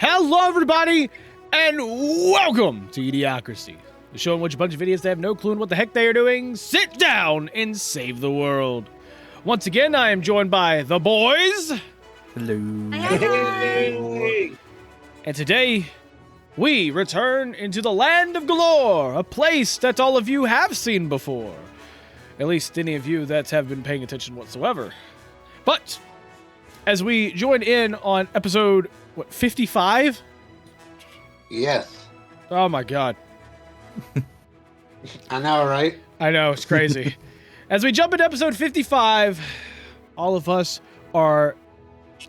Hello, everybody, and welcome to eDIOCRACY, the show in which a bunch of idiots that have no clue in what the heck they are doing sit down and save the world. Once again, I am joined by the boys. Hello. Hey. And today, we return into the land of Galore, a place that all of you have seen before. At least any of you that have been paying attention whatsoever. But, as we join in on episode, 55? Yes. Oh my god. I know, right? I know, it's crazy. As we jump into episode 55, all of us are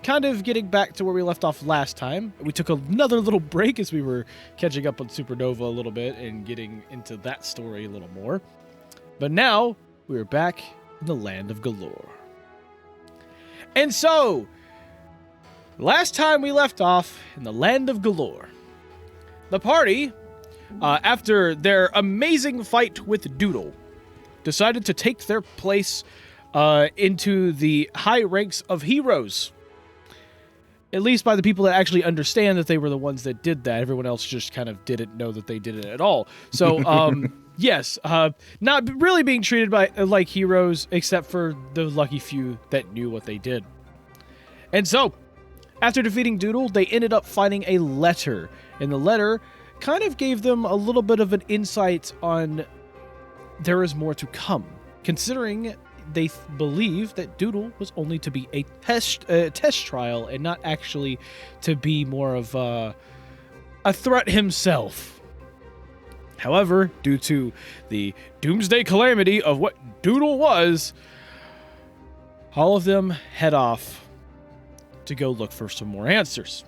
kind of getting back to where we left off last time. We took another little break as we were catching up on Supernova a little bit and getting into that story a little more. But now, we're back in the land of Galore. And so, last time we left off in the land of Galore, the party, after their amazing fight with Doodle, decided to take their place into the high ranks of heroes. At least by the people that actually understand that they were the ones that did that. Everyone else just kind of didn't know that they did it at all. So, yes, not really being treated like heroes, except for the lucky few that knew what they did. And so, after defeating Doodle, they ended up finding a letter. And the letter kind of gave them a little bit of an insight on there is more to come, considering they believe that Doodle was only to be a test trial and not actually to be more of a threat himself. However, due to the doomsday calamity of what Doodle was, all of them head off to go look for some more answers.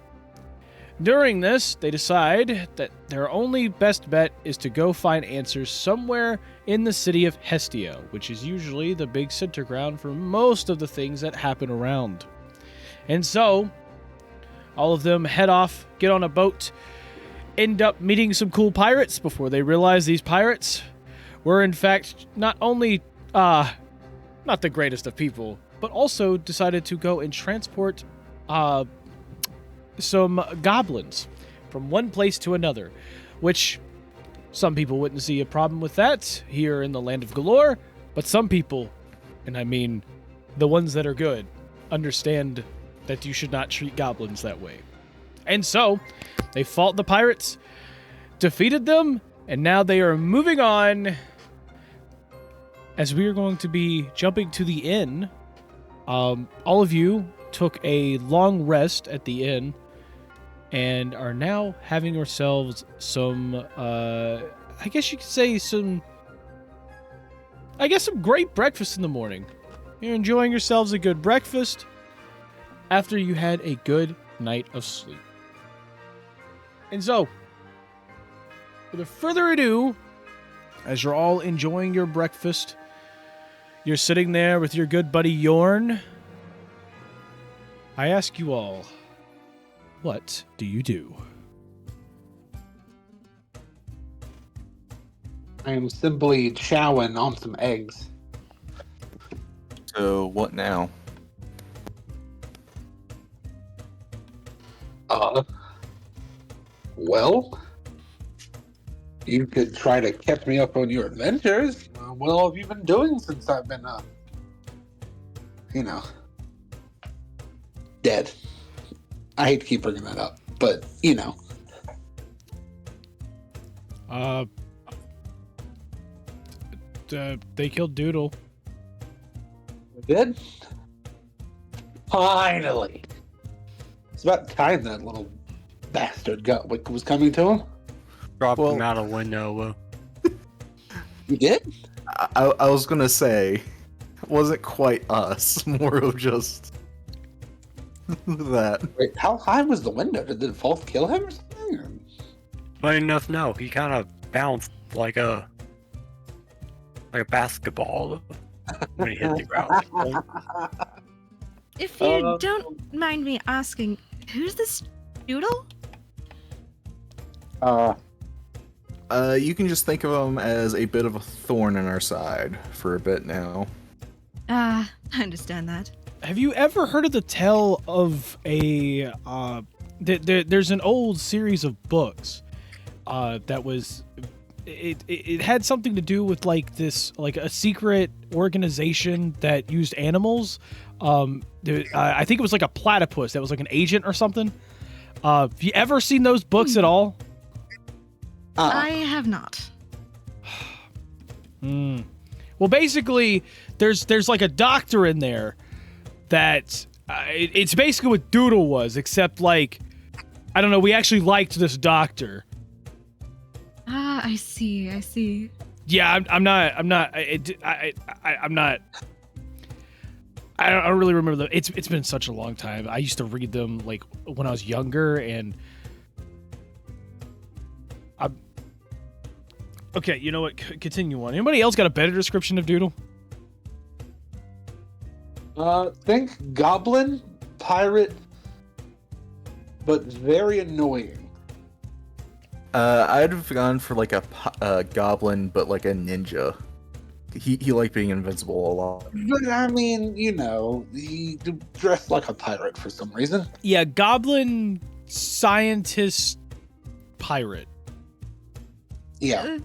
During this, they decide that their only best bet is to go find answers somewhere in the city of Hestio, which is usually the big center ground for most of the things that happen around. And so, all of them head off, get on a boat, end up meeting some cool pirates before they realize these pirates were in fact not only not the greatest of people, but also decided to go and transport some goblins from one place to another, which some people wouldn't see a problem with that here in the land of Galore, but some people, and I mean the ones that are good, understand that you should not treat goblins that way. And so, they fought the pirates, defeated them, and now they are moving on as we are going to be jumping to the inn. All of you took a long rest at the inn and are now having yourselves some, I guess you could say some great breakfast in the morning. You're enjoying yourselves a good breakfast after you had a good night of sleep. And so, without further ado, as you're all enjoying your breakfast, you're sitting there with your good buddy Yorn. I ask you all, what do you do? I am simply chowing on some eggs. So what now? Well, you could try to catch me up on your adventures. What have you been doing since I've been, dead? I hate to keep bringing that up, but, They killed Doodle. Did? Finally! It's about time that little bastard got what was coming to him. Dropped him out a window. You did? I was gonna say, it wasn't quite us, more of just that. Wait, how high was the window? Did the fall kill him or something? Or... Funny enough, no. He kind of bounced like a basketball when he hit the ground. If you don't mind me asking, who's this Doodle? You can just think of him as a bit of a thorn in our side for a bit now. I understand that. Have you ever heard of the tale of a there's an old series of books that was it had something to do with like this, like a secret organization that used animals. I think it was like a platypus that was like an agent or something. Have you ever seen those books at all? I have not. Well, basically, there's like a doctor in there that it's basically what Doodle was, except like, I don't know, we actually liked this doctor. Ah, I see. Yeah, I don't really remember them. It's been such a long time. I used to read them like when I was younger, and okay, you know what? Continue on. Anybody else got a better description of Doodle? Think goblin, pirate, but very annoying. I'd have gone for like a goblin, but like a ninja. He liked being invincible a lot. But I mean, you know, he dressed like a pirate for some reason. Yeah, goblin, scientist, pirate. Yeah.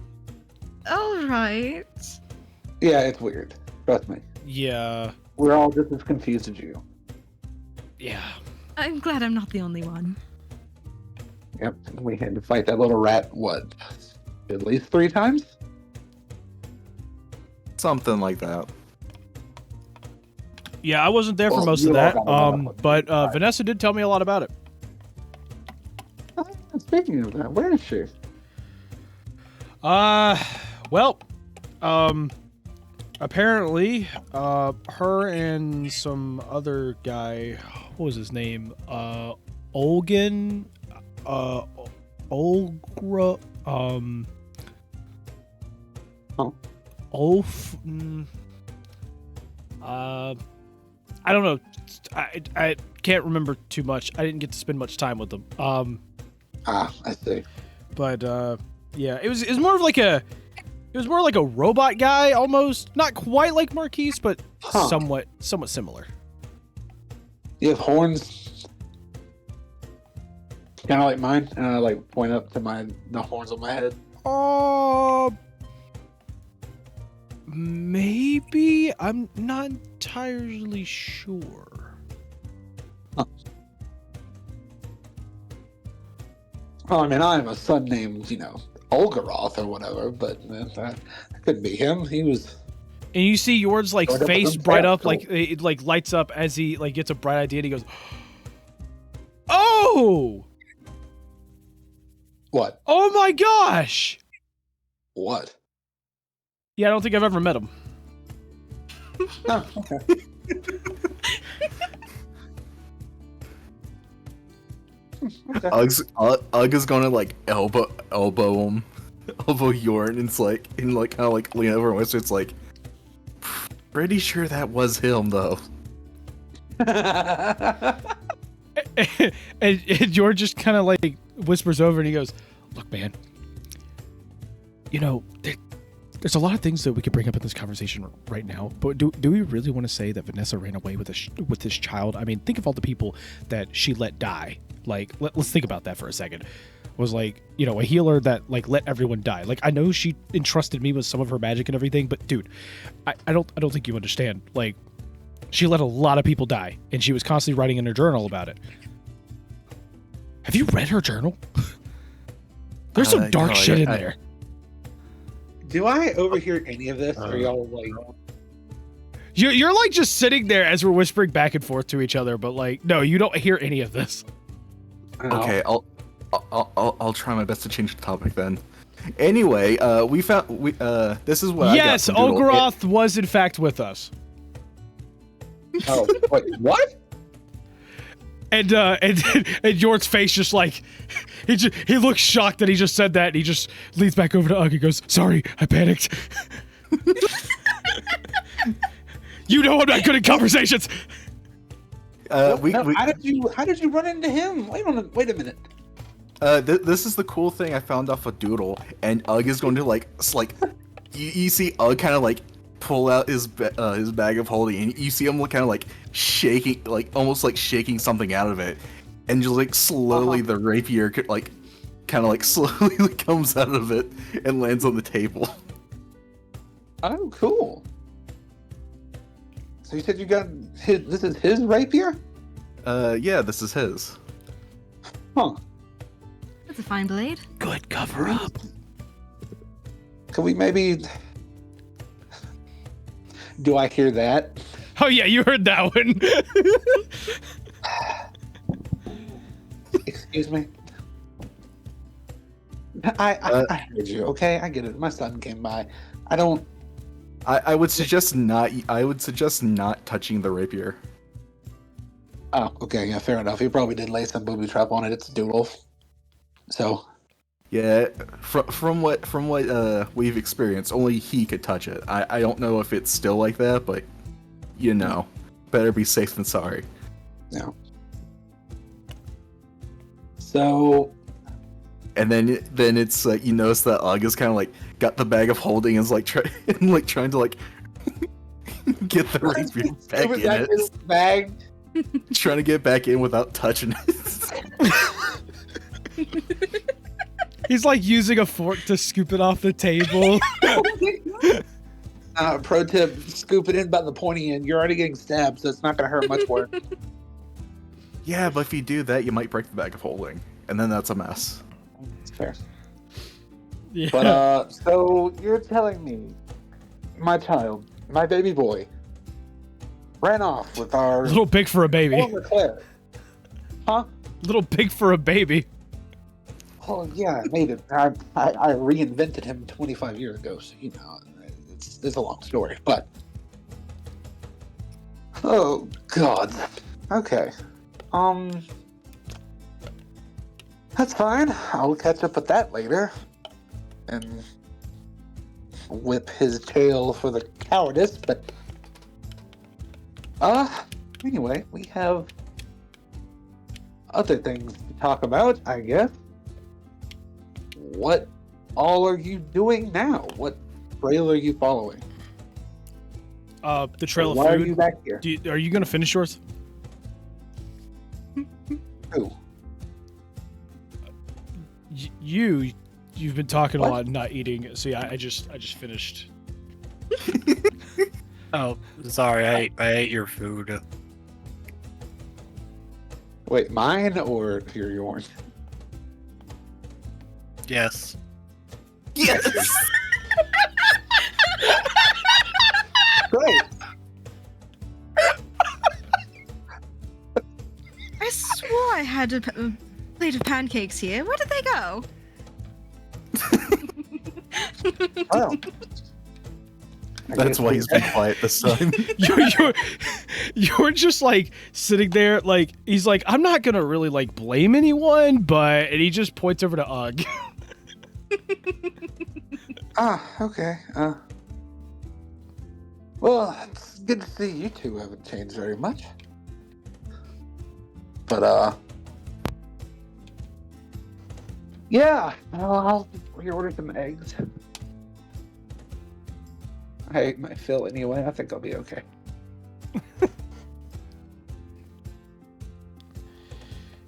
All right. Yeah, it's weird. Trust me. Yeah. We're all just as confused as you. Yeah. I'm glad I'm not the only one. Yep. We had to fight that little rat, what? At least 3 times? Something like that. Yeah, I wasn't there for most of that. But Vanessa did tell me a lot about it. Speaking of that, where is she? Well, apparently, her and some other guy, what was his name? Olgin, Olgra, Olf, I don't know. I can't remember too much. I didn't get to spend much time with them. I see. But yeah, it was more of like a, it was more like a robot guy almost, not quite like Marquise, but somewhat similar. You have horns, kind of like mine, and I like point up to the horns on my head. Maybe, I'm not entirely sure. Well, I mean, I have a son named, Olgaroth or whatever, but that couldn't be him. He was. And you see yours like Going up face with them bright up, fast, like it like lights up as he like gets a bright idea, and he goes, "Oh, What? oh my gosh!" What? Yeah, I don't think I've ever met him. Oh, okay. Okay. Ugg is gonna like elbow him, elbow Yorn, and it's like, and like kind of like lean over and whisper. It's like, pretty sure that was him though. and Yorn just kind of like whispers over, and he goes, "Look, man, there's a lot of things that we could bring up in this conversation right now, but do we really want to say that Vanessa ran away with this child? I mean, think of all the people that she let die. Like, let's think about that for a second. Was like, a healer that like let everyone die. Like, I know she entrusted me with some of her magic and everything, but dude, I don't think you understand. Like, she let a lot of people die, and she was constantly writing in her journal about it. Have you read her journal? There's some dark shit in there. Do I overhear any of this? Or y'all like? You're like just sitting there as we're whispering back and forth to each other, but like, no, you don't hear any of this. Okay, I'll try my best to change the topic then. Anyway, this is what. Yes, I got from Doodle. Olgaroth was in fact with us. Oh, wait, what? And York's face just like he looks shocked that he just said that, and he just leans back over to Ugg and goes, "Sorry, I panicked." I'm not good at conversations. How did you run into him? Wait a minute. This is the cool thing I found off of Doodle, and Ugg is going to you see Ugg kind of like pull out his bag of holding, and you see him kind of like shaking, like almost like shaking something out of it, and just like slowly the rapier like kind of like slowly comes out of it and lands on the table. Oh, cool. So you said you got his, this is his rapier? Yeah, this is his. Huh. That's a fine blade. Good cover up. Can we maybe... Do I hear that? Oh yeah, you heard that one. Excuse me? I heard you, okay? I get it. My son came by. I don't... I would suggest not. I would suggest not touching the rapier. Oh, okay, yeah, fair enough. He probably did lay some booby trap on it. It's a doodle. So... Yeah, from what we've experienced, only he could touch it. I don't know if it's still like that, but you know, better be safe than sorry. Yeah. So... And then it's like you notice that Ugg is kind of like got the bag of holding and is like trying to like get the rapier back in it. Bag. Trying to get back in without touching it. He's like using a fork to scoop it off the table. Pro tip, scoop it in by the pointy end. You're already getting stabbed, so it's not going to hurt much more. Yeah, but if you do that, you might break the bag of holding, and then that's a mess. It's fair. Yeah. But, so you're telling me my child, my baby boy, ran off with our Little big for a baby. former cleric. Huh? Little big for a baby. Oh, yeah, I made it. I reinvented him 25 years ago, so, you know, it's a long story, but... Oh, God. Okay. That's fine. I'll catch up with that later. And whip his tail for the cowardice, but... Anyway, we have other things to talk about, I guess. What all are you doing now? What trail are you following? The trail of Why are you food. back here? Are you gonna finish yours? Who? You've been talking What? a lot and not eating. See, I just finished. Oh, sorry, I ate your food. Wait, mine or yours? Yes. Yes. Great. I swore I had a plate of pancakes here. Where did they go? Well, I That's guess why we- he's been quiet this time. You're just like sitting there, like he's like, I'm not gonna really like blame anyone, but and he just points over to Ugg. Okay. Well, it's good to see you two haven't changed very much. But, yeah, I'll reorder some eggs. I ate my fill anyway. I think I'll be okay.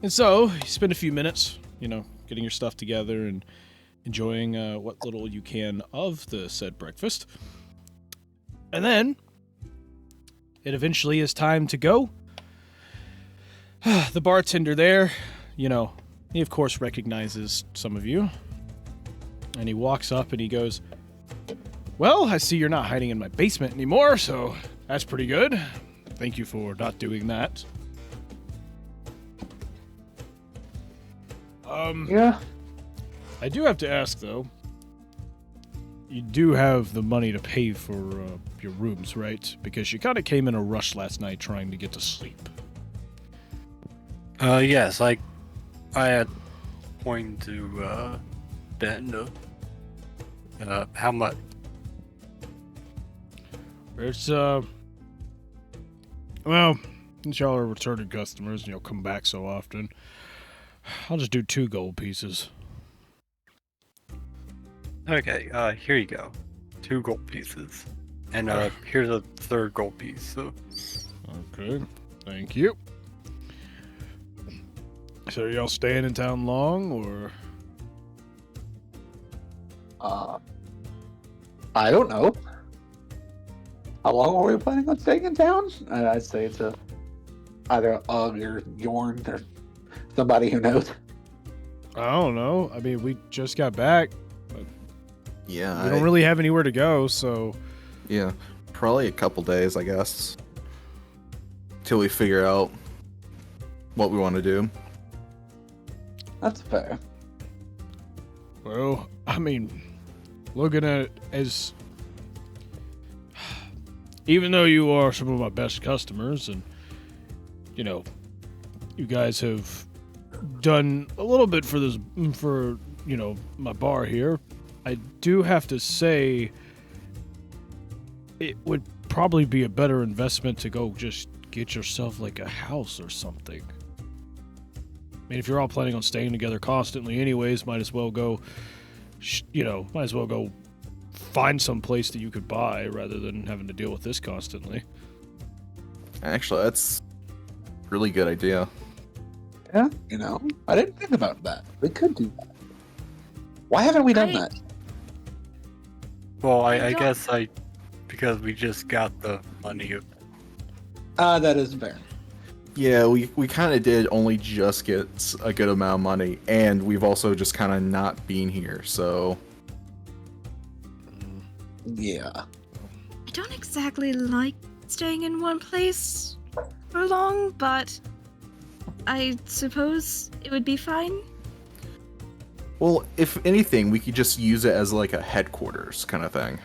And so you spend a few minutes, getting your stuff together and enjoying what little you can of the said breakfast. And then it eventually is time to go. The bartender there, he of course recognizes some of you. And he walks up and he goes, well, I see you're not hiding in my basement anymore, so that's pretty good. Thank you for not doing that. Yeah. I do have to ask, though. You do have the money to pay for your rooms, right? Because you kind of came in a rush last night trying to get to sleep. Yes, I had pointed to, Ben. How much? It's, well, since y'all are returning customers and you'll come back so often, I'll just do 2 gold pieces. Okay, here you go. 2 gold pieces. And, here's a 3rd gold piece, so... Okay, thank you. So are y'all staying in town long, or? I don't know. How long are we planning on staying in town? I'd say it's either Ugg or Yorn or somebody who knows. I don't know. I mean, we just got back. Yeah. We don't really have anywhere to go, so. Yeah. Probably a couple days, I guess. Till we figure out what we want to do. That's fair. Well, I mean, looking at it as. Even though you are some of my best customers, and, you know, you guys have done a little bit for this, for, you know, my bar here, I do have to say it would probably be a better investment to go just get yourself like a house or something. I mean, if you're all planning on staying together constantly anyways, might as well go, find some place that you could buy rather than having to deal with this constantly. Actually, that's a really good idea. Yeah, you know, I didn't think about that. We could do that. Why haven't we done that? Well, I guess because we just got the money. That is fair. Yeah, we kind of did only just get a good amount of money, and we've also just kind of not been here, so... Yeah. I don't exactly like staying in one place for long, but I suppose it would be fine. Well, if anything, we could just use it as like a headquarters kind of thing.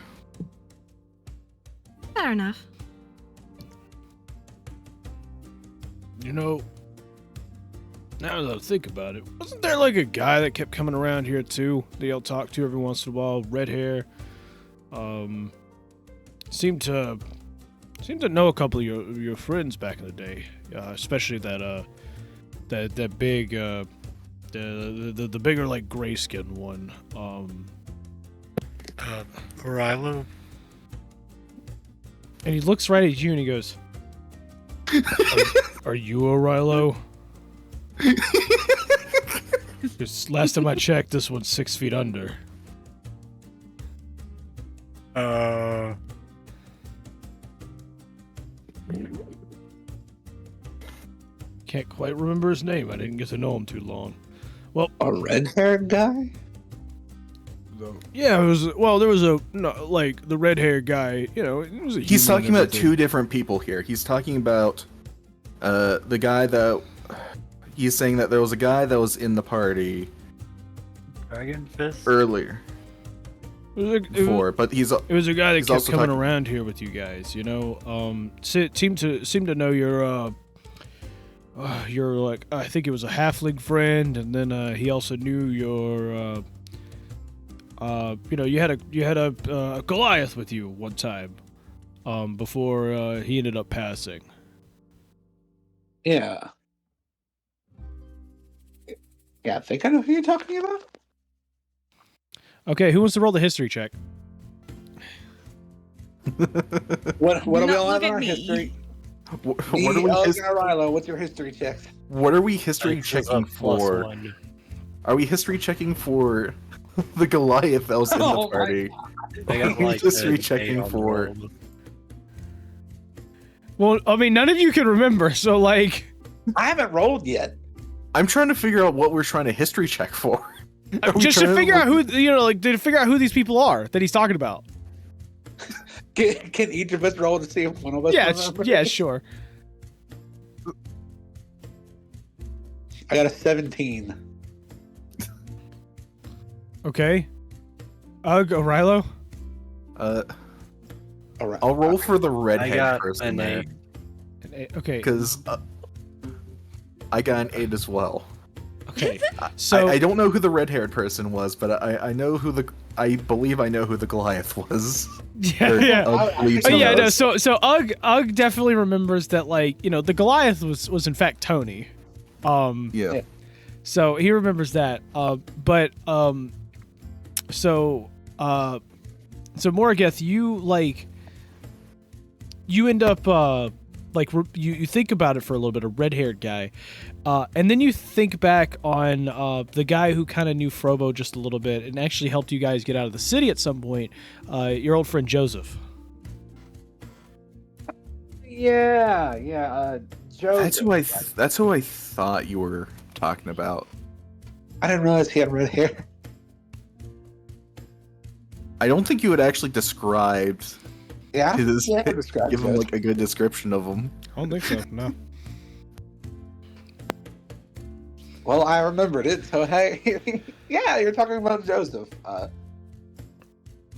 Fair enough. You know, now that I think about it, wasn't there like a guy that kept coming around here too that y'all talk to every once in a while, red hair? Seemed to know a couple of your friends back in the day, especially that big the bigger like gray skin one. Rilo? And he looks right at you and he goes, Are you a Rilo? Because last time I checked, this one's 6 feet under. Can't quite remember his name. I didn't get to know him too long. Well, A red-haired guy? yeah, it was. Well, there was like the red-haired guy. You know, it was a He's human talking and about everything. two different people here. He's talking about the guy that... He's saying that there was a guy that was in the party Dragon Fist? earlier. Before, but It was a guy that he's kept also coming talking- around here with you guys. You know, seemed to know your like I think it was a halfling friend, and then he also knew your you had a Goliath with you one time, before he ended up passing. Yeah. Yeah, I think I know who you're talking about. Okay, who wants to roll the history check? What are we Not all look in at our me. history? What are we Rilo, what's your history check? What are we history Thanks, it's a checking for? +1. Are we history checking for the Goliath that was in Oh the my party? They got We're like just an rechecking 8 on the for- roll. Well, I mean, none of you can remember, so like, I haven't rolled yet. I'm trying to figure out what we're trying to history check for. Are we just to trying figure out like- who to figure out who these people are that he's talking about. Can each of us roll to see if one of us remembers? Yeah, sure. I got a 17. Okay. Rilo? All right. I'll roll for the I redhead got person an there 8. Okay. because I got an 8 as well. Okay. So I don't know who the red-haired person was, but I know who I believe I know who the Goliath was. yeah, Or yeah. Ugg believes Oh, he yeah, no, was. so Ugg definitely remembers that, like, you know, the Goliath was in fact Tony. Yeah. So he remembers that. So Morageth, you end up you think about it for a little bit, a red-haired guy, and then you think back on the guy who kind of knew Frobo just a little bit and actually helped you guys get out of the city at some point. Your old friend Joseph. Yeah, Joe. That's who I thought you were talking about. I didn't realize he had red hair. I don't think you had actually described Yeah, his. yeah, described Give him Joe. like a good description of him. I don't think so. No. Well, I remembered it, so hey, yeah, you're talking about Joseph.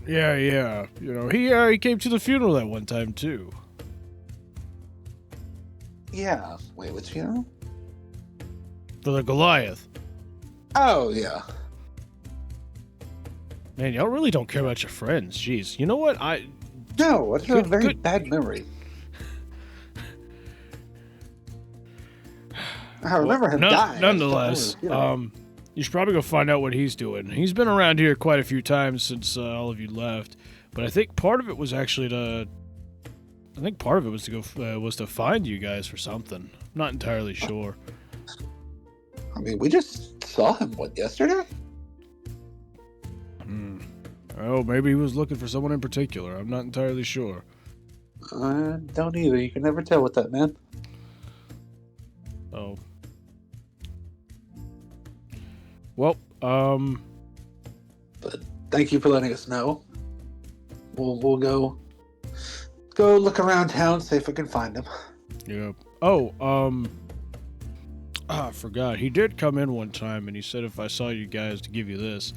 Yeah. You know, he came to the funeral that one time too. Yeah. Wait, which funeral? For the Goliath. Oh, yeah. Man, y'all really don't care about your friends. Jeez. You know what? No, it's a very good. bad memory. I remember him dying. Nonetheless, you should probably go find out what he's doing. He's been around here quite a few times since all of you left, but I think part of it was actually to to find you guys for something. I'm not entirely sure. I mean, we just saw him, yesterday? Oh, maybe he was looking for someone in particular. I'm not entirely sure. Don't either. You can never tell with that man. Oh. Well, But thank you for letting us know. We'll go look around town, see if we can find him. yeah. Oh, I forgot. He did come in one time, and he said if I saw you guys to give you this.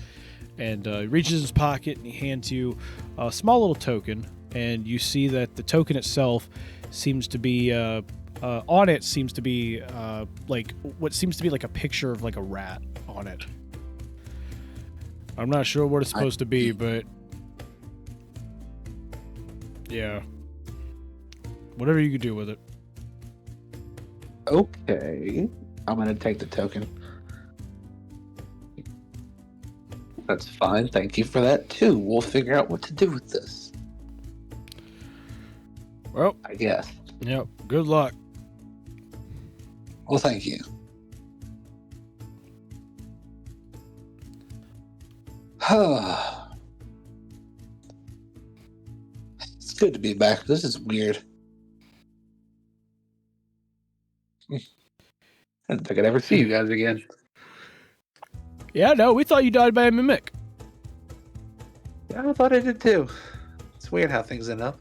And he reaches in his pocket, and he hands you a small little token. And you see that the token itself seems to be, on it seems to be, like, what seems to be like a picture of like a rat on it. I'm not sure what it's supposed to be, but yeah. Whatever you could do with it. Okay. I'm gonna take the token. That's fine. Thank you for that too. We'll figure out what to do with this. Well, I guess. yep. Good luck. Well, thank you. It's good to be back. This is weird. I didn't think I'd ever see you guys again. Yeah, no, we thought you died by a mimic. Yeah, I thought I did too. It's weird how things end up.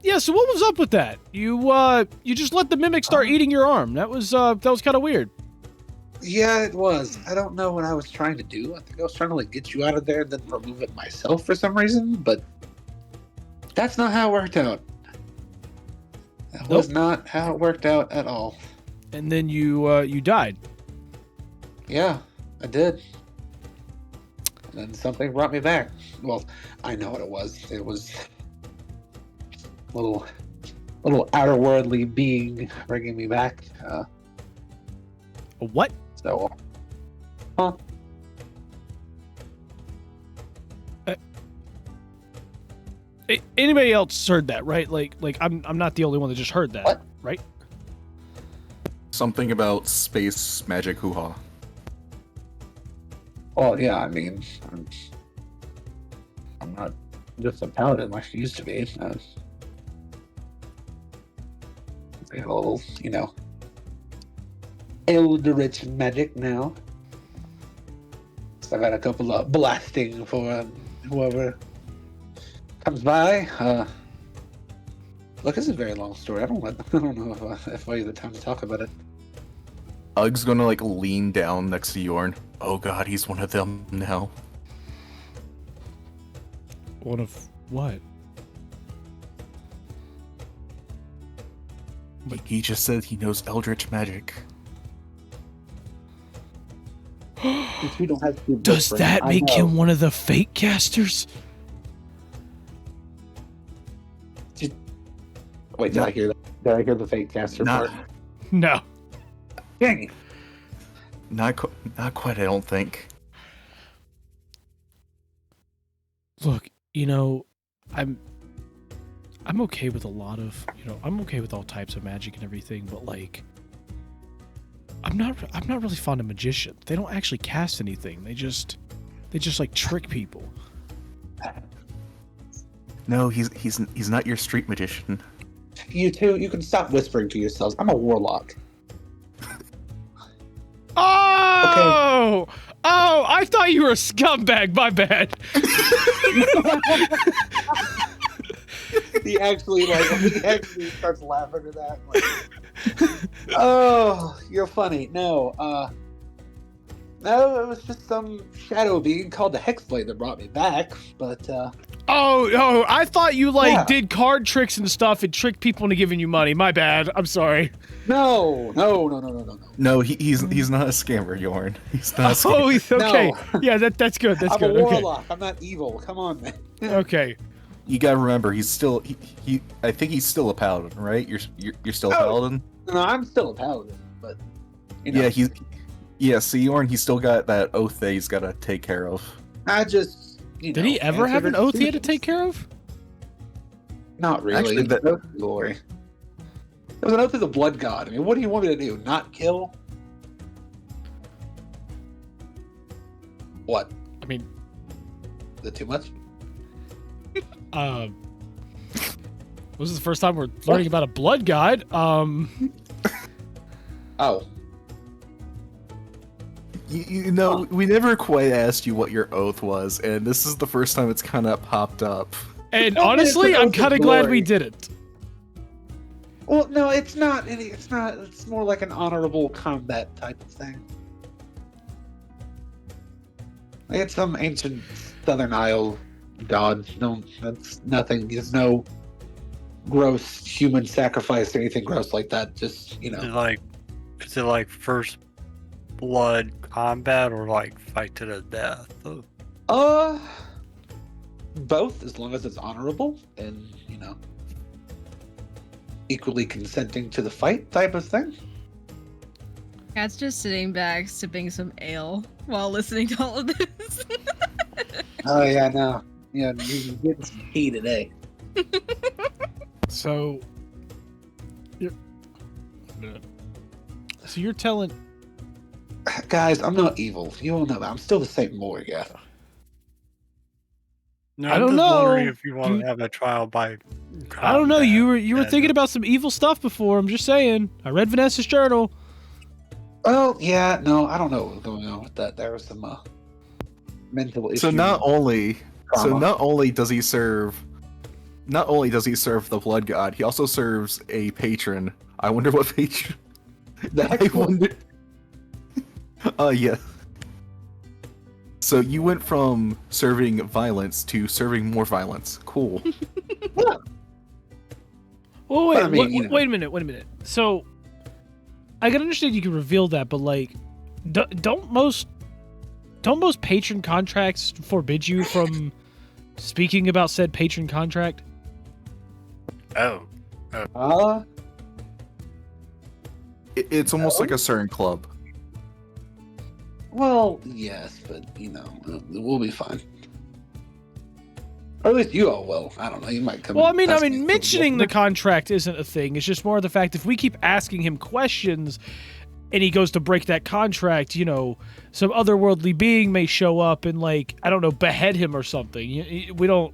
Yeah, so what was up with that? You just let the mimic start eating your arm. That was kind of weird. Yeah, it was. I don't know what I was trying to do. I think I was trying to get you out of there and then remove it myself for some reason, but that's not how it worked out. That was not how it worked out at all. And then you died. Yeah, I did. And then something brought me back. Well, I know what it was. It was a little outer worldly being bringing me back. A what? So, huh? Anybody else heard that, right? Like I'm not the only one that just heard that, What? right? Something about space magic hoo-ha. Oh yeah, I mean, I'm not just a paladin like I used to be. A little, eldritch magic now. So I got a couple of blasting for whoever comes by. Look, it's a very long story. I don't know if I have the time to talk about it. Ug's gonna lean down next to Yorn. Oh god, he's one of them now. One of what? He just said he knows eldritch magic. We don't have to be Does different. that I make know. him one of the fake casters? Wait, did I hear that? Did I hear the fake caster part? No. Dang it. Not quite, I don't think. Look, I'm I'm okay with a lot of, I'm okay with all types of magic and everything, but like, I'm not really fond of magicians. They don't actually cast anything. They just like trick people. No, he's not your street magician. You two, you can stop whispering to yourselves. I'm a warlock. Oh! Okay. Oh, I thought you were a scumbag. My bad. He actually starts laughing at that. Like, oh, you're funny. No, it was just some shadow being called the Hexblade that brought me back. But Oh, I thought you did card tricks and stuff and tricked people into giving you money. My bad. I'm sorry. No. No, he's not a scammer, Yorn. He's not a scammer. Oh, he's okay. No. Yeah, that's good. That's good. I'm a warlock. I'm not evil. Come on, man. Okay. You gotta remember, he's still I think he's still a paladin, right? You're still a paladin? No, I'm still a paladin, but so Yorn, he's still got that oath that he's gotta take care of. I just Did he ever have an oath he had to take care of? Not really. Actually, It was an oath of glory. It was an oath of the blood god. I mean, what do you want me to do? Not kill? What? I mean, Is it too much? this is the first time we're learning about a blood god. Oh. You know, we never quite asked you what your oath was, and this is the first time it's kind of popped up. And Well, honestly, it's an I'm oath of kind of glad glory. we didn't. Well, no, it's not. It's not. It's more like an honorable combat type of thing. It's some ancient Southern Isle god. No, that's nothing. There's no gross human sacrifice or anything gross like that. Just, Is it like first blood combat or like fight to the death? Both, as long as it's honorable and, equally consenting to the fight type of thing. Cat's just sitting back, sipping some ale while listening to all of this. Oh, yeah, no. Yeah, you're getting some tea today. So you're telling... Guys, I'm not evil. You all know that. I'm still the same Morg, yeah. No, I I'm don't just know. wondering if you want to have a trial by I don't know. You were combat. thinking about some evil stuff before. I'm just saying. I read Vanessa's journal. Oh, yeah, no, I don't know what was going on with that. There was some mental issues. So not only does he serve the blood god, he also serves a patron. I wonder what patron. I wonder. Yeah. So you went from serving violence to serving more violence. Cool. Oh wait, I mean, wait a minute. So I can understand you can reveal that, but like, don't most patron contracts forbid you from speaking about said patron contract? Oh. It's almost like a certain club. Well, yes, but, we'll be fine. Or at least you all will. I don't know, you might come Well, I and mean, ask me mentioning the something. contract isn't a thing. It's just more the fact if we keep asking him questions and he goes to break that contract, some otherworldly being may show up and, like, I don't know, behead him or something. We don't...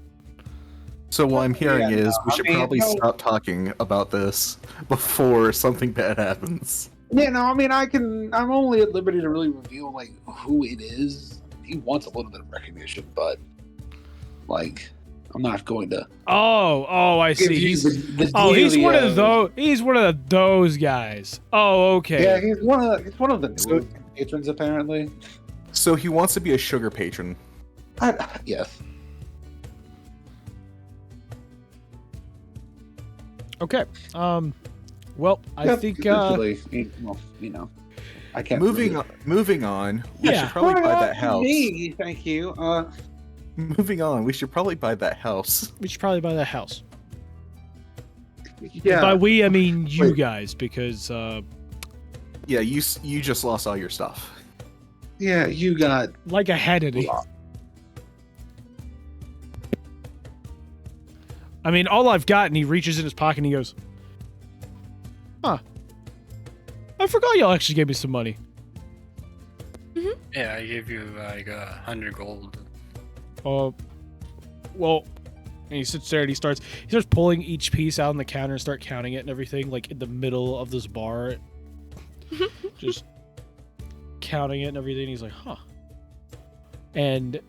So what I'm hearing Yeah, is no, we I should mean, probably no. stop talking about this before something bad happens. Yeah, no, I mean, I'm only at liberty to really reveal, like, who it is. He wants a little bit of recognition, but, like, I'm not going to... Oh, I give see. you He's the he's dealio. one of those. He's one of those guys. Oh, okay. Yeah, he's one of the newer patrons, apparently. So he wants to be a sugar patron. Yes. Okay. Well, I Yeah, think essentially, I can't. Moving on. We Yeah. should probably buy that Not house. Me, thank you. Moving on. We should probably buy that house. we should probably buy that house. Yeah. By we, I mean you Wait. guys, because Yeah, you just lost all your stuff. Yeah, you got. like I had any. I mean, all I've got, and he reaches in his pocket and he goes, huh. I forgot y'all actually gave me some money. Yeah, I gave you like 100 gold. Well, and he sits there and he starts pulling each piece out on the counter and start counting it and everything, like in the middle of this bar. Just counting it and everything. He's like, huh. And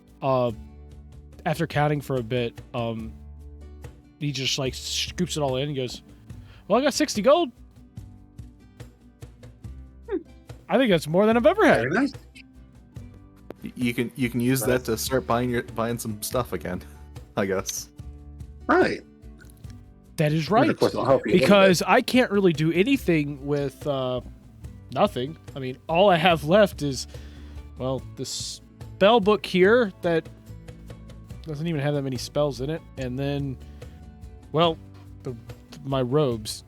after counting for a bit, he just like scoops it all in and goes, well, I got 60 gold. I think that's more than I've ever had. Very nice. You can use that to start buying some stuff again, I guess. Right. That is And right. of course, I'll help you a little Because I can't really do anything with nothing. I mean, all I have left is, well, this spell book here that doesn't even have that many spells in it, and then, well, my robes.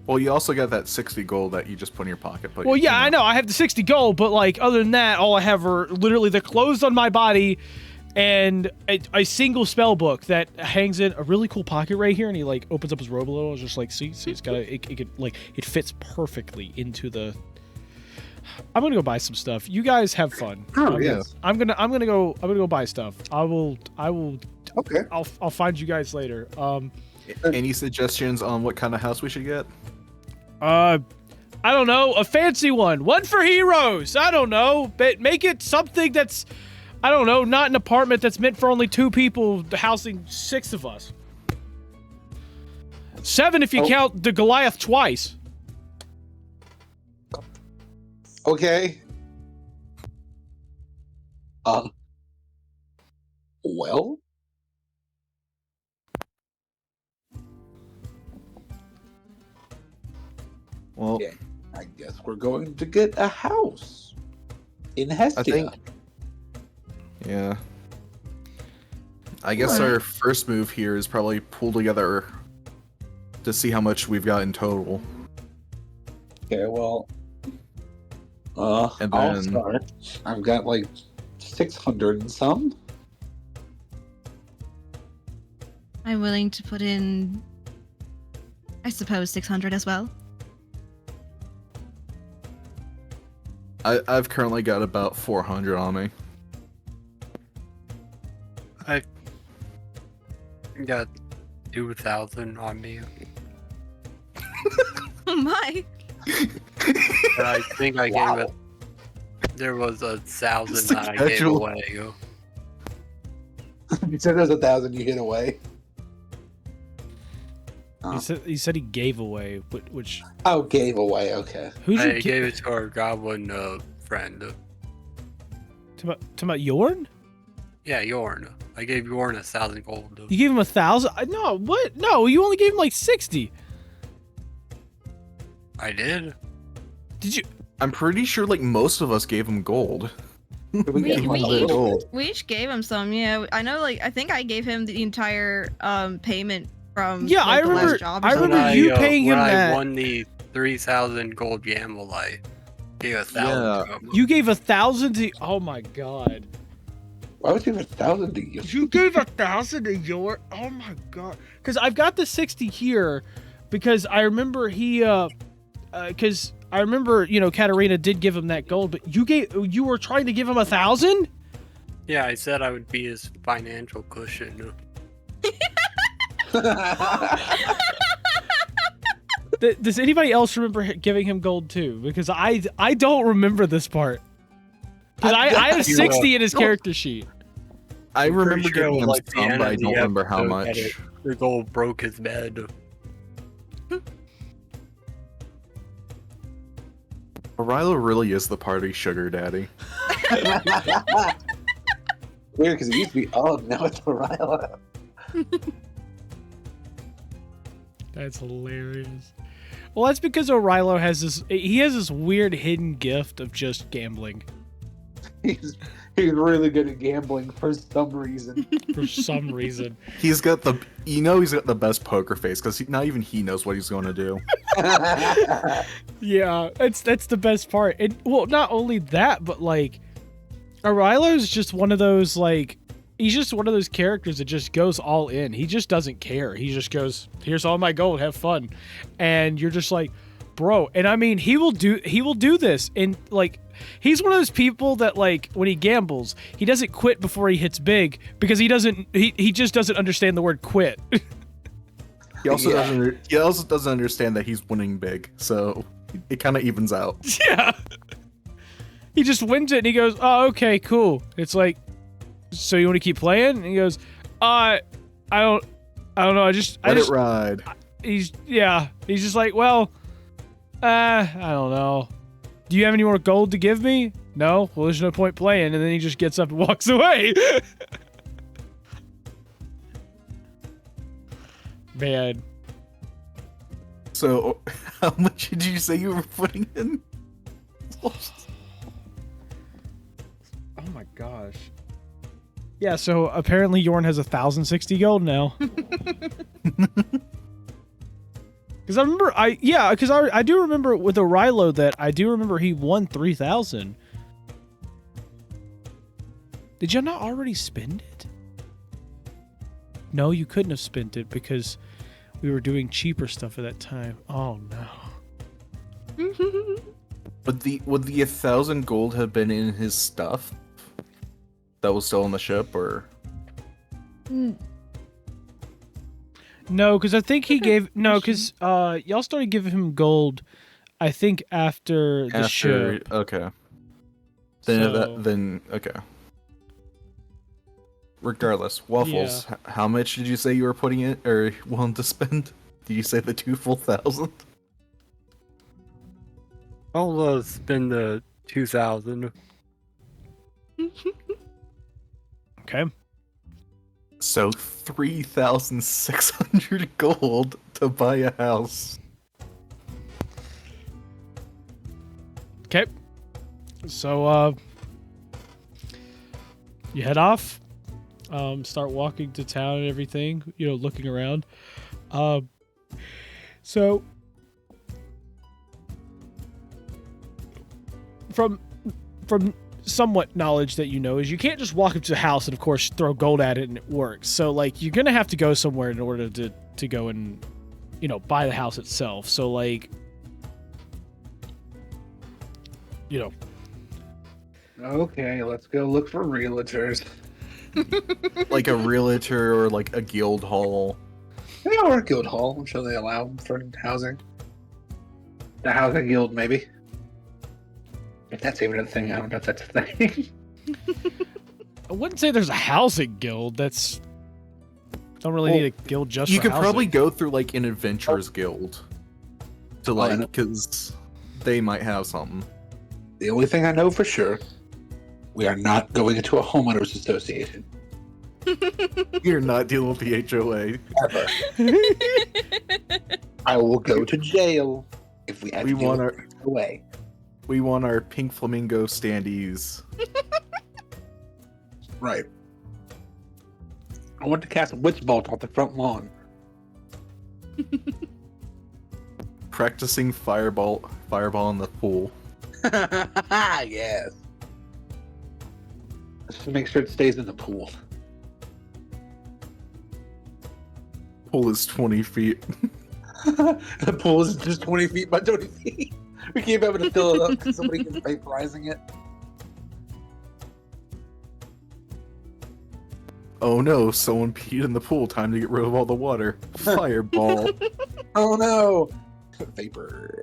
Well, you also got that 60 gold that you just put in your pocket. But Well, yeah, you I know. I have the 60 gold, but, like, other than that, all I have are literally the clothes on my body and a single spell book that hangs in a really cool pocket right here, and he, like, opens up his robe a little. It's just like, see, it's got it fits perfectly into the... I'm gonna go buy some stuff. You guys have fun. Oh, yes. I'm gonna go buy stuff. I will Okay. I'll find you guys later. Any suggestions on what kind of house we should get? I don't know, a fancy one for heroes. I don't know, but make it something that's, I don't know, not an apartment that's meant for only 2 people housing 6 of us. 7 if you count the Goliath twice. Okay. Well, Well, yeah, I guess we're going to get a house in Hestia. I think. Yeah. I guess our first move here is probably pull together to see how much we've got in total. Okay, well, And I'll then- start. I've got like 600 and some. I'm willing to put in, I suppose, 600 as well. I've currently got about 400 on me. I got 2,000 on me. Oh my! But I think I Wow. gave it. There was 1,000 Just a that I gave casual- away. You said there's 1,000 you hid away. He said he gave away, which Oh, gave away. Okay. who's I you gave it to our goblin friend. to about Yorn? Yeah, Yorn. I gave Yorn 1,000 gold. You gave him 1,000? No, what? No, you only gave him like 60. I did. Did you? I'm pretty sure like most of us gave him gold. We We- got we 100 each- gold. We each gave him some, yeah. I know, like, I think I gave him the entire payment from Yeah, I the last remember- job or I something. remember you paying him when that- I won the 3,000 gold gamble, I gave 1,000 Yeah. to him. You gave 1,000 to? Oh my god! Why would you give 1,000 to you? You gave 1,000 to Yorn? Oh my god! Because I've got the 60 here, because I remember because I remember Katarina did give him that gold, but you were trying to give him 1,000? Yeah, I said I would be his financial cushion. Does anybody else remember giving him gold too? Because I don't remember this part. Because I have 60 in his character sheet. I remember Pretty sure it giving was him like the some, end but I of the don't remember how episode that much. The gold broke his bed. Orilo really is the party sugar daddy. Weird, because it used to be now it's Orilo. That's hilarious. Well, that's because Orilo has this weird hidden gift of just gambling He's really good at gambling for some reason. for some reason. He's got the best poker face because not even he knows what he's going to do. Yeah, that's the best part. And well, not only that, but like Orilo's just one of those like he's just one of those characters that just goes all in. He just doesn't care. He just goes, here's all my gold, have fun. And you're just like, bro. And I mean, he will do this. And like, he's one of those people that like when he gambles, he doesn't quit before he hits big because he just doesn't understand the word quit. He also doesn't understand that he's winning big, so it kind of evens out. Yeah. He just wins it and he goes, oh, okay, cool. It's like, so you want to keep playing? And he goes, I don't know. I just Let it ride. He's just like, well, I don't know. Do you have any more gold to give me? No? Well, there's no point playing. And then he just gets up and walks away. Man. So, how much did you say you were putting in? Oh my gosh. Yeah, so apparently Yorn has 1,060 gold now. Because I remember, I do remember with Orilo that I do remember he won 3,000. Did y'all not already spend it? No, you couldn't have spent it because we were doing cheaper stuff at that time. Oh no. Would the 1,000 gold have been in his stuff that was still on the ship, or? No, because I think he gave because y'all started giving him gold. I think after the ship. Okay. Then okay. Regardless, Waffles. Yeah. How much did you say you were putting in or willing to spend? Did you say the 2 full 1,000? I'll spend the 2,000. Okay. So 3,600 gold to buy a house. Okay. So you head off. Start walking to town and everything, looking around. So from somewhat knowledge that is you can't just walk up to the house and of course throw gold at it and it works. So like you're gonna have to go somewhere in order to go and buy the house itself. So like Okay, let's go look for realtors. Like a realtor or like a guild hall. Yeah, or a guild hall. I'm sure they allow them for housing. The housing guild, maybe. If that's even a thing, I don't know if that's a thing. I wouldn't say there's a housing guild. Don't really need a guild just you for could housing. probably go through like an adventurers guild to because they might have something. The only thing I know for sure, we are not going into a homeowners association. You're not dealing with the HOA. Ever. I will go to jail if we have to deal with the HOA. We want our pink flamingo standees. Right. I want to cast a witch bolt off the front lawn. Practicing fireball in the pool. Yes. Just make sure it stays in the pool. Pool is 20 feet. The pool is just 20 feet by 20 feet. We keep having to fill it up because somebody keeps vaporizing it. Oh no, someone peed in the pool. Time to get rid of all the water. Fireball. Oh no! Vapor.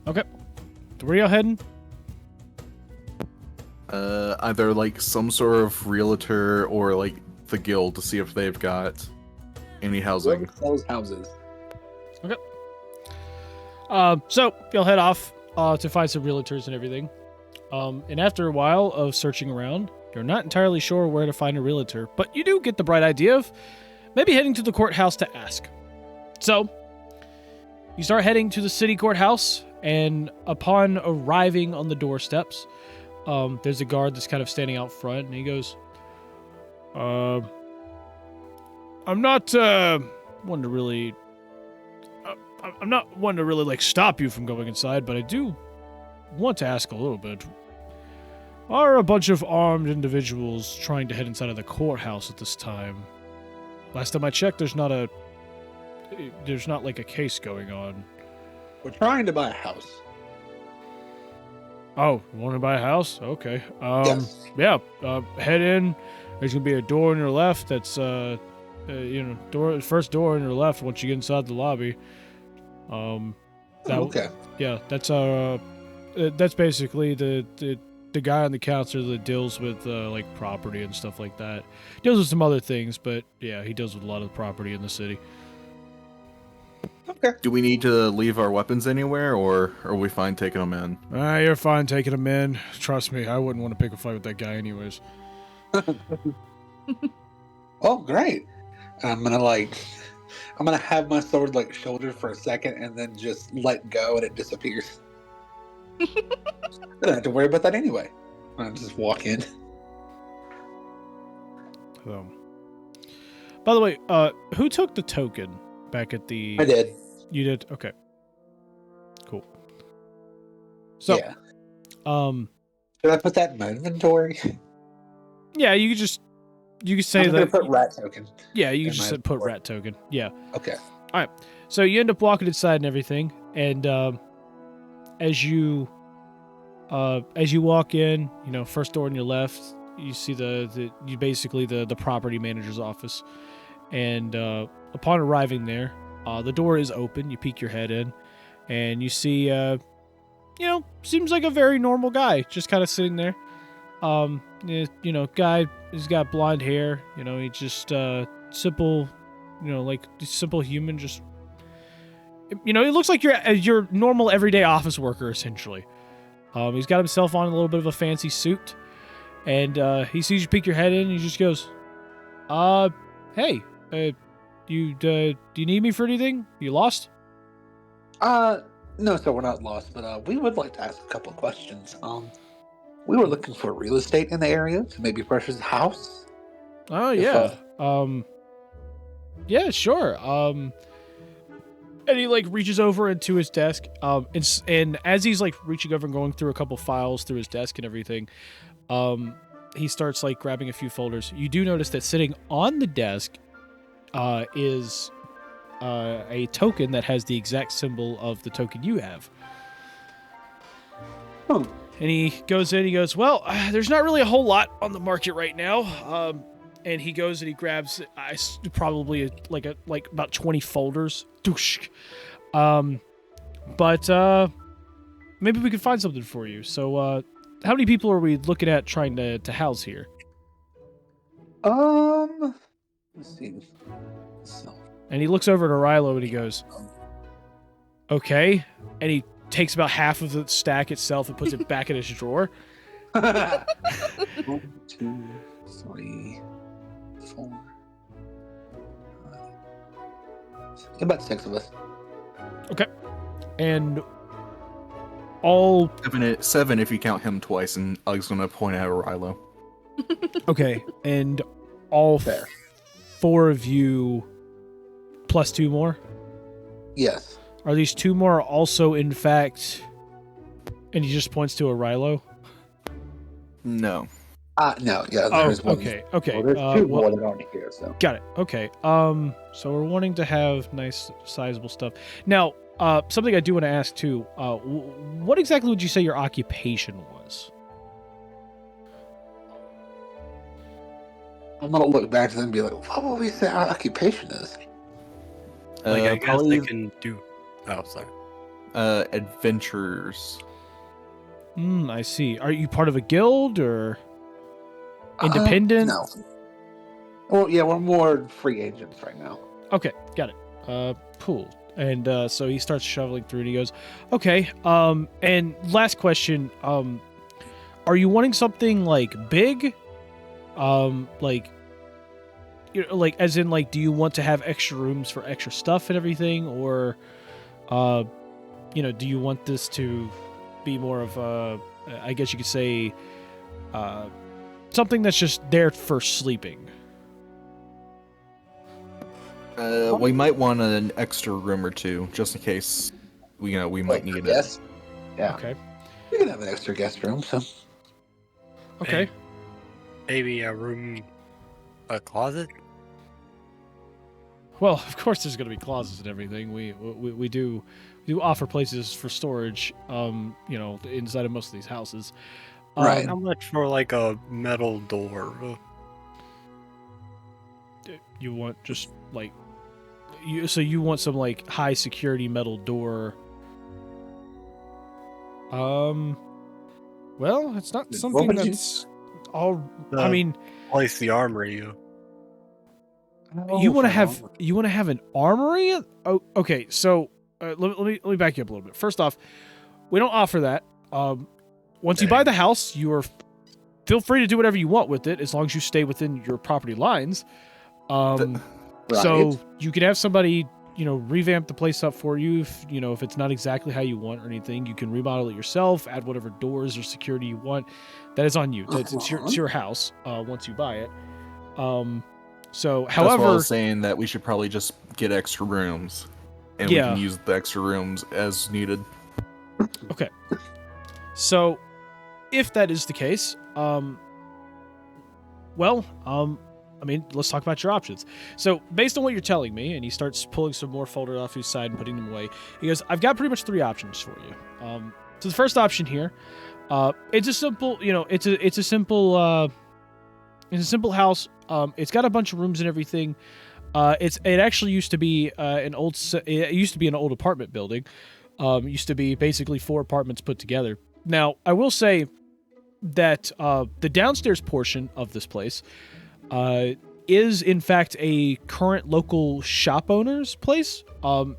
Okay. So where are y'all heading? Either like some sort of realtor or like the guild to see if they've got any housing. Whoever sells houses. Okay. So you'll head off to find some realtors and everything. And after a while of searching around, you're not entirely sure where to find a realtor, but you do get the bright idea of maybe heading to the courthouse to ask. So you start heading to the city courthouse, and upon arriving on the doorsteps, there's a guard that's kind of standing out front, and he goes, I'm not one to really. I'm not one to really like stop you from going inside, but I do want to ask a little bit. Are a bunch of armed individuals trying to head inside of the courthouse at this time? Last time I checked, there's not like a case going on. We're trying to buy a house. Oh, you want to buy a house? Okay. Yes. Yeah. Head in. There's gonna be a door on your left. That's first door on your left once you get inside the lobby. Okay. Yeah, that's basically the guy on the counter that deals with like property and stuff like that. Deals with some other things, but yeah, he deals with a lot of property in the city. Okay. Do we need to leave our weapons anywhere, or are we fine taking them in? You're fine taking him in. Trust me, I wouldn't want to pick a fight with that guy anyways. Oh, great. I'm gonna have my sword like shouldered for a second and then just let go and it disappears. I don't have to worry about that anyway. I'll just walk in. By the way, who took the token back at the... I did. You did? Okay. Cool. So, yeah. Should I put that in my inventory? Yeah, you could say I'm that... gonna put rat token. Yeah, you in could just my put inventory. rat token. Yeah. Okay. So you end up walking inside and everything, and as you walk in, first door on your left, you see the property manager's office, and upon arriving there, the door is open. You peek your head in, and you see, seems like a very normal guy, just kind of sitting there. Guy, he's got blonde hair. He just simple, simple human. Just, he looks like your normal everyday office worker essentially. He's got himself on a little bit of a fancy suit, and he sees you peek your head in, and he just goes, "Hey, do you need me for anything? You lost?" No, sir, we're not lost, but we would like to ask a couple of questions. We were looking for real estate in the area to maybe purchase a house. Oh If, yeah. Yeah, sure. And he reaches over into his desk. And as he's reaching over and going through a couple files through his desk and everything, he starts grabbing a few folders. You do notice that sitting on the desk is a token that has the exact symbol of the token you have. Hmm. And he goes in, he goes, "Well, there's not really a whole lot on the market right now." And he goes and he grabs probably about 20 folders. But maybe we could find something for you. So how many people are we looking at trying to house here? Let's see. So, And he looks over at Arilo and he goes, "Okay." And he takes about half of the stack itself and puts it back in his drawer. 1, 2, 3, 4. About 6 of us. And all... 7 if you count him twice, and Ug's gonna point out Rilo. Okay, and all Fair. 4 of you plus 2 more? Yes. Are these 2 more also, in fact... And he just points to Arilo? No. No, yeah, Oh, there's one. okay. Well, there's 2 more that aren't here, so. Got it. Okay. So we're wanting to have nice, sizable stuff. Now, something I do want to ask too. What exactly would you say your occupation was? I'm gonna look back to them and be like, what would we say our occupation is? I guess probably they can do. Oh, sorry. adventurers. I see. Are you part of a guild or independent? No. Well, yeah, we're more free agents right now. Okay, got it. Cool. And so he starts shoveling through and he goes, "Okay. And last question. Are you wanting something big? As in do you want to have extra rooms for extra stuff and everything, or do you want this to be more of I guess you could say something that's just there for sleeping?" We might want an extra room or two, just in case we might need it. Yes. Yeah. Okay. We can have an extra guest room, so. Okay. Maybe a room, a closet. Well, of course, there's going to be closets and everything. We do offer places for storage. Inside of most of these houses. Right. How much for like a metal door? You want just like you want some like high security metal door. Well, it's not something would you- that's all. The I mean, place the armory. you want to have an armory? Oh, okay. So let me back you up a little bit. First off, we don't offer that. Once you buy the house, feel free to do whatever you want with it as long as you stay within your property lines. So you could have somebody, revamp the place up for you. If it's not exactly how you want or anything, you can remodel it yourself, add whatever doors or security you want. That is on you. It's your house once you buy it. So, That's why I however, was saying that we should probably just get extra rooms, and we can use the extra rooms as needed. Okay. So, if that is the case, let's talk about your options. So, based on what you're telling me, and he starts pulling some more folders off his side and putting them away, he goes, I've got pretty much 3 options for you. So the first option here, it's a simple, it's a simple house. It's got a bunch of rooms and everything. It actually used to be an old apartment building. It used to be basically 4 apartments put together. Now, I will say that the downstairs portion of this place is, in fact, a current local shop owner's place.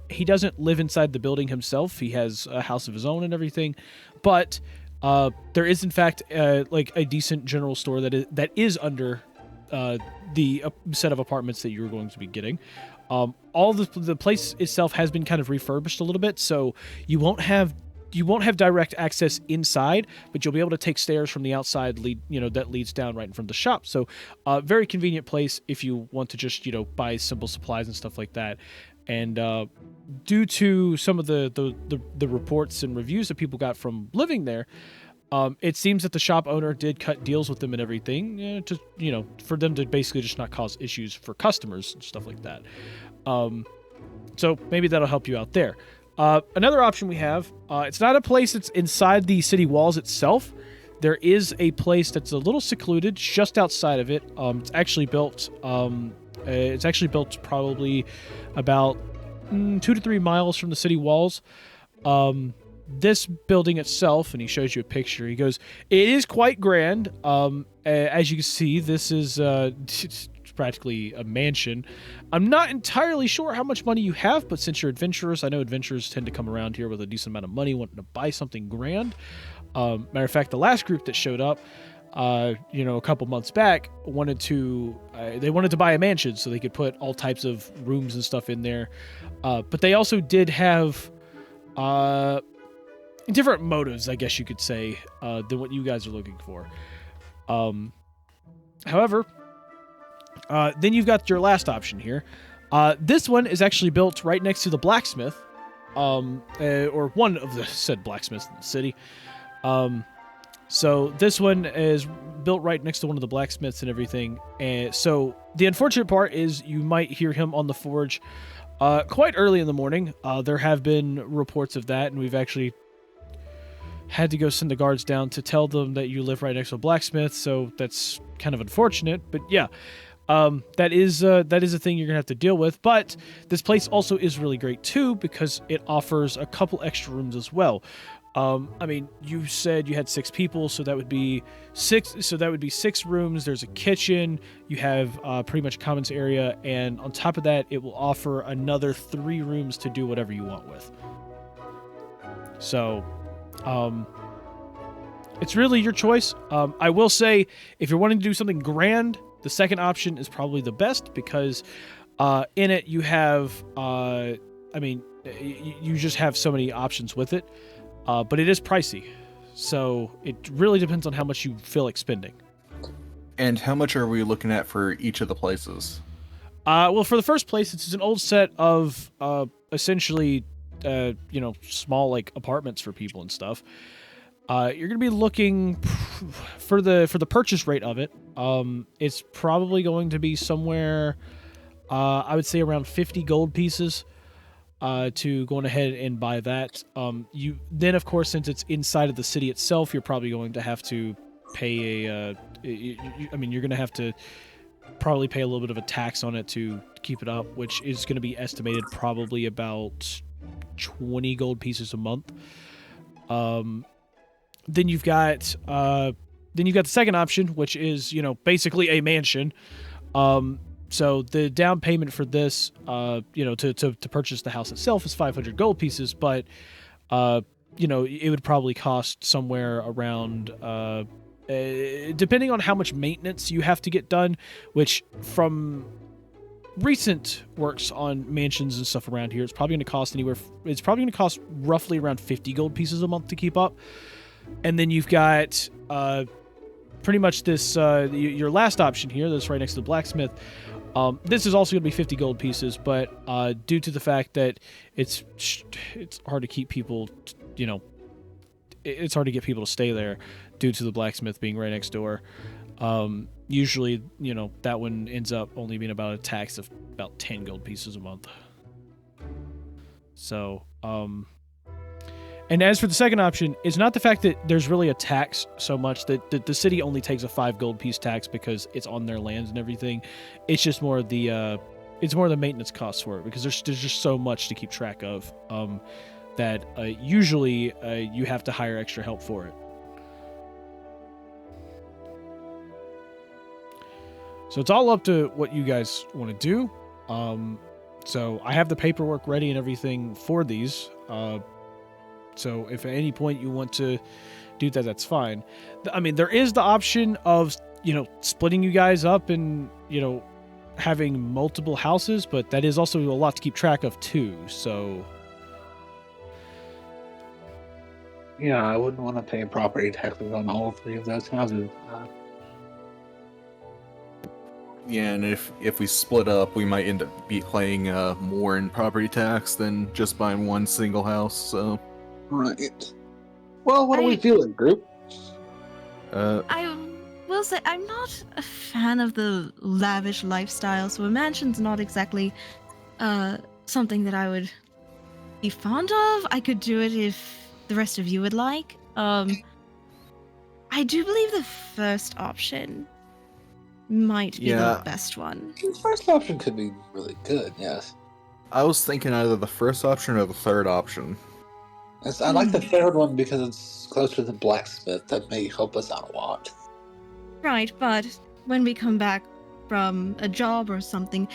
He doesn't live inside the building himself. He has a house of his own and everything. But there is, in fact, like a decent general store that is under the set of apartments that you're going to be getting. All the place itself has been kind of refurbished a little bit, so you won't have direct access inside, but you'll be able to take stairs from the outside that leads down right in front of the shop. So, very convenient place if you want to just buy simple supplies and stuff like that. And due to some of the reports and reviews that people got from living there, it seems that the shop owner did cut deals with them and everything for them to basically just not cause issues for customers and stuff like that. So maybe that'll help you out there. Another option we have, it's not a place that's inside the city walls itself. There is a place that's a little secluded just outside of it. It's actually built probably about 2 to 3 miles from the city walls. This building itself, and he shows you a picture, he goes, it is quite grand. As you can see, this is it's practically a mansion. I'm not entirely sure how much money you have, but since you're adventurers, I know adventurers tend to come around here with a decent amount of money wanting to buy something grand. Matter of fact, the last group that showed up, a couple months back, wanted to buy a mansion so they could put all types of rooms and stuff in there. But they also did have different motives, I guess you could say, than what you guys are looking for. However, then you've got your last option here. This one is actually built right next to the blacksmith, or one of the said blacksmiths in the city. So this one is built right next to one of the blacksmiths and everything. And so the unfortunate part is you might hear him on the forge quite early in the morning. There have been reports of that, and we've actually had to go send the guards down to tell them that you live right next to a blacksmith. So that's kind of unfortunate, but yeah. That is a thing you're gonna have to deal with, but this place also is really great too because it offers a couple extra rooms as well. You said you had 6 people, so that would be 6. So that would be 6 rooms. There's a kitchen. You have pretty much commons area, and on top of that, it will offer another 3 rooms to do whatever you want with. So, it's really your choice. I will say, if you're wanting to do something grand, the second option is probably the best because in it you have, you just have so many options with it, but it is pricey. So it really depends on how much you feel like spending. And how much are we looking at for each of the places? Well, for the first place, it's an old set of essentially, small like apartments for people and stuff. You're gonna be looking for the purchase rate of it. It's probably going to be somewhere, I would say around 50 gold pieces. To going ahead and buy that. You then, of course, since it's inside of the city itself, you're probably going to have to pay a. You're going to have to probably pay a little bit of a tax on it to keep it up, which is going to be estimated probably about 20 gold pieces a month. Then you've got the second option, which is basically a mansion. So the down payment for this, to purchase the house itself is 500 gold pieces, but it would probably cost somewhere around, depending on how much maintenance you have to get done, which from recent works on mansions and stuff around here, it's probably going to cost roughly around 50 gold pieces a month to keep up. And then you've got pretty much this your last option here that's right next to the blacksmith. This is also going to be 50 gold pieces, but due to the fact that it's hard to keep people, it's hard to get people to stay there due to the blacksmith being right next door. Usually, that one ends up only being about a tax of about 10 gold pieces a month. So, and as for the second option, it's not the fact that there's really a tax so much that the city only takes a 5 gold piece tax because it's on their lands and everything. It's just more the maintenance costs for it because there's just so much to keep track of that usually you have to hire extra help for it. So it's all up to what you guys want to do. So I have the paperwork ready and everything for these. So if at any point you want to do that, that's fine. I mean, there is the option of, splitting you guys up and, having multiple houses, but that is also a lot to keep track of too, so... Yeah, I wouldn't want to pay property taxes on all 3 of those houses. Yeah, and if we split up, we might end up paying more in property tax than just buying one single house, so... Right. Well, what are we feeling, group? I will say I'm not a fan of the lavish lifestyle, so a mansion's not exactly something that I would be fond of. I could do it if the rest of you would like. I do believe the first option might be the best one. The first option could be really good, yes. I was thinking either the first option or the third option. I like the third one because it's closer to the blacksmith. That may help us out a lot. Right, but when we come back from a job or something,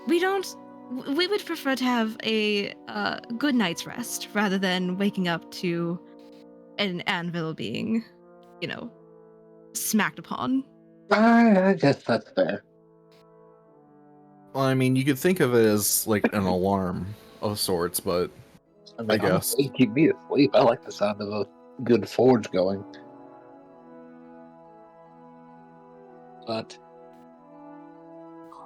we would prefer to have a good night's rest rather than waking up to an anvil being, smacked upon. I guess that's fair. Well, I mean, you could think of it as like an alarm of sorts, but I guess. It keep me asleep. I like the sound of a good forge going. But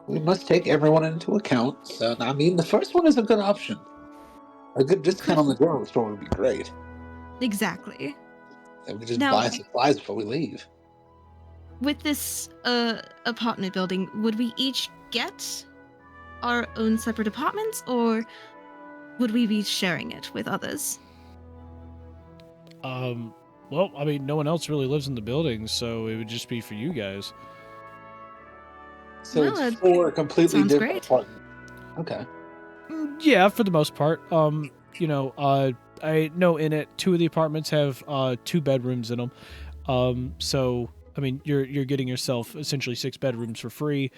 we must take everyone into account. So, I mean, the first one is a good option. A good discount on the general store would be great. Exactly. And we just buy supplies before we leave. With this apartment building, would we each get our own separate apartments, or would we be sharing it with others? Well, I mean, no one else really lives in the building, so it would just be for you guys. So it's 4 completely different apartments. Okay. Yeah, for the most part. I know in it 2 of the apartments have 2 bedrooms in them. So I mean, you're getting yourself essentially 6 bedrooms for free.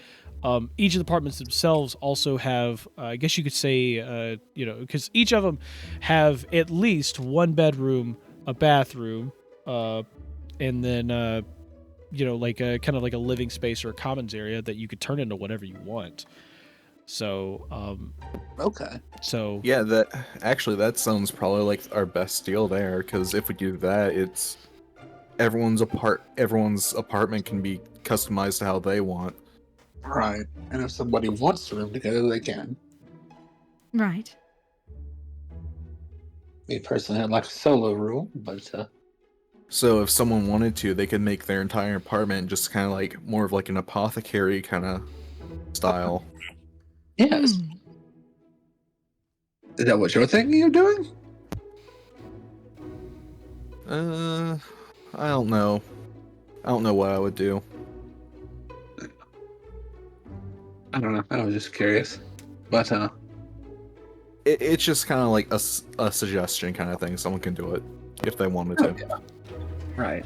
Each of the apartments themselves also have, I guess you could say, because each of them have at least 1 bedroom, a bathroom, and then, like a kind of like a living space or a commons area that you could turn into whatever you want. So, okay. So yeah, that sounds probably like our best deal there, because if we do that, it's everyone's apartment can be customized to how they want. Right. And if somebody wants to room together, they can. Right. Me personally, I'd like a solo room, but So if someone wanted to, they could make their entire apartment just kind of like more of like an apothecary kind of style. yes. Hmm. Is that what you're thinking of doing? I don't know. I don't know what I would do. I don't know. I was just curious. But It's just kind of like a suggestion kind of thing. Someone can do it if they wanted to. yeah. Right.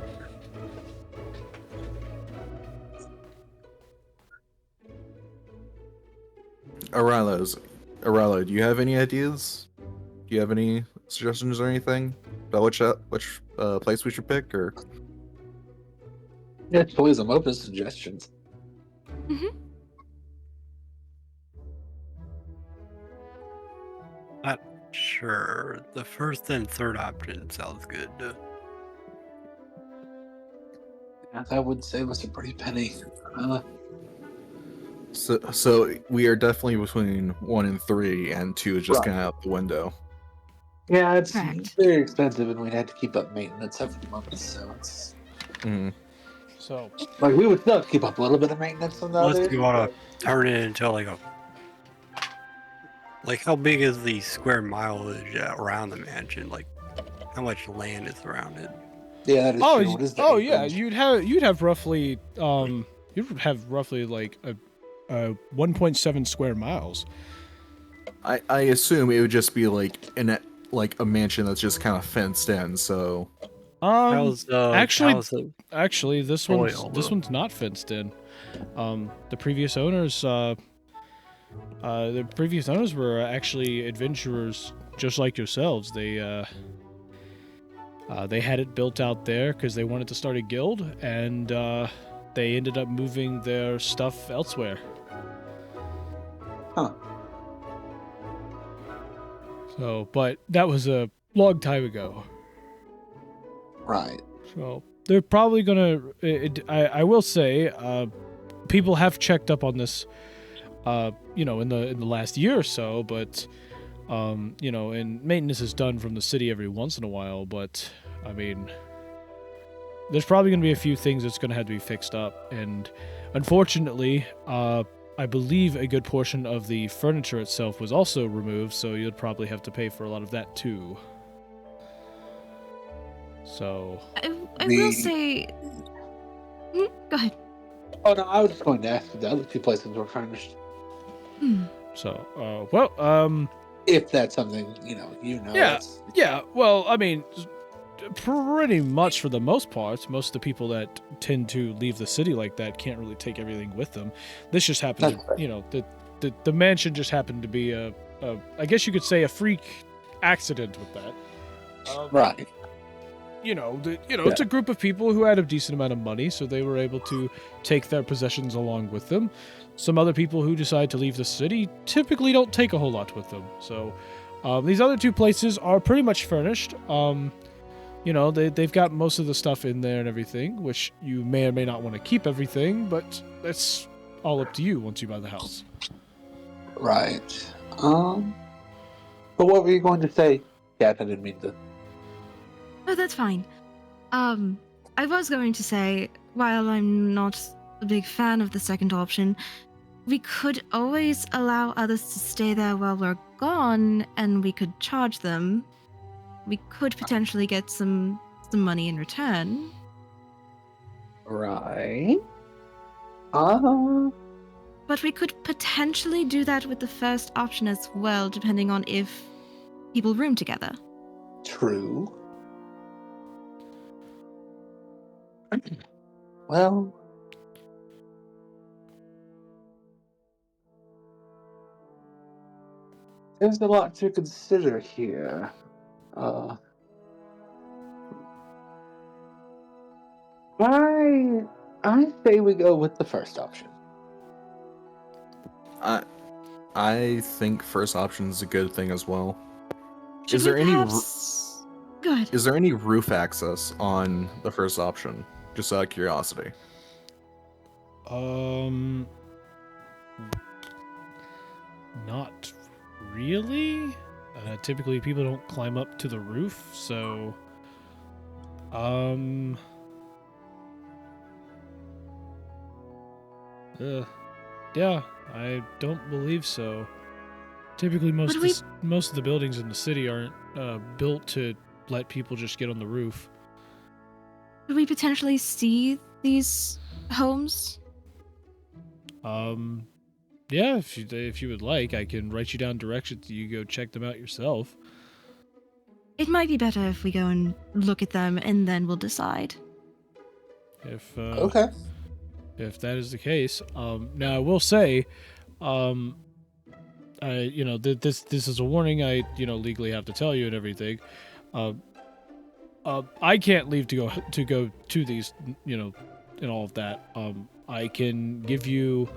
Aralo, do you have any ideas? Do you have any suggestions or anything about which place we should pick? Or Yeah, please, I'm open to suggestions. Not sure. The first and third option sounds good. Yeah, that would save us a pretty penny. so we are definitely between 1 and 3, and 2 is just Right. kind of out the window. Yeah, it's Correct. very expensive, and we'd have to keep up maintenance every month. So it's Mm. So like we would still have to keep up a little bit of maintenance on the Unless other. you want to turn it into like a. Like, how big is the square mileage around the mansion? Like, how much land is around it? Yeah, that is oh true. What is the yeah, acreage? you'd have roughly like a 1.7 square miles. I assume it would just be like a mansion that's just kind of fenced in. So How's Actually, this soil, one's not fenced in. The previous owners were actually adventurers just like yourselves. They had it built out there because they wanted to start a guild, and they ended up moving their stuff elsewhere. Huh. So, but that was a long time ago. Right. So they're probably gonna. I will say, people have checked up on this, in the last year or so. But, and maintenance is done from the city every once in a while. But I mean, there's probably gonna be a few things that's gonna have to be fixed up. And unfortunately, I believe a good portion of the furniture itself was also removed. So you'd probably have to pay for a lot of that too. So I will say. Go ahead. Oh no, I was just going to ask if the other two places were furnished. If that's something Yeah. it's- Yeah, well, I mean, pretty much for the most part, most of the people that tend to leave the city like that can't really take everything with them. This just happened That's fair. to, the mansion just happened to be I guess you could say a freak accident with that. Right. It's a group of people who had a decent amount of money, so they were able to take their possessions along with them. Some other people who decide to leave the city typically don't take a whole lot with them. So these other two places are pretty much furnished. They've got most of the stuff in there and everything, which you may or may not want to keep everything, but that's all up to you once you buy the house. Right. But what were you going to say? Yeah, I didn't mean to. Oh, that's fine. I was going to say, while I'm not a big fan of the second option, we could always allow others to stay there while we're gone, and we could charge them. We could potentially get some money in return. Right. But we could potentially do that with the first option as well, depending on if people room together. True. Well, there's a lot to consider here. I say we go with the first option. I think first option is a good thing as well. Should Is there we any perhaps... Good. Is there any roof access on the first option? Just out of curiosity. Not really. Typically, people don't climb up to the roof, so yeah, I don't believe so. Typically, most of the buildings in the city aren't built to let people just get on the roof. Could we potentially see these homes? Yeah, if you would like, I can write you down directions. You go check them out yourself. It might be better if we go and look at them, and then we'll decide. Okay. If that is the case, now I will say, this is a warning. I legally have to tell you and everything. I can't leave to go to these, and all of that. I can give you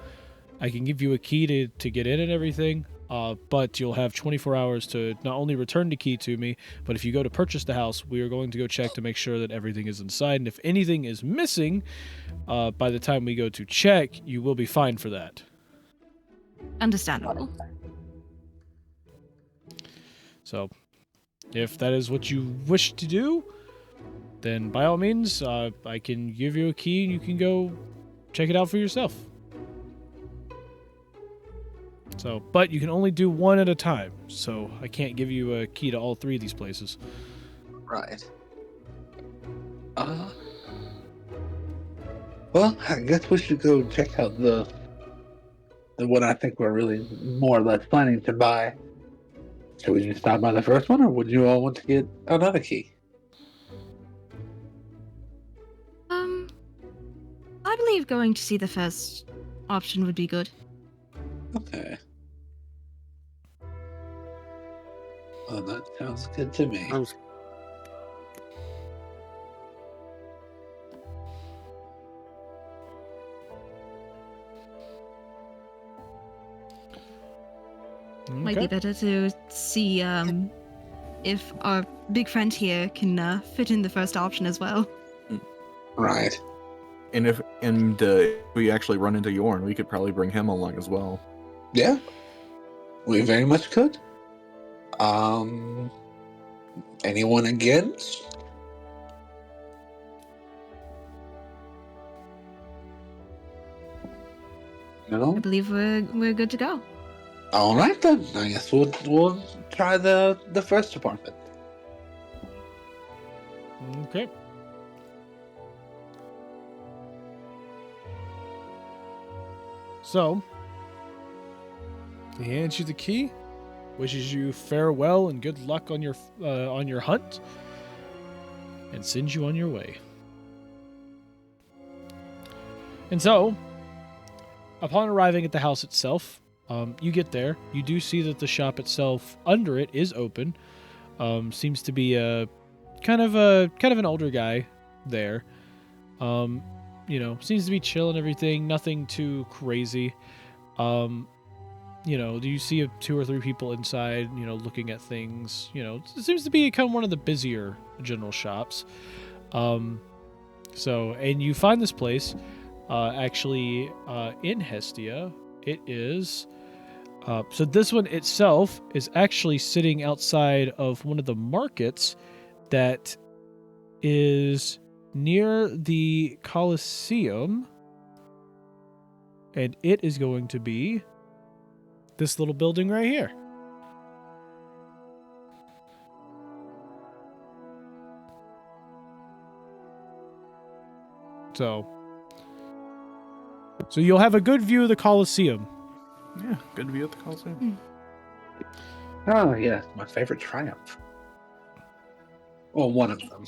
a key to get in and everything. But you'll have 24 hours to not only return the key to me, but if you go to purchase the house, we are going to go check to make sure that everything is inside. And if anything is missing, by the time we go to check, you will be fined for that. Understandable. So, if that is what you wish to do, then by all means, I can give you a key and you can go check it out for yourself. So, but you can only do one at a time, so I can't give you a key to all three of these places. Right. Well, I guess we should go check out the one I think we're really more or less planning to buy. Should we just stop by the first one, or would you all want to get another key? I believe going to see the first option would be good. Okay. Well, that sounds good to me. Might be better to see if our big friend here can fit in the first option as well. Right. And if we actually run into Yorn, we could probably bring him along as well. Yeah. We very much could. Anyone against? No? I believe we're good to go. All right then. I guess we'll try the first apartment. Okay. So, he hands you the key, wishes you farewell and good luck on your hunt, and sends you on your way. And so, upon arriving at the house itself, you get there. You do see that the shop itself, under it, is open. Seems to be a kind of an older guy there. Seems to be chill and everything. Nothing too crazy. You see 2 or 3 people inside, looking at things. It seems to be kind of one of the busier general shops. And you find this place, actually, in Hestia. It is. So this one itself is actually sitting outside of one of the markets that is near the Colosseum, and it is going to be this little building right here. So you'll have a good view of the Colosseum. Yeah, good view of the Coliseum. Oh yeah, my favorite triumph. Well, one of them.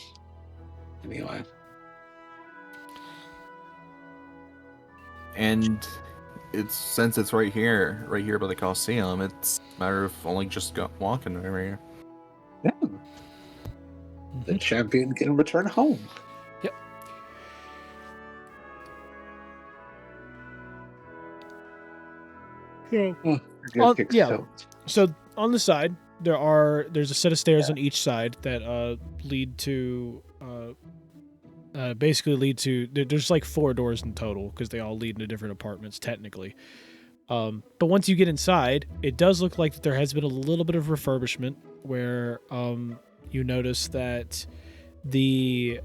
Anyway. And since it's right here by the Coliseum, it's a matter of only just walking over here. Yeah. The champion can return home. Yep. So on the side, there's a set of stairs on each side that lead to there's like 4 doors in total because they all lead into different apartments technically. But once you get inside, it does look like that there has been a little bit of refurbishment where you notice that you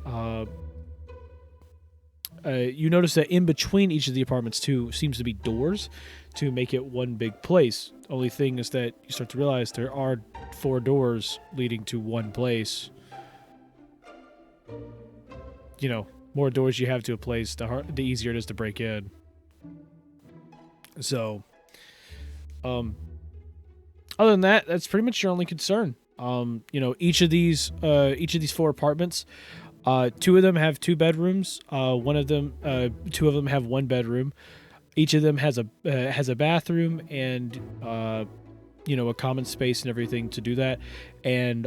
notice that in between each of the apartments too seems to be doors to make it one big place. Only thing is that you start to realize there are 4 doors leading to one place. You know, more doors you have to a place, the easier it is to break in. So, other than that, that's pretty much your only concern. You know, each of these 4 apartments, 2 of them have 2 bedrooms. 2 of them have 1 bedroom. Each of them has a bathroom and you know, a common space and everything to do that. And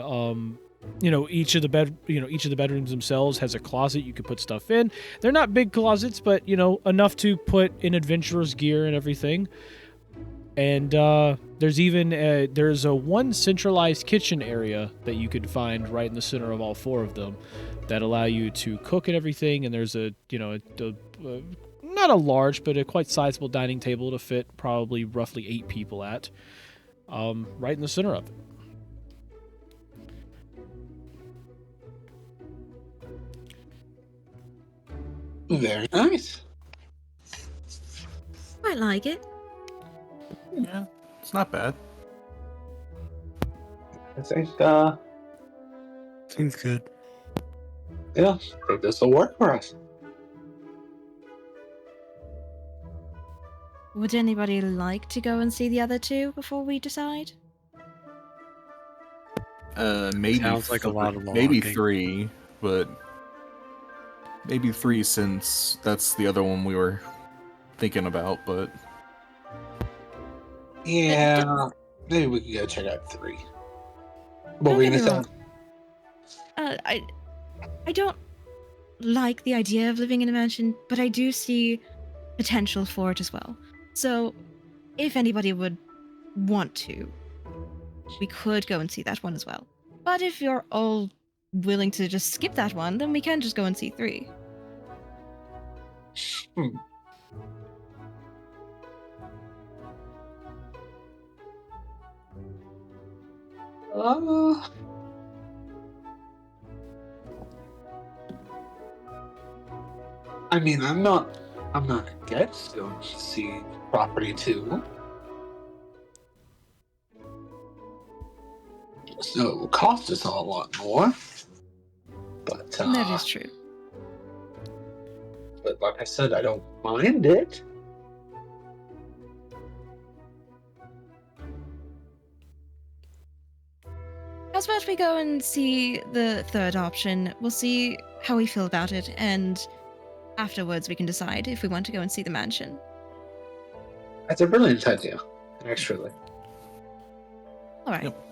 you know, each of the bedrooms themselves has a closet you could put stuff in. They're not big closets, but you know, enough to put in adventurer's gear and everything. And there's even there's a one centralized kitchen area that you could find right in the center of all 4 of them that allow you to cook and everything. And there's a not a large, but a quite sizable dining table to fit probably roughly 8 people at, right in the center of it. Very nice. I like it. Yeah, it's not bad. I think, Seems good. yeah, I think this will work for us. Would anybody like to go and see the other 2 before we decide? Maybe Sounds like a lot of maybe walking. 3, but maybe 3 since that's the other one we were thinking about. But Yeah, maybe we can go check out 3. What were Don't you get gonna me say? I don't like the idea of living in a mansion, but I do see potential for it as well. So, if anybody would want to, we could go and see that one as well. But if you're all willing to just skip that one, then we can just go and see 3. I mean, I'm not against going to see property 2. So it will cost us a lot more. But That is true. But like I said, I don't mind it. How about we go and see the 3rd option? We'll see how we feel about it, and afterwards we can decide if we want to go and see the mansion. That's a brilliant idea, actually. All right. Yep.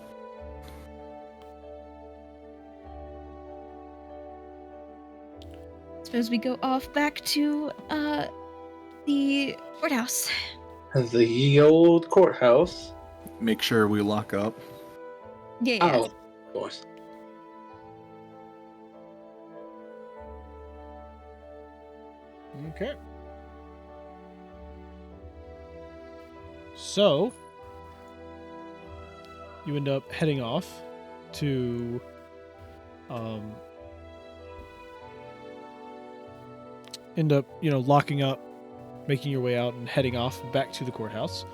Suppose we go off back to the courthouse. The old courthouse. make sure we lock up. Yeah. Oh, of course. Okay. So, you end up heading off to end up, locking up, making your way out and heading off back to the courthouse.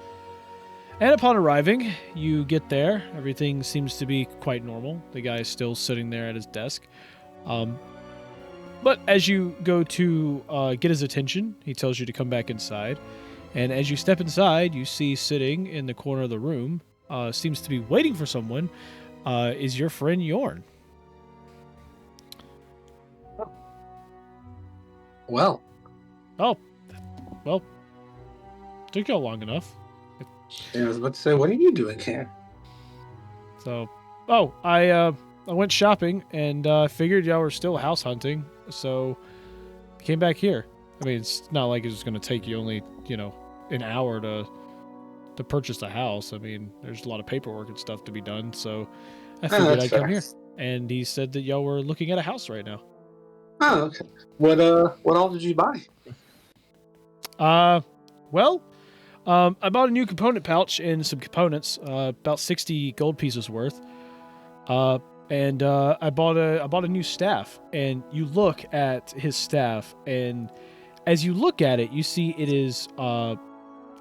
And upon arriving, you get there. Everything seems to be quite normal. The guy is still sitting there at his desk. But as you go to get his attention, he tells you to come back inside. And as you step inside, you see sitting in the corner of the room, seems to be waiting for someone, is your friend Yorn. Well, Oh, well, took y'all long enough. I was about to say, what are you doing here? So, I went shopping and figured y'all were still house hunting, so came back here. I mean, it's not like it's going to take you only, an hour to purchase a house. I mean, there's a lot of paperwork and stuff to be done, so I figured I'd come here. And he said that y'all were looking at a house right now. Oh, okay. What all did you buy? Well, I bought a new component pouch and some components, about 60 gold pieces worth. And I bought a new staff. And you look at his staff, and as you look at it, you see it is.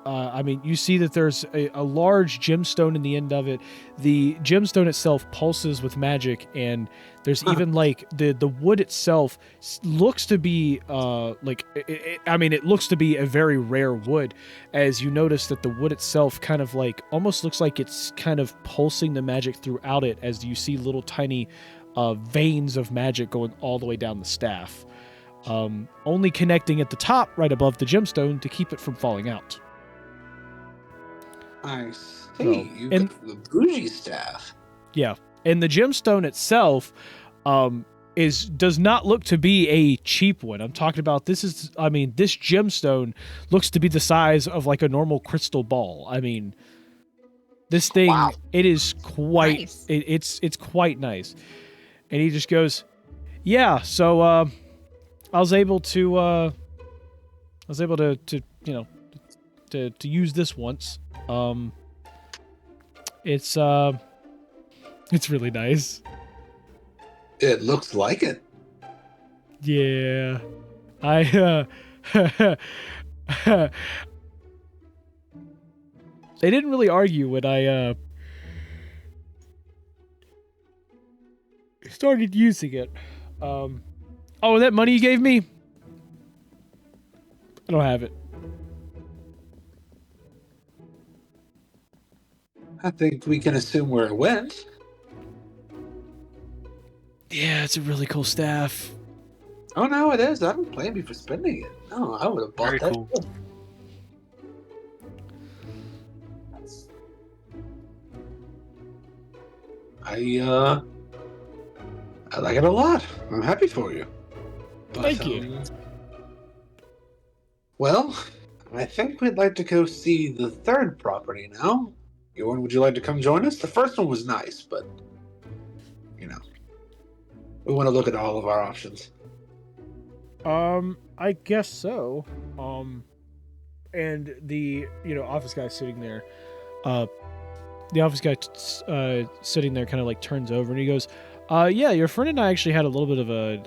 You see that there's a large gemstone in the end of it. The gemstone itself pulses with magic, and there's even like the wood itself looks to be it looks to be a very rare wood, as you notice that the wood itself kind of like almost looks like it's kind of pulsing the magic throughout it, as you see little tiny veins of magic going all the way down the staff, only connecting at the top right above the gemstone to keep it from falling out. I see. You got the bougie staff. Yeah, and the gemstone itself does not look to be a cheap one. I'm talking about this gemstone looks to be the size of like a normal crystal ball. I mean, this thing, it is quite nice. It's quite nice. And he just goes, yeah. So I was able to use this once. It's really nice. It looks like it. Yeah. They didn't really argue when I started using it. That money you gave me? I don't have it. I think we can assume where it went. Yeah, it's a really cool staff. Oh no, it is. I don't blame you for spending it. No, I would have bought that. Cool. I like it a lot. I'm happy for you. But, Thank you. Well, I think we'd like to go see the third property now. Jorn, would you like to come join us? The first one was nice, but we want to look at all of our options. I guess so. And the office guy sitting there, sitting there kind of like turns over and he goes, yeah, your friend and I actually had a little bit of a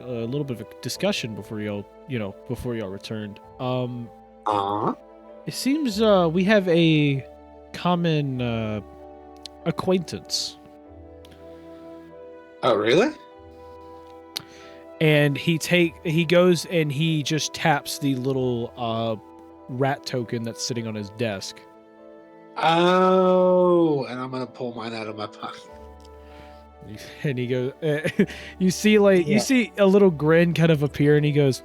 discussion before y'all returned. It seems we have a common acquaintance. Oh, really? And he goes and he just taps the little rat token that's sitting on his desk. Oh, and I'm gonna pull mine out of my pocket. And he goes, you see a little grin kind of appear, and he goes,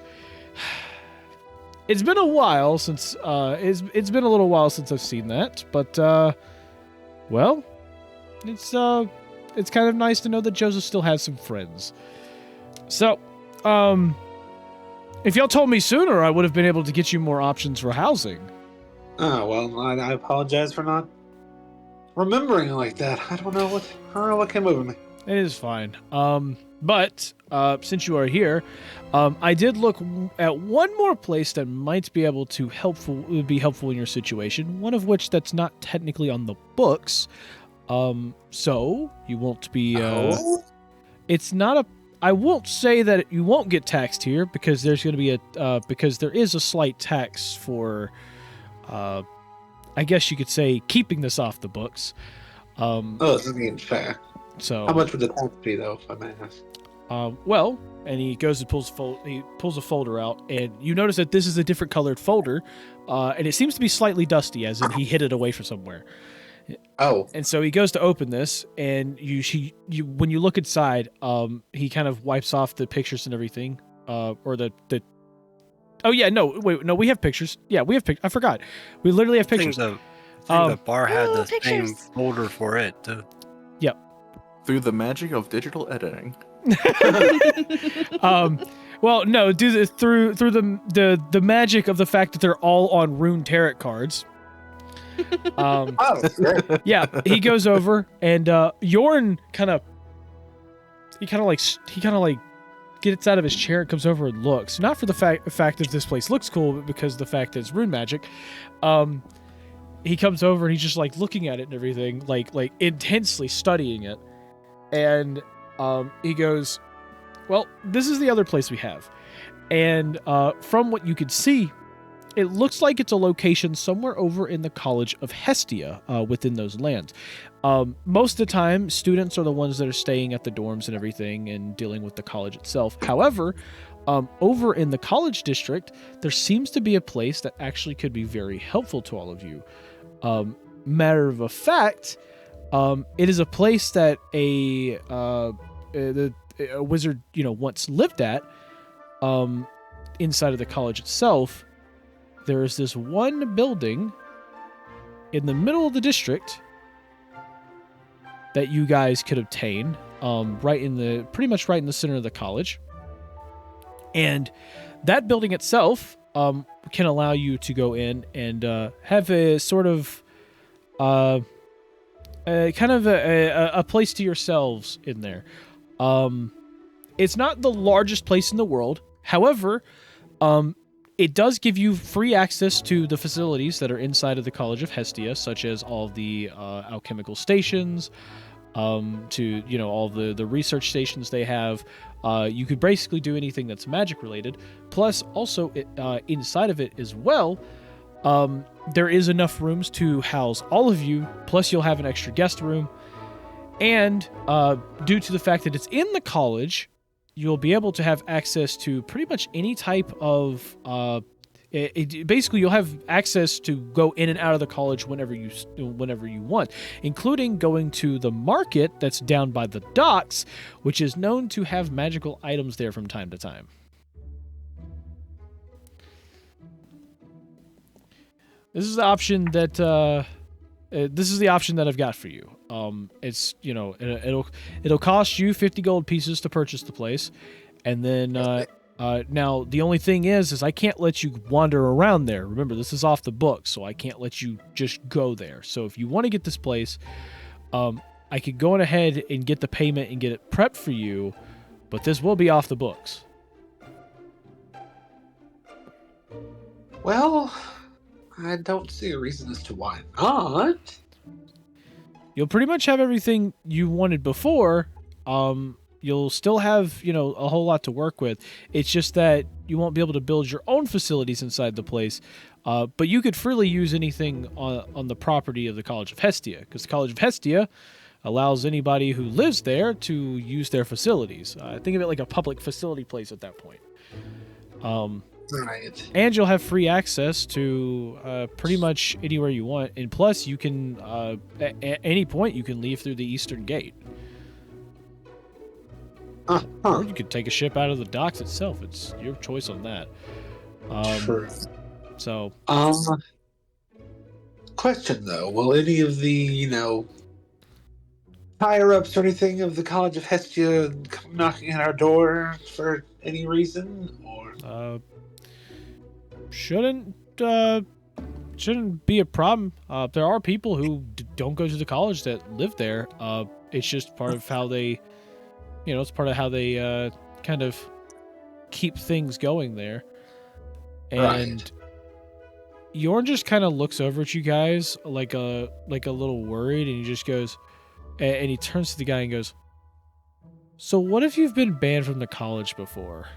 "It's been a while since it's been a little while since I've seen that, but well, it's kind of nice to know that Joseph still has some friends. So, if y'all told me sooner, I would have been able to get you more options for housing." Oh, well, I apologize for not remembering like that. I don't know what came over me. It is fine. But since you are here, I did look at one more place that might be able to be helpful in your situation. One of which that's not technically on the books. So you won't be. It's not a. I won't say that you won't get taxed here because there's going to be because there is a slight tax for. I guess you could say keeping this off the books. I mean, fair. So how much would the tax be, though, if I may ask? Well, and he goes and pulls a folder out, and you notice that this is a different colored folder, and it seems to be slightly dusty, as in he hid it away from somewhere. Oh. And so he goes to open this, and when you look inside, he kind of wipes off the pictures and everything, or the. Oh yeah, no, wait, no, we have pictures. Yeah, we have pictures. I forgot. We literally have pictures. I think the bar had the pictures. same folder for it too. Yep. Through the magic of digital editing. Well, no, through the magic of the fact that they're all on rune tarot cards. Yeah, he goes over and Jorn kind of gets out of his chair and comes over and looks, not for the fact that this place looks cool, but because of the fact that it's rune magic. he comes over and he's just like looking at it and everything, like intensely studying it. And he goes, well, this is the other place we have. And from what you could see, it looks like it's a location somewhere over in the College of Hestia within those lands. Most of the time, students are the ones that are staying at the dorms and everything and dealing with the college itself. However, over in the college district, there seems to be a place that actually could be very helpful to all of you. Matter of a fact, it is a place that a wizard, once lived at. Inside of the college itself, there is this one building in the middle of the district that you guys could obtain, pretty much right in the center of the college. And that building itself can allow you to go in and have a sort of kind of a place to yourselves in there. It's not the largest place in the world. However, it does give you free access to the facilities that are inside of the College of Hestia, such as all the alchemical stations, to all the research stations they have. You could basically do anything that's magic related. Plus, also inside of it as well, there is enough rooms to house all of you. Plus, you'll have an extra guest room, and due to the fact that it's in the college, you'll be able to have access to pretty much any type of basically you'll have access to go in and out of the college whenever you want, including going to the market that's down by the docks, which is known to have magical items there from time to time. This is the option that I've got for you. It's it'll cost you 50 gold pieces to purchase the place, and then now the only thing is I can't let you wander around there. Remember, this is off the books, so I can't let you just go there. So if you want to get this place, I could go on ahead and get the payment and get it prepped for you, but this will be off the books. Well, I don't see a reason as to why not. You'll pretty much have everything you wanted before. You'll still have, a whole lot to work with. It's just that you won't be able to build your own facilities inside the place. But you could freely use anything on the property of the College of Hestia, because the College of Hestia allows anybody who lives there to use their facilities. Think of it like a public facility place at that point. Right. And you'll have free access to pretty much anywhere you want. And plus, you can, at any point, you can leave through the eastern gate. Or you could take a ship out of the docks itself. It's your choice on that. True. So. Question though: will any of the higher ups or anything of the College of Hestia come knocking at our door for any reason, or? Shouldn't be a problem. There are people who don't go to the college that live there. It's just part of how they, it's part of how they kind of keep things going there. And Yorn just kind of looks over at you guys like a little worried, and he just goes, and he turns to the guy and goes, "So what if you've been banned from the college before?"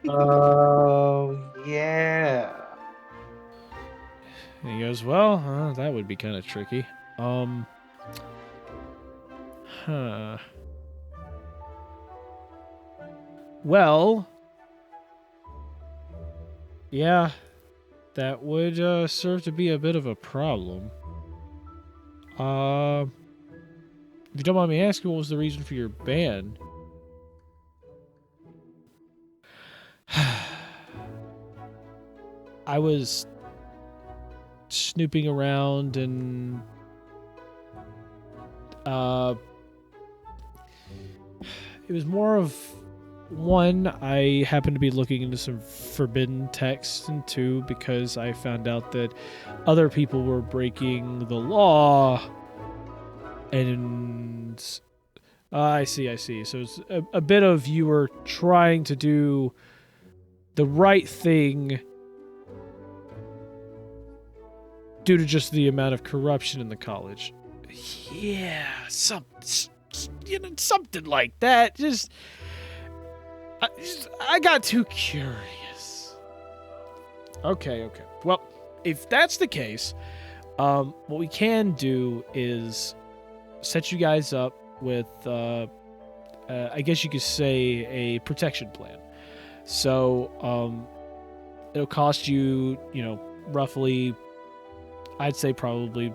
Oh, yeah. And he goes, "Well, that would be kind of tricky. Well, yeah, that would serve to be a bit of a problem. If you don't mind me asking, what was the reason for your ban?" I was snooping around and it was more of, one, I happened to be looking into some forbidden texts, and two, because I found out that other people were breaking the law. And I see. So it's a bit of you were trying to do the right thing due to just the amount of corruption in the college. Yeah, something like that. I got too curious. Okay. Well, if that's the case, what we can do is set you guys up with, I guess you could say, a protection plan. So, it'll cost you, roughly, I'd say probably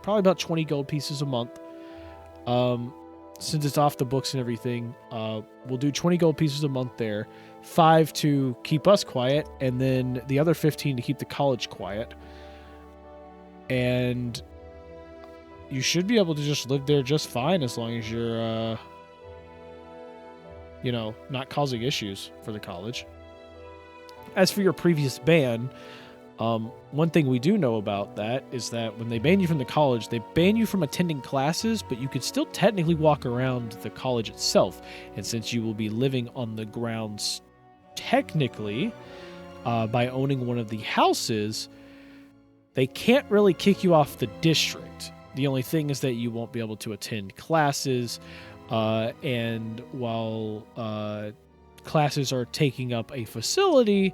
about 20 gold pieces a month. Since it's off the books and everything, we'll do 20 gold pieces a month there, 5 to keep us quiet, and then the other 15 to keep the college quiet. And you should be able to just live there just fine as long as you're, not causing issues for the college. As for your previous ban, one thing we do know about that is that when they ban you from the college, they ban you from attending classes, but you could still technically walk around the college itself. And since you will be living on the grounds technically by owning one of the houses, they can't really kick you off the district. The only thing is that you won't be able to attend classes, and while classes are taking up a facility,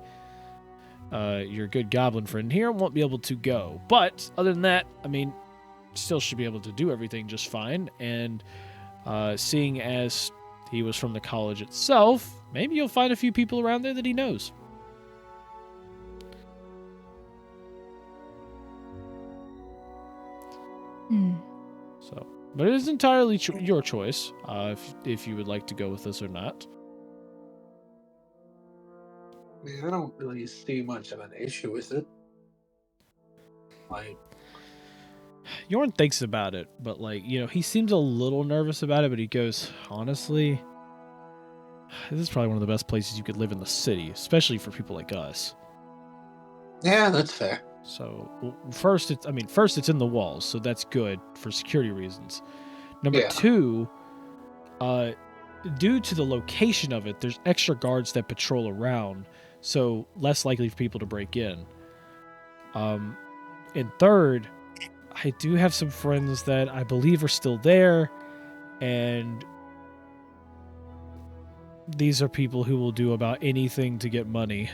your good goblin friend here won't be able to go. But other than that, still should be able to do everything just fine. And seeing as he was from the college itself, maybe you'll find a few people around there that he knows. So, but it is entirely your choice if you would like to go with this or not. I don't really see much of an issue with it. Yorn thinks about it, but he seems a little nervous about it, but he goes, honestly, this is probably one of the best places you could live in the city, especially for people like us. Yeah, that's fair. So, first it's in the walls, so that's good for security reasons. Number two, due to the location of it, there's extra guards that patrol around, so less likely for people to break in. And third, I do have some friends that I believe are still there, and these are people who will do about anything to get money.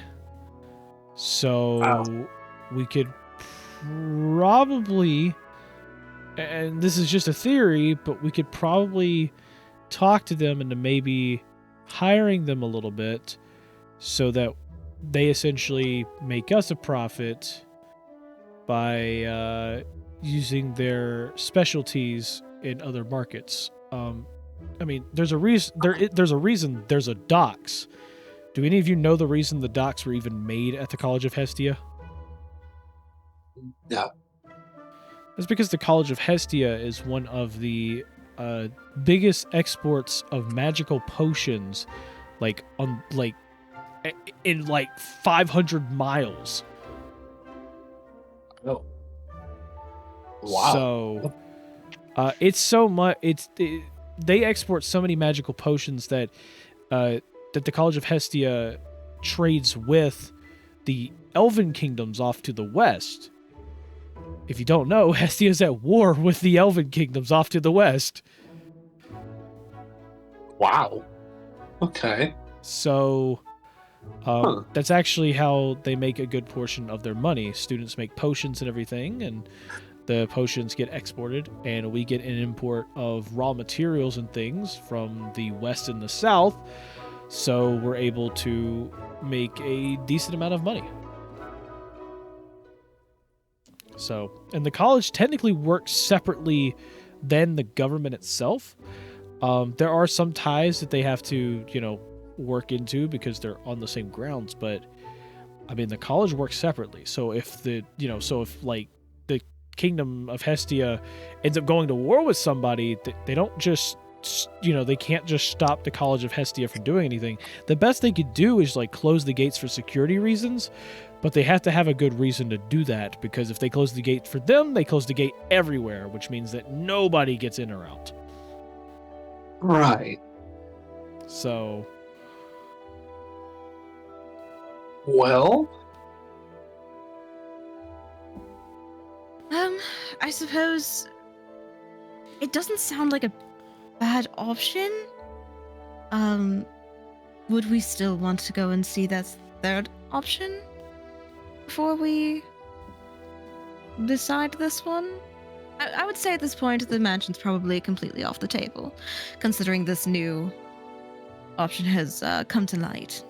So we could probably, and this is just a theory, but we could probably talk to them into maybe hiring them a little bit so that they essentially make us a profit by using their specialties in other markets. There's a reason. There's a reason. There's a docks. Do any of you know the reason the docks were even made at the College of Hestia? No. It's because the College of Hestia is one of the biggest exports of magical potions, in 500 miles. Oh. Wow. So, it's so much. They export so many magical potions that the College of Hestia trades with the Elven kingdoms off to the west. If you don't know, Hestia is at war with the Elven kingdoms off to the west. Wow. Okay. So, that's actually how they make a good portion of their money. Students make potions and everything, and the potions get exported, and we get an import of raw materials and things from the west and the south, so we're able to make a decent amount of money. So, and the college technically works separately than the government itself. There are some ties that they have to, work into because they're on the same grounds, but the college works separately. So if the Kingdom of Hestia ends up going to war with somebody, they don't just, they can't just stop the College of Hestia from doing anything. The best they could do is close the gates for security reasons, but they have to have a good reason to do that, because if they close the gate for them, they close the gate everywhere, which means that nobody gets in or out. Right. So, well, I suppose it doesn't sound like a bad option. Would we still want to go and see that third option before we decide this one? I would say at this point the mansion's probably completely off the table, considering this new option has come to light.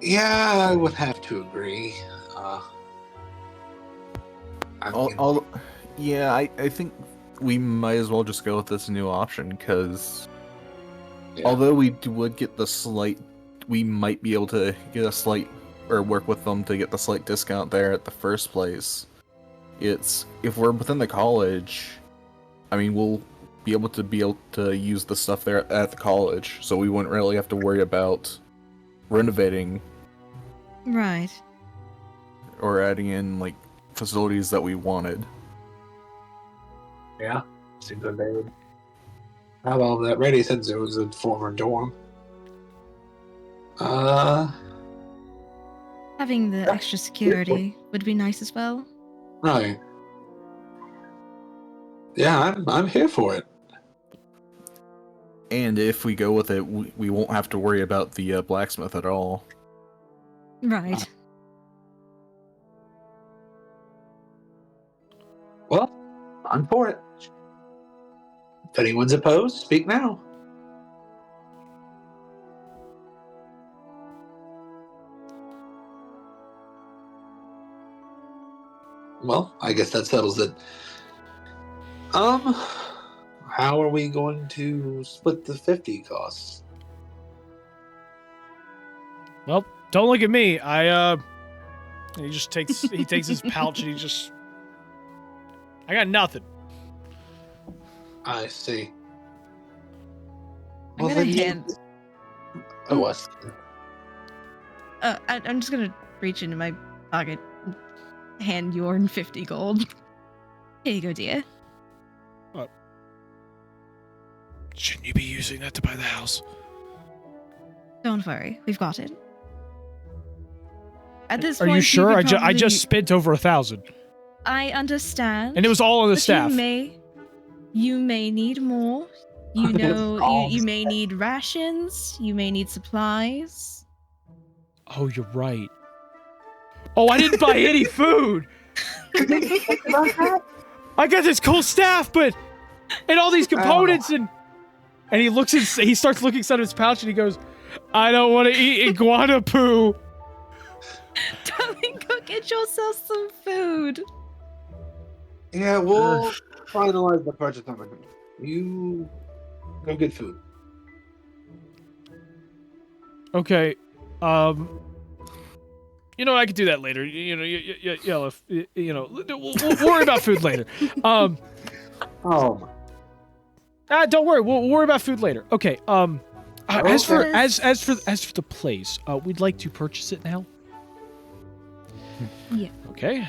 Yeah, I would have to agree. I think we might as well just go with this new option, because although we would get we might be able to get a slight, or work with them to get the slight discount there at the first place. If we're within the college, I mean, we'll be able to use the stuff there at the college, so we wouldn't really have to worry about renovating. Right. Or adding in, like, facilities that we wanted. Yeah, seems like they would have all that ready since it was a former dorm. Having the extra security would be nice as well. Right. Yeah, I'm here for it. And if we go with it, we won't have to worry about the blacksmith at all. Right. Well, I'm for it. If anyone's opposed, speak now. Well, I guess that settles it. How are we going to split the 50 costs? Well, don't look at me. He just takes his pouch and I got nothing. I see. I'm gonna hand. Oh, what? I'm just gonna reach into my pocket, hand Yorn 50 gold. Here you go, dear. Shouldn't you be using that to buy the house? Don't worry, we've got it. At this Are point, you sure? could I just spent over 1,000. I understand. And it was all on the but staff. You may need more. You know, you may need rations. You may need supplies. Oh, you're right. Oh, I didn't buy any food. I got this cool staff, and all these components, and he starts looking inside of his pouch, and he goes, "I don't want to eat iguana poo." Darling, go get yourself some food. Yeah, we'll finalize the purchase number. You go get food. Okay. You know, I could do that later. We'll worry about food later. Oh. Don't worry. We'll worry about food later. Okay. As for the place, we'd like to purchase it now. Yeah. Okay.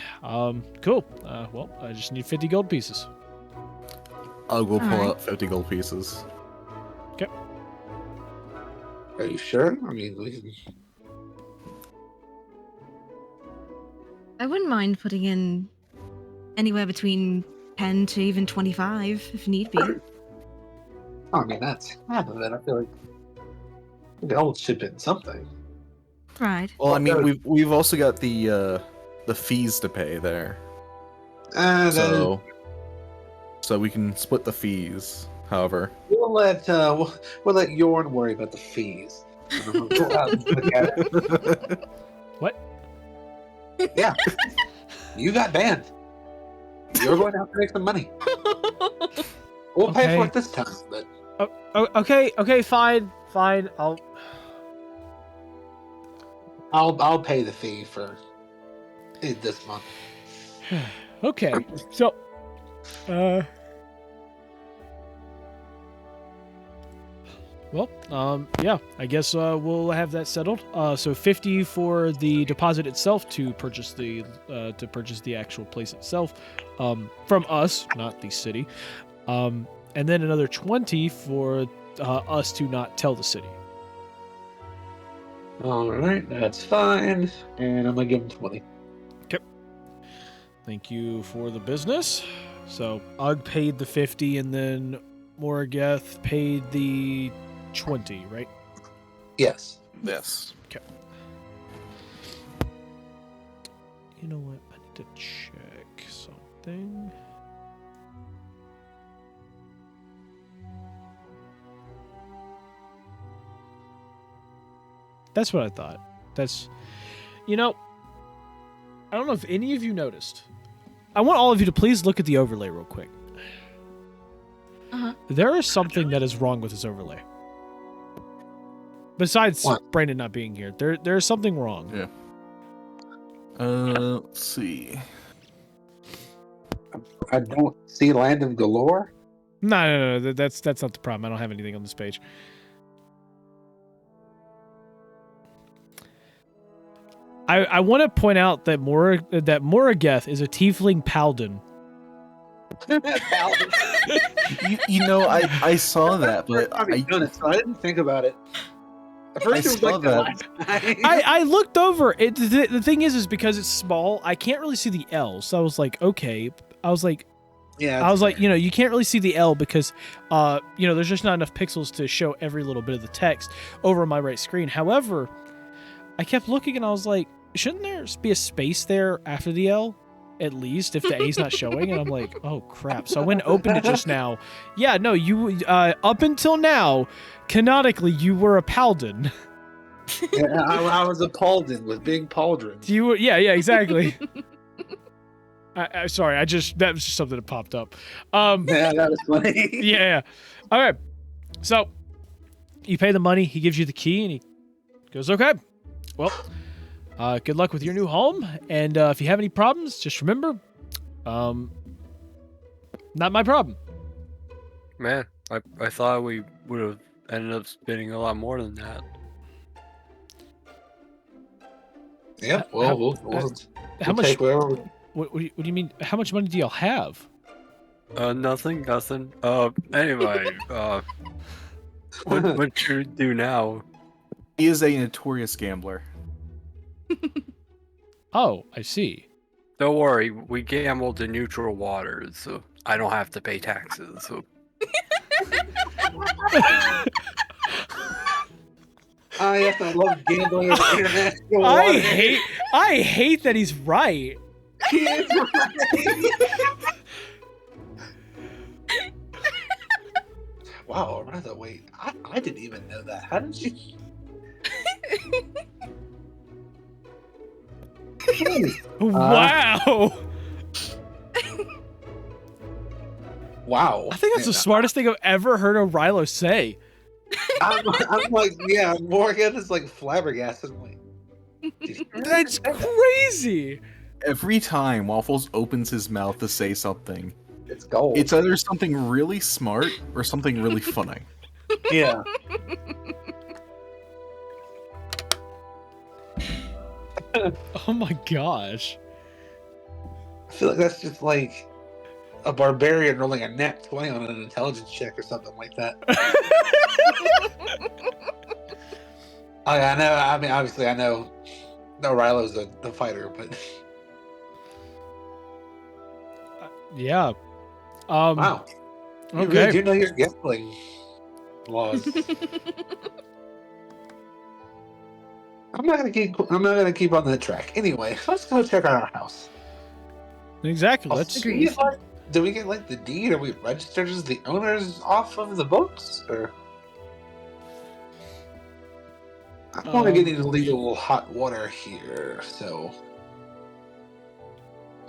Cool. Well, I just need 50 gold pieces. I'll go pull Alright. out 50 gold pieces. Okay. Are you sure? I mean, we can... I wouldn't mind putting in anywhere between 10 to even 25 if need be. I mean, that's half of it. I feel like we can all chip in something. Right. Well, I mean, we've also got the fees to pay there, so we can split the fees. However, we'll let Yorn worry about the fees. What? Yeah, you got banned. You're going to have to make some money. We'll pay for it this time, but Okay, fine. I'll pay the fee for it this month. Okay, so, yeah, I guess we'll have that settled. So 50 for the deposit itself to purchase the actual place itself, from us, not the city, and then another 20 for us to not tell the city. All right, that's fine, and I'm gonna give him 20. Thank you for the business. So Ugg paid the 50, and then Morageth paid the 20, right? Yes. Yes. You know what? I need to check something. That's what I thought. That's, I don't know if any of you noticed. I want all of you to please look at the overlay real quick. Uh-huh. There is something that is wrong with this overlay. Besides What? Brandon not being here, there is something wrong. Yeah. Let's see. I don't see Land of Galore. No. That's not the problem. I don't have anything on this page. I want to point out that Morageth is a tiefling paladin. I saw that, but I didn't think about it. At I first it was saw like the that. last guy. I looked over it. The thing is because it's small, I can't really see the L. So I was like, okay. I was like, you can't really see the L because, there's just not enough pixels to show every little bit of the text over my right screen. However, I kept looking and I was like, shouldn't there be a space there after the L? At least if the A's not showing, and I'm like, oh crap. So I went and opened it just now. Yeah, no, you up until now, canonically you were a paladin. Yeah, I was a Pauldin with big pauldrons. You were, yeah, exactly. I sorry, that was just something that popped up. Yeah, that was funny. Yeah. All right. So you pay the money, he gives you the key, and he goes, okay. Well, good luck with your new home, and if you have any problems, just remember, not my problem. Man, I thought we would have ended up spending a lot more than that. Yeah, we'll How much? take whatever we- What do you mean? How much money do y'all have? Nothing. Anyway, what should we do now? He is a notorious gambler. Oh, I see. Don't worry, we gambled in neutral waters, so I don't have to pay taxes. So. Yes, I love gambling on international water. I hate that he's right. He is right. Wow, Aretha, wait, I didn't even know that. How did you? Wow. Wow. I think that's the smartest thing I've ever heard a Rilo say. I'm like, yeah, Morgan is like flabbergasted. I'm like, That's crazy. Every time Waffles opens his mouth to say something, it's gold. it's either something really smart or something really funny. Yeah. Oh my gosh. I feel like that's just like a barbarian rolling a nat 20 on an intelligence check or something like that. I know. I mean, obviously, I know. No, Rilo's the fighter, but Yeah. wow, you Okay. really do know your gambling laws. I'm not gonna keep on that track. Anyway, let's go check on our house. Exactly. Let's. Agreed. Do we get like the deed? Are we registered as the owners off of the books, or? I don't want to get into legal hot water here, so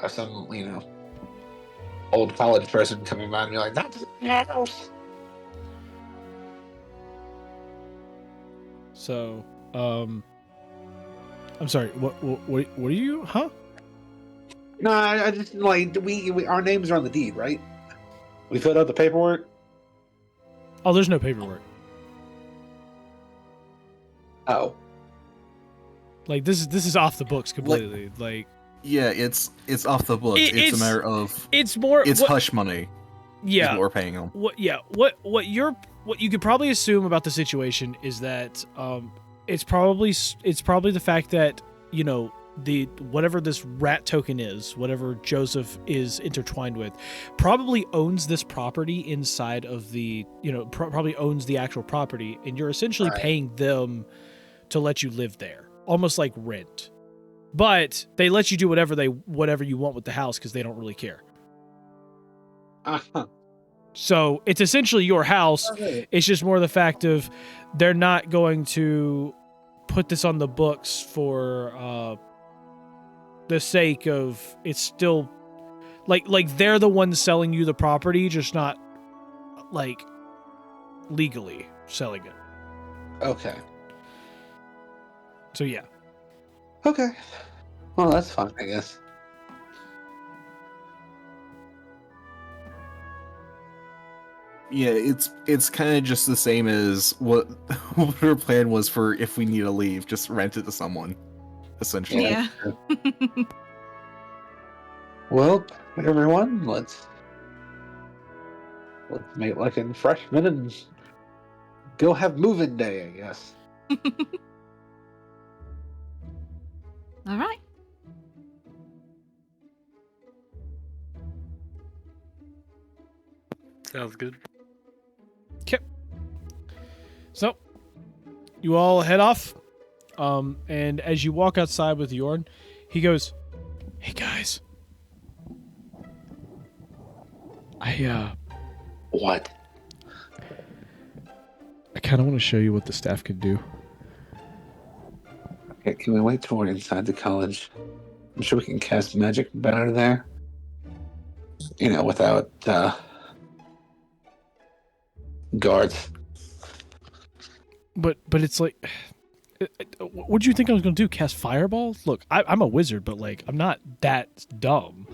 if some, old college person coming by and be like, "That's the house." So, I'm sorry. What are you? Huh? No, I just like we our names are on the deed, right? We filled out the paperwork. Oh, there's no paperwork. Oh, Like this is off the books completely. Like Yeah, it's off the books. It's a matter of it's more. it's hush money. Yeah. Is what we're paying them. What you could probably assume about the situation is that it's probably the fact that whatever this rat token is, whatever Joseph is intertwined with, probably owns this property inside of the, probably owns the actual property, and you're essentially paying them to let you live there, almost like rent. But they let you do whatever you want with the house because they don't really care. So it's essentially your house. It's just more the fact of they're not going to put this on the books for the sake of it's still like they're the ones selling you the property, just not like legally selling it. Okay. So yeah. Okay. Well, that's fine, I guess. Yeah, it's kind of just the same as what her plan was for if we need to leave, just rent it to someone, essentially. Yeah. Well, everyone, let's make like a freshman and go have move-in day, I guess. All right. Sounds good. Okay. So, you all head off. And as you walk outside with Yorn, he goes, "Hey guys. What? I kind of want to show you what the staff can do." Okay, can we wait till we're inside the college? I'm sure we can cast magic better there. Without guards. But it's like, what do you think I was going to do? Cast fireball? Look, I'm a wizard, but like I'm not that dumb.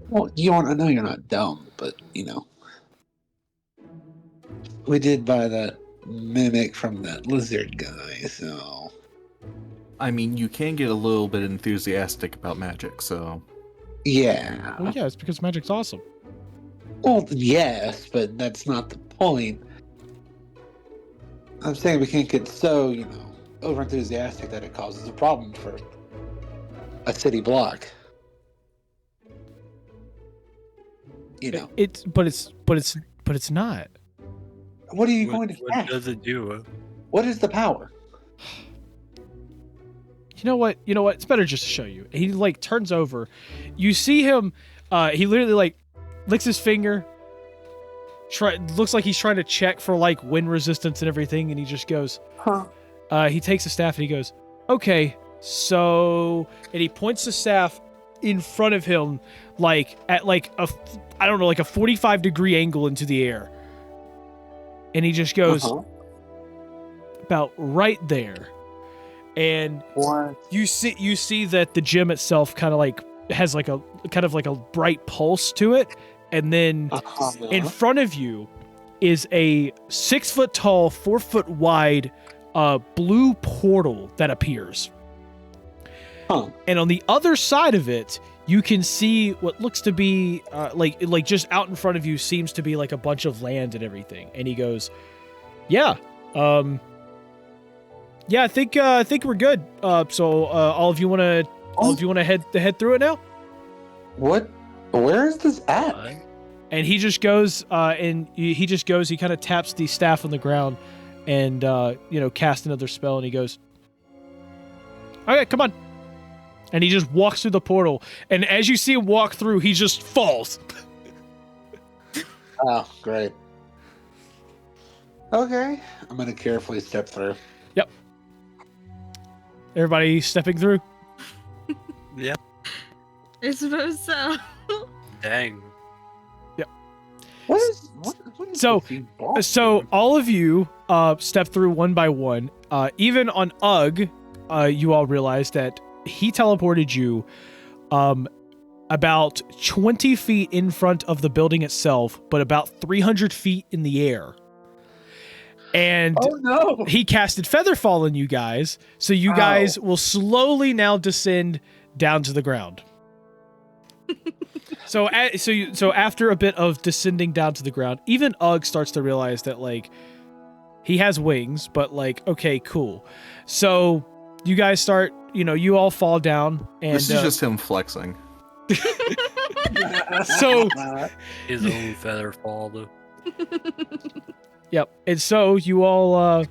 Well, I know you're not dumb, but we did buy that mimic from that lizard guy, so. I mean, you can get a little bit enthusiastic about magic, so. Yeah. Well, yeah, it's because magic's awesome. Well, yes, but that's not the point. I'm saying we can't get so, over enthusiastic that it causes a problem for a city block. But it's not. What are you going to What cast? does it do? What is the power? You know what? It's better just to show you. He like turns over. You see him. He literally like licks his finger. Looks like he's trying to check for like wind resistance and everything, and he just goes. Huh. He takes the staff and he goes, "Okay, so," and he points the staff in front of him, like at like a 45-degree angle into the air, and he just goes about right there. And What? you see that the gem itself kind of like has like a kind of like a bright pulse to it, and then in front of you is a 6-foot tall, 4-foot wide blue portal that appears. And on the other side of it, you can see what looks to be like just out in front of you seems to be like a bunch of land and everything. And he goes, "Yeah, I think we're good. So all of you want to head through it now?" What? Where is this at? And he just goes, he kind of taps the staff on the ground and, casts another spell, and he goes, "Okay, come on." And he just walks through the portal, and as you see him walk through, he just falls. Oh, great. Okay, I'm gonna carefully step through. Yep. Everybody stepping through? Yeah. I suppose so. Dang. What is So all of you step through one by one. Even on Ugg, you all realize that he teleported you about 20 feet in front of the building itself, but about 300 feet in the air. And he casted Featherfall on you guys, so you guys will slowly now descend down to the ground. So after a bit of descending down to the ground, even Ugg starts to realize that like he has wings, but like okay, cool. So you guys start you all fall down, and This is just him flexing. So His own feather fall, though. yep. And so you all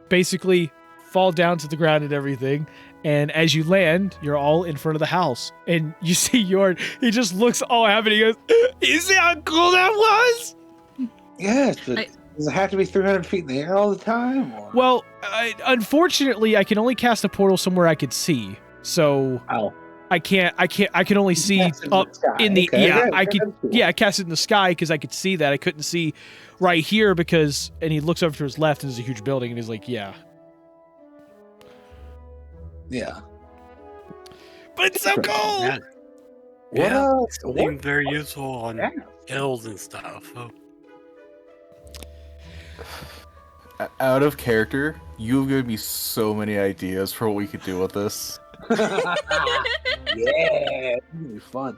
basically fall down to the ground and everything. And as you land, you're all in front of the house, and you see Yorn. He just looks all happy. He goes, "You see how cool that was?" Yes, but does it have to be 300 feet in the air all the time? Or? Well, unfortunately, I can only cast a portal somewhere I could see. So Ow. I can only see Cast it up sky. in the Okay, yeah. good, I good, could that's cool. yeah. I cast it in the sky because I could see that. I couldn't see right here because. And he looks over to his left, and there's a huge building, and he's like, "Yeah, Yeah. but it's so cool." Yeah, What Yeah. else? seems very useful on Yeah. hills and stuff. Oh, Out of character, you've given me so many ideas for what we could do with this. Yeah, it's gonna be fun.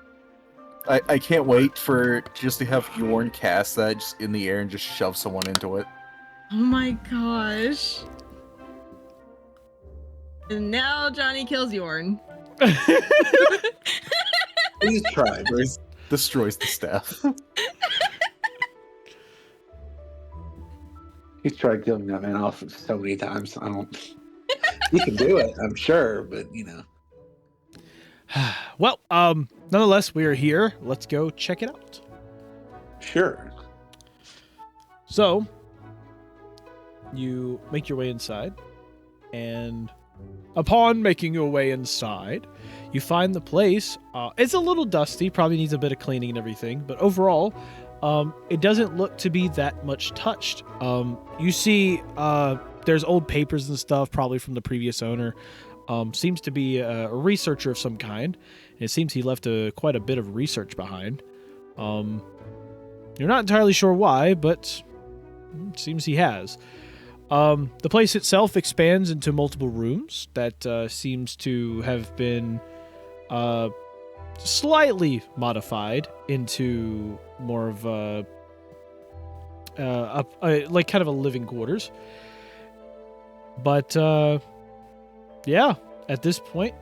I can't wait for just to have Yorn cast that just in the air and just shove someone into it. Oh my gosh. And now Johnny kills Yorn. Please try. Bruce. Destroys the staff. He's tried killing that man off so many times. I don't. He can do it, I'm sure, but Well, nonetheless, we are here. Let's go check it out. sure. So, you make your way inside, and upon making your way inside, you find the place. It's a little dusty, probably needs a bit of cleaning and everything, but overall, it doesn't look to be that much touched. You see, there's old papers and stuff, probably from the previous owner. Seems to be a researcher of some kind. And it seems he left quite a bit of research behind. You're not entirely sure why, but it seems he has. The place itself expands into multiple rooms that seems to have been slightly modified into more of a like kind of a living quarters. But yeah, at this point,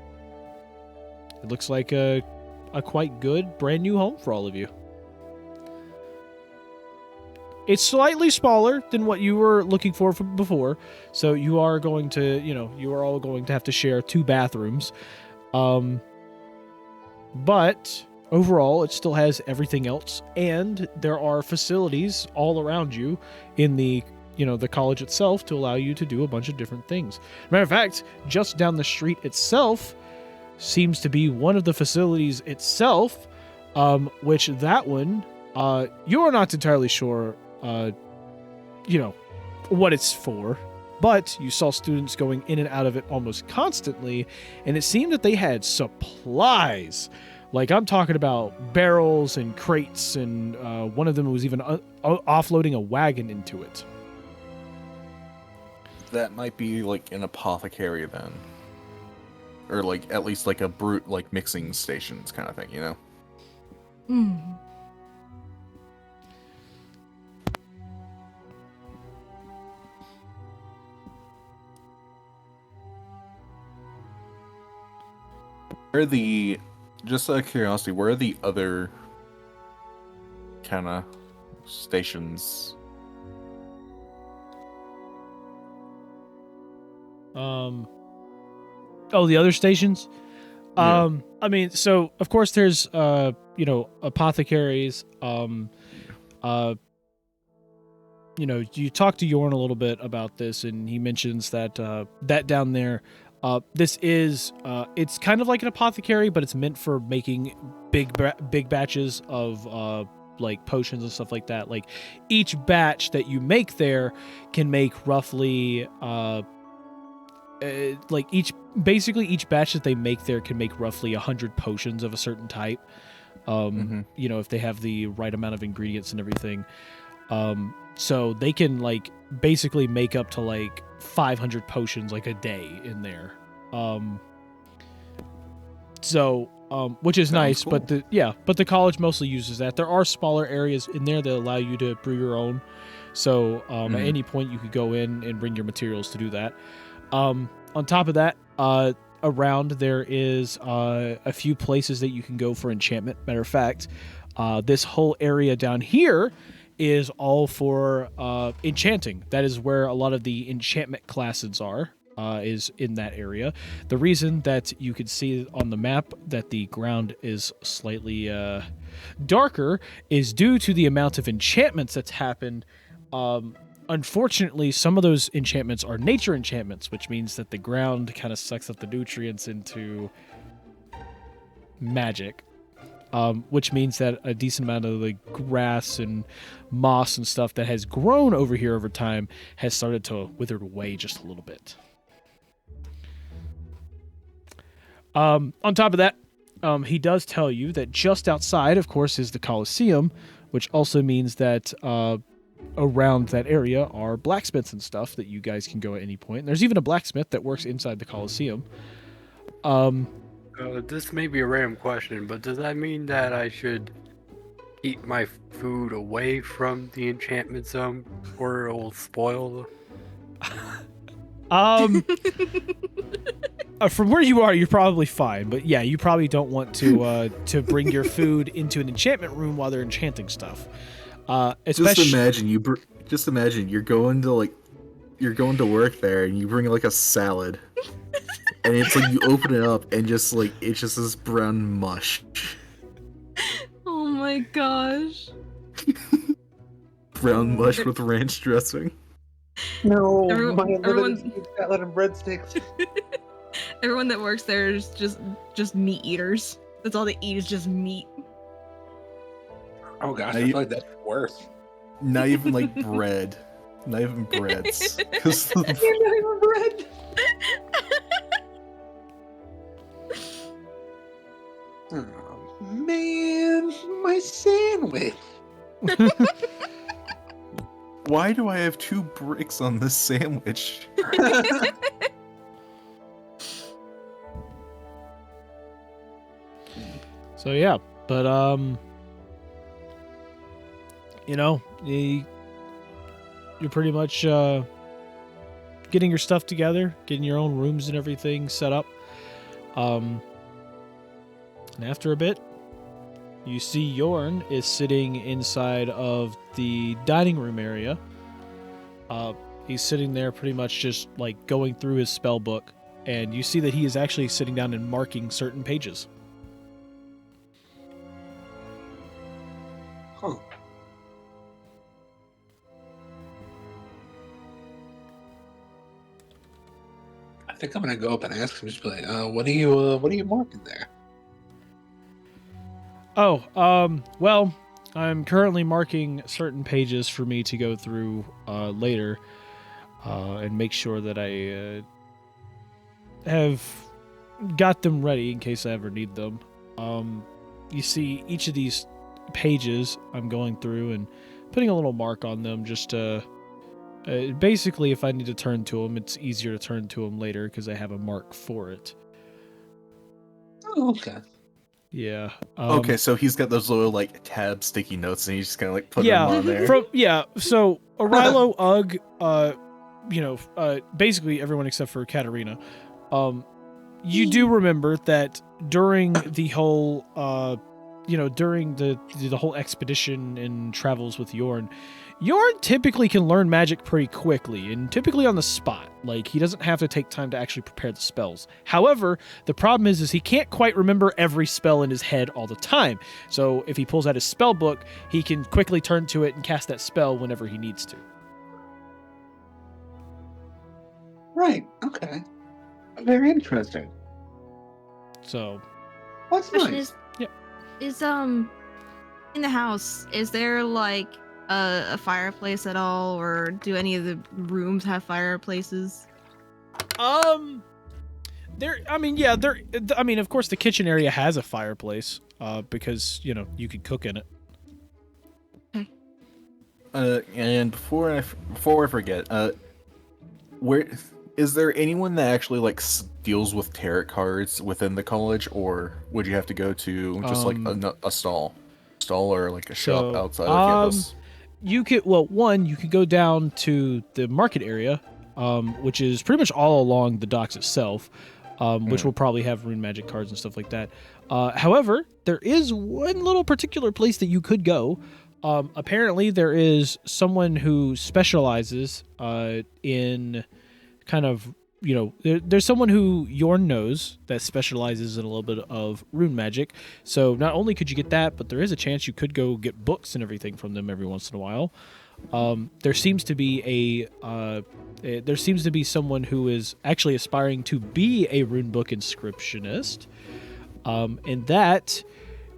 it looks like a quite good brand new home for all of you. It's slightly smaller than what you were looking for from before, so you are going to, you are all going to have to share 2 bathrooms. But overall, it still has everything else, and there are facilities all around you in the college itself to allow you to do a bunch of different things. Matter of fact, just down the street itself seems to be one of the facilities itself, which that one, you're not entirely sure, what it's for, but you saw students going in and out of it almost constantly, and it seemed that they had supplies. Like, I'm talking about barrels and crates, and one of them was even offloading a wagon into it. That might be like an apothecary then. Or like at least like a brute like mixing stations kind of thing, Hmm. Where are just out of curiosity, where are the other kind of stations? The other stations? Yeah. I mean, so of course there's apothecaries. You talk to Yorn a little bit about this, and he mentions that that down there, this is it's kind of like an apothecary, but it's meant for making big batches of like potions and stuff like that. Like, each batch that you make there can make roughly each batch that they make there can make roughly 100 potions of a certain type. If they have the right amount of ingredients and everything. So they can like basically make up to like 500 potions like a day in there. Which is Sounds nice, cool. but the college mostly uses that. There are smaller areas in there that allow you to brew your own. So at any point you could go in and bring your materials to do that. On top of that, around there is a few places that you can go for enchantment. Matter of fact, this whole area down here is all for enchanting. That is where a lot of the enchantment classes are. Is in that area. The reason that you can see on the map that the ground is slightly darker is due to the amount of enchantments that's happened. Unfortunately, some of those enchantments are nature enchantments, which means that the ground kind of sucks up the nutrients into magic. Which means that a decent amount of the grass and moss and stuff that has grown over here over time has started to wither away just a little bit. On top of that, he does tell you that just outside, of course, is the Colosseum, which also means that around that area are blacksmiths and stuff that you guys can go at any point. And there's even a blacksmith that works inside the Colosseum. This may be a random question, but does that mean that I should keep my food away from the enchantment zone, or it'll spoil? From where you are, you're probably fine. But yeah, you probably don't want to bring your food into an enchantment room while they're enchanting stuff. Just imagine you're going to work there and you bring like a salad, and it's like you open it up and just like it's just this brown mush. Oh my gosh. Brown mush with ranch dressing. No, everyone's salad and breadsticks. Everyone that works there is just meat eaters. That's all they eat is just meat. Oh gosh, I feel like that's worse. Not even like bread. Not even breads. Not even bread. Oh man, my sandwich. Why do I have 2 bricks on this sandwich? So yeah, but you're pretty much getting your stuff together, getting your own rooms and everything set up. And after a bit, you see Yorn is sitting inside of the dining room area. He's sitting there pretty much just like going through his spell book, and you see that he is actually sitting down and marking certain pages. Huh. I think I'm gonna go up and ask him, just be like, what are you marking there? Well, I'm currently marking certain pages for me to go through later and make sure that I have got them ready in case I ever need them. You see, each of these pages I'm going through and putting a little mark on them just to basically, if I need to turn to them, it's easier to turn to them later because I have a mark for it. Oh, okay. Yeah. Okay, so he's got those little like tab sticky notes, and he's just kind of like put them on there. So Arilo, Ugg, basically everyone except for Katarina. You do remember that during the whole, during the whole expedition and travels with Yorn typically can learn magic pretty quickly and typically on the spot. Like, he doesn't have to take time to actually prepare the spells. However, the problem is he can't quite remember every spell in his head all the time. So if he pulls out his spell book, he can quickly turn to it and cast that spell whenever he needs to. Right. Okay. Very interesting. So, What's Question nice? is in the house, is there like a fireplace at all, or do any of the rooms have fireplaces? of course the kitchen area has a fireplace, because, you could cook in it. And before I forget, where is there anyone that actually like deals with tarot cards within the college, or would you have to go to just like a stall or like a shop outside of campus? You could go down to the market area, which is pretty much all along the docks itself. which will probably have rune magic cards and stuff like that. However, there is one little particular place that you could go. Apparently, there is someone who specializes in kind of, there's someone who Yorn knows that specializes in a little bit of rune magic. So not only could you get that, but there is a chance you could go get books and everything from them every once in a while. There seems to be someone who is actually aspiring to be a runebook inscriptionist, and that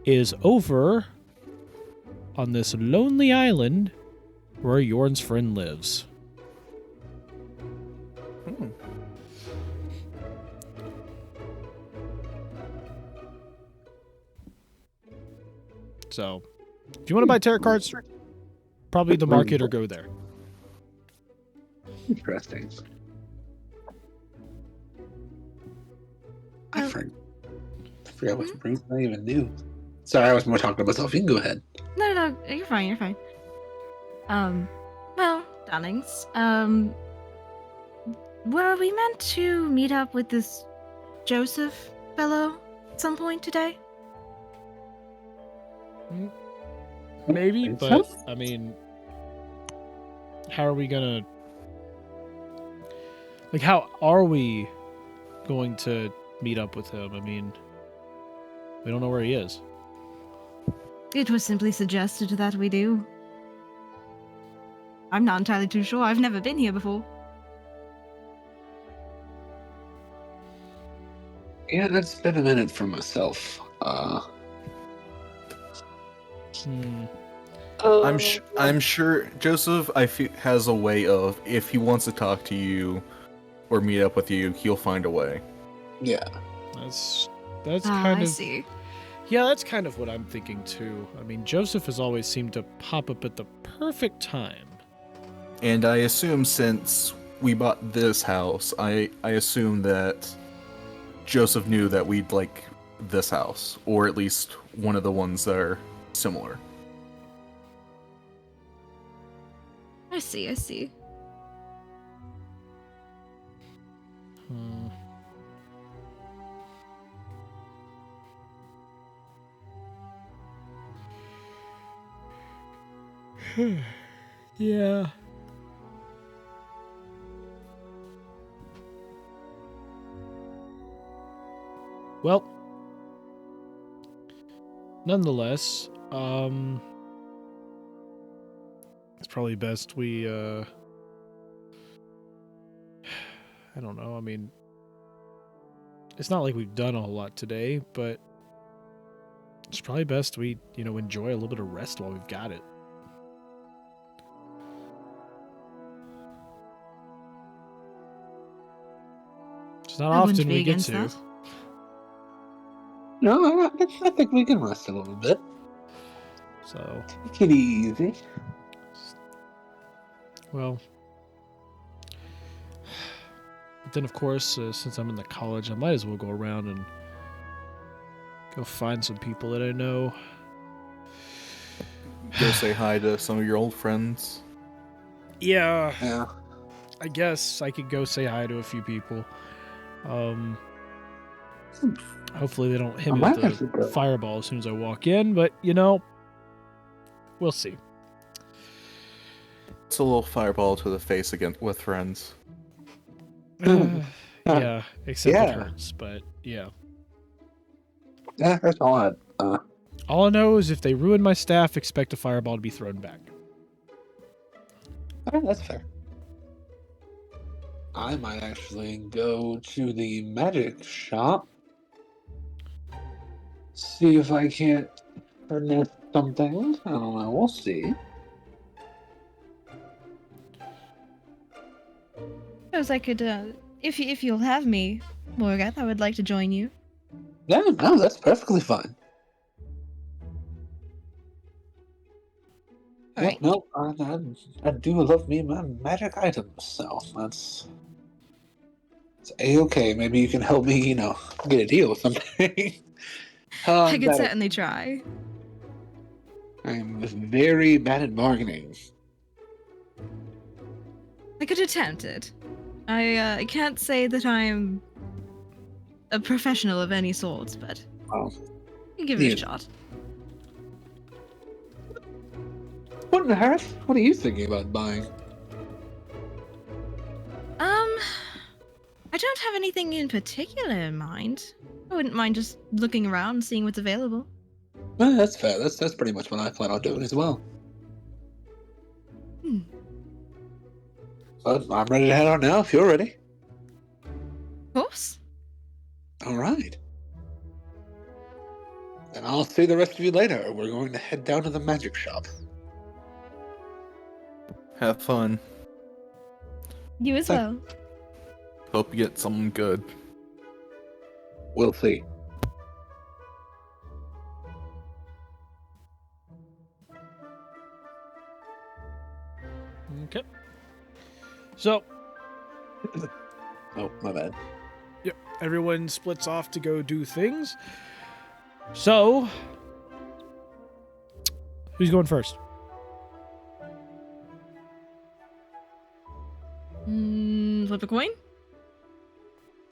is over on this lonely island where Yorn's friend lives. So, if you want to buy tarot cards, probably the market or go there. Interesting. I forgot what brings I even knew. Sorry, I was more talking to myself. You can go ahead. No, you're fine. Well, darlings, were we meant to meet up with this Joseph fellow at some point today? Maybe, Think but so? I mean, how are we gonna, how are we going to meet up with him? I mean, we don't know where he is. It was simply suggested that we do. I'm not entirely too sure. I've never been here before. Yeah, it's been a minute for myself. I'm sure Joseph has a way of, if he wants to talk to you or meet up with you, he'll find a way. Yeah. That's kind I of see. Yeah, that's kind of what I'm thinking too. I mean, Joseph has always seemed to pop up at the perfect time. And I assume since we bought this house, I assume that Joseph knew that we'd like this house, or at least one of the ones that are similar. I see. Yeah. Well, nonetheless, it's probably best we, I don't know, I mean, it's not like we've done a whole lot today, but it's probably best we, enjoy a little bit of rest while we've got it. It's not I wouldn't often be we get against to. that. No, I think we can rest a little bit. So, Take it easy. well, but then of course, since I'm in the college, I might as well go around and go find some people that I know. Go say hi to some of your old friends. Yeah, Yeah. I guess I could go say hi to a few people. Hopefully they don't hit me might with have to a go. fireball as soon as I walk in, but we'll see. It's a little fireball to the face again with friends. Yeah, except it Yeah. hurts, but yeah. Yeah, that's all I All I know is if they ruin my staff, expect a fireball to be thrown back. that's fair. I might actually go to the magic shop. See if I can't furnish something. I don't know. We'll see. Suppose I could, if you'll have me, Morgath, I would like to join you. Yeah, no, that's perfectly fine. All right. No, I do love me my magic items, so it's a-okay. Maybe you can help me, get a deal with something. I could certainly try. I'm very bad at bargaining. I could attempt it. I can't say that I'm a professional of any sort, but Oh. you give it Yeah. a shot. What in the heck? What are you thinking about buying? I don't have anything in particular in mind. I wouldn't mind just looking around and seeing what's available. That's fair. That's pretty much what I plan on doing as well. Hmm. But I'm ready to head out now if you're ready. Of course. All right. Then I'll see the rest of you later. We're going to head down to the magic shop. Have fun. You as Thank- well. Hope you get something good. We'll see. Okay. So, Oh, my bad. yep, everyone splits off to go do things. So, who's going first? Flip a coin?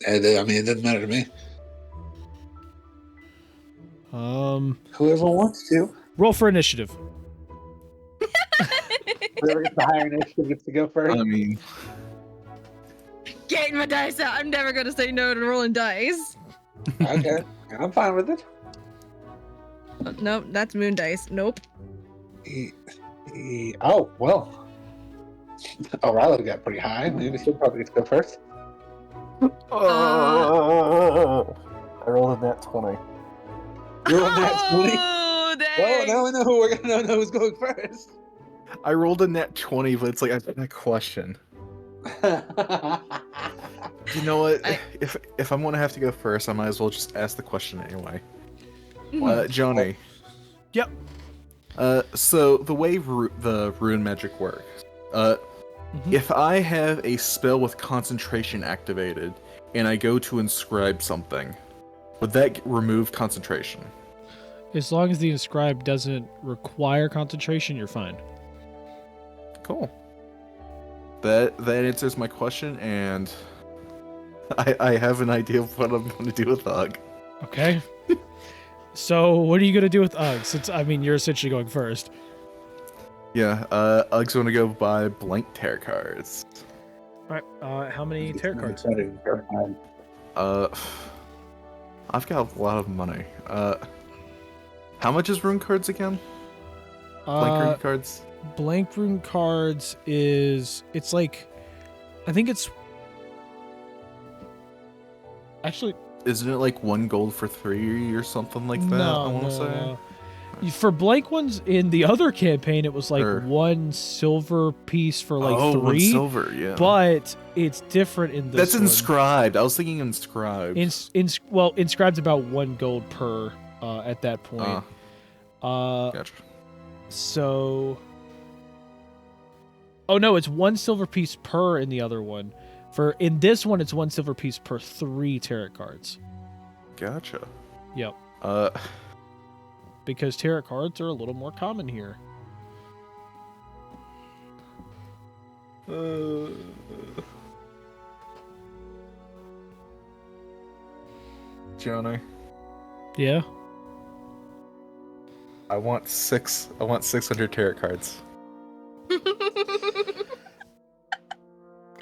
I mean, it doesn't matter to me. Whoever wants to. Roll for initiative. Whoever gets the higher initiative gets to go first. I mean, Getting my dice out. I'm never gonna say no to rolling dice. Okay, I'm fine with it. Nope, that's moon dice. Nope. Oh, well. O'Reilly got pretty high. Maybe she'll probably get to go first. I rolled a nat 20. You're on that 20? Oh, dang. Well, now we know who we're gonna know who's going first. I rolled a nat 20, but it's like I've got a question. You know what? If I'm gonna have to go first, I might as well just ask the question anyway. Johnny. Yep. So the way the rune magic works, if I have a spell with concentration activated and I go to inscribe something, would that remove concentration? As long as the inscribe doesn't require concentration, you're fine. Cool. That answers my question, and I have an idea of what I'm going to do with Ugg. Okay. So, what are you going to do with Ugg? Since, I mean, you're essentially going first. Yeah, Ugg's going to go buy blank tarot cards. Alright, how many tarot cards? I've got a lot of money. How much is rune cards again? Blank rune cards? Blank rune cards is... It's like... I think it's... Actually... Isn't it like 1 gold for 3 or something like that? I want to say. For blank ones in the other campaign, it was like Sure. 1 silver piece for like 3. 1 silver, yeah. But it's different in this That's one. inscribed. I was thinking inscribed. Well, inscribed's about 1 gold per at that point. Gotcha. So... Oh no, it's 1 silver piece per in the other one. In this one, it's 1 silver piece per 3 tarot cards. Gotcha. Yep. Because tarot cards are a little more common here. Johnny, Yeah. I want 600 tarot cards.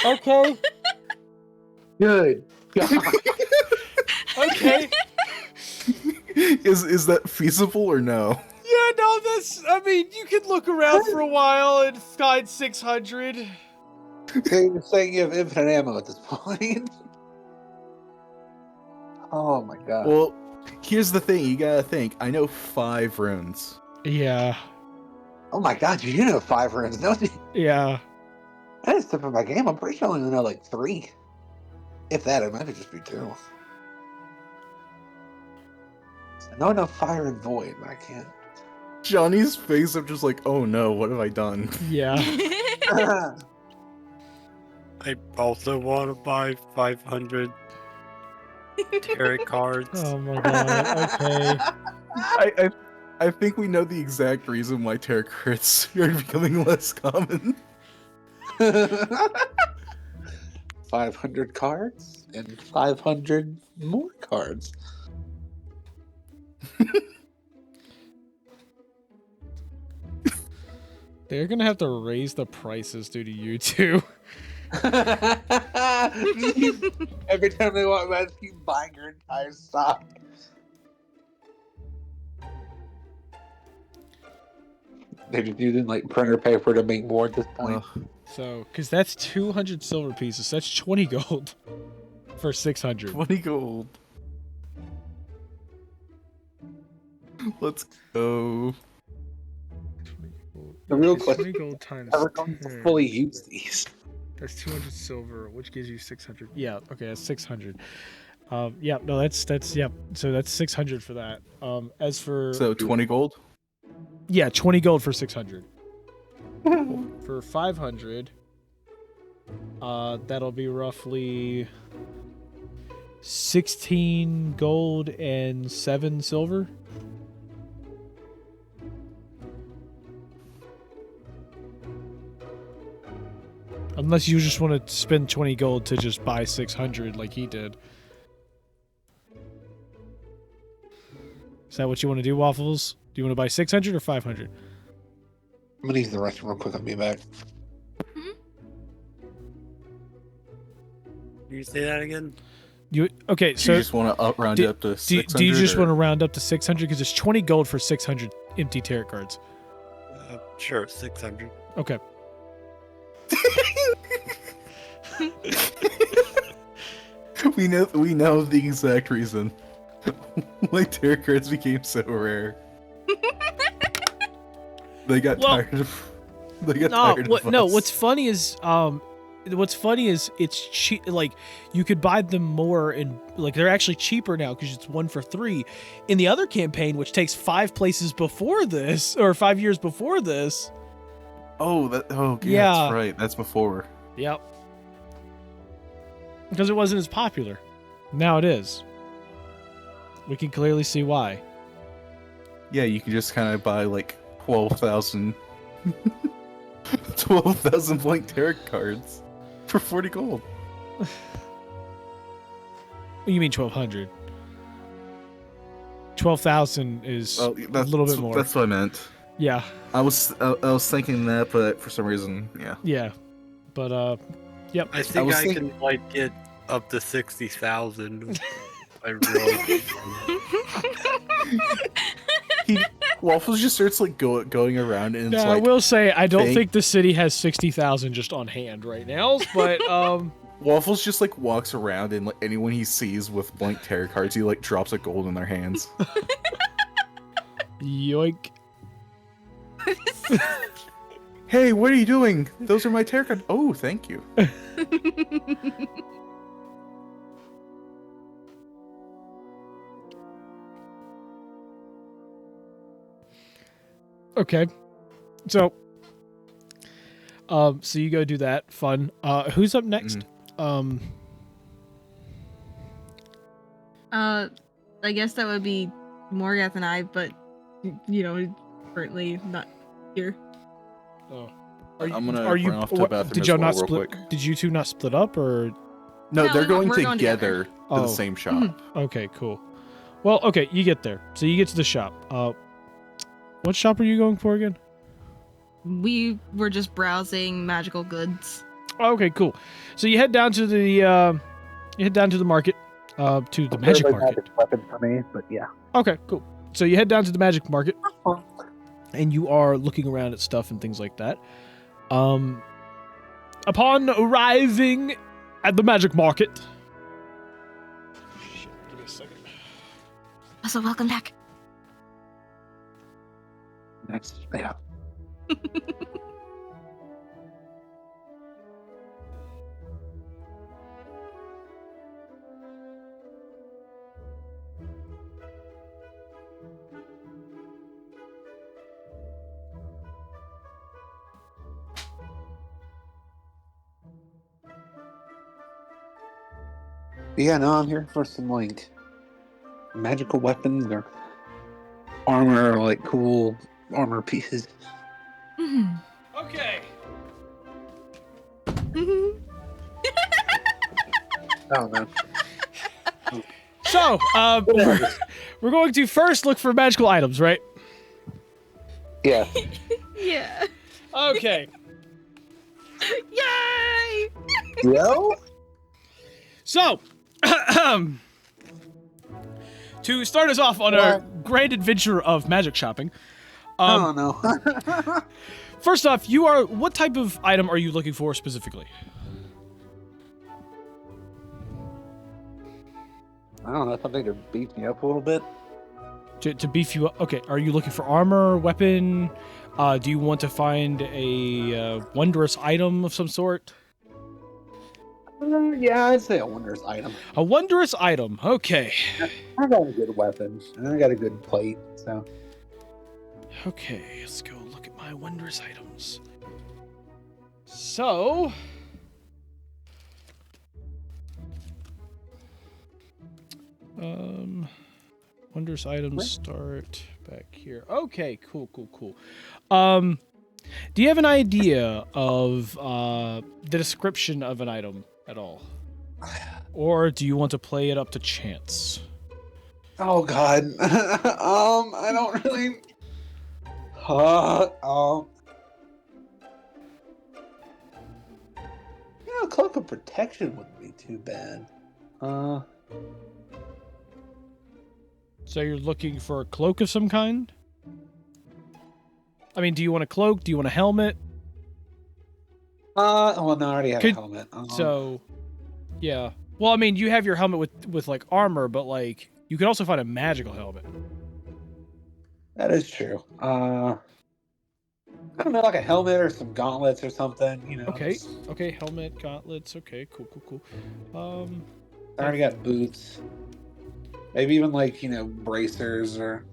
Okay. Good. Okay. Is that feasible or no? Yeah, no, I mean, you can look around for a while and find 600. Okay, you're saying you have infinite ammo at this point. Oh my god. Well, here's the thing. You gotta think. I know 5 runes. Yeah. Oh my god, you do know 5 runes, don't you? Yeah. I didn't step in my game. I'm pretty sure I only know like 3. If that, it might just be 2. I know I know fire and void, but I can't. Johnny's face, I'm just like, oh no, what have I done? Yeah. I also want to buy 500 tarot cards. Oh my god. Okay. I think we know the exact reason why tarot cards are becoming less common. 500 cards? and 500 more cards. They're gonna have to raise the prices due to you two. Every time they walk by, you buying your entire stock. They're just using like printer paper to make more at this point. So, because that's 200 silver pieces, that's 20 gold for 600. 20 gold. Let's go. The real 20 question gold times Ever going to 10. fully use these? That's 200 silver, which gives you 600. Yeah, okay, that's 600. Yeah, no, that's yeah. So that's 600 for that. As for So 20 gold? yeah, 20 gold for 600. For 500, that'll be roughly 16 gold and 7 silver. Unless you just want to spend 20 gold to just buy 600 like he did. Is that what you want to do, Waffles? Do you want to buy 600 or 500? I'm gonna use the restroom real quick. I'll be back. Can you say that again? Okay, So so you just want to round it up to 600? do you just or- want to round up to 600 because it's 20 gold for 600 empty tarot cards? Sure, 600. Okay. we know the exact reason. Like tarot cards became so rare. They got tired of. They got tired of No, us. what's funny is it's cheap. Like you could buy them more, and like they're actually cheaper now because it's 1 for 3. In the other campaign, which takes 5 places before this, or 5 years before this. Yeah, Yeah. that's right. That's before. Yep. Because it wasn't as popular. Now it is. We can clearly see why. Yeah, you can just kind of buy like 12,000 12,000 blank tarot cards for 40 gold. You mean 1,200? 12,000 is a little bit more. That's what I meant. Yeah. I was thinking that, but for some reason, yeah. Yeah. But yep. I think was I thinking- can like get up to 60,000. I really. Waffles just starts like going around and it's Now, I like will say I don't fake. think the city has 60,000 just on hand right now, but Waffles just like walks around and like anyone he sees with blank tarot cards, he like drops a gold in their hands. yoink. Hey, what are you doing? Those are my tarot cards. Oh, thank you. Okay. So so you go do that. Fun. Who's up next? I guess that would be Morgath and I, but currently not here. Oh. I'm gonna run off to the bathroom did as y'all well not real split? quick. Did you two not split up or? No, No, they're going we're going together to Oh. the same shop. Okay, cool. Well, okay, you get there. So you get to the shop. What shop are you going for again? We were just browsing magical goods. Okay, cool. So you head down to the market, to the magic market. Weapon for me, but yeah. Okay, cool. So you head down to the magic market, and you are looking around at stuff and things like that. Upon arriving at the magic market. Shit, give me a second. Also, welcome back. That's yeah. Yeah, no, I'm here for some like magical weapons or armor, or like cool armor pieces. Mhm. Okay. don't know. So, we're going to first look for magical items, right? Yeah. Yeah. Okay. Yay! Yo? So, to start us off on our great adventure of magic shopping, Oh no. first off, what type of item are you looking for specifically? I don't know, something to beef me up a little bit. To beef you up? Okay, are you looking for armor, weapon? Do you want to find a wondrous item of some sort? Yeah, I'd say a wondrous item. A wondrous item, okay. I got a good weapon, and I got a good plate, so. Okay, let's go look at my wondrous items. So... wondrous items start back here. Okay, cool. Do you have an idea of the description of an item at all? Or do you want to play it up to chance? Oh god. I don't really. Cloak of protection wouldn't be too bad. So you're looking for a cloak of some kind? I mean, do you want a cloak? Do you want a helmet? Well, no, I already have a helmet. So, yeah. Well, I mean, you have your helmet with like armor, but like you could also find a magical helmet. That is true. I don't know, like a helmet or some gauntlets or something, you know. Okay, helmet, gauntlets. Okay, cool. I already got boots. Maybe even like, bracers or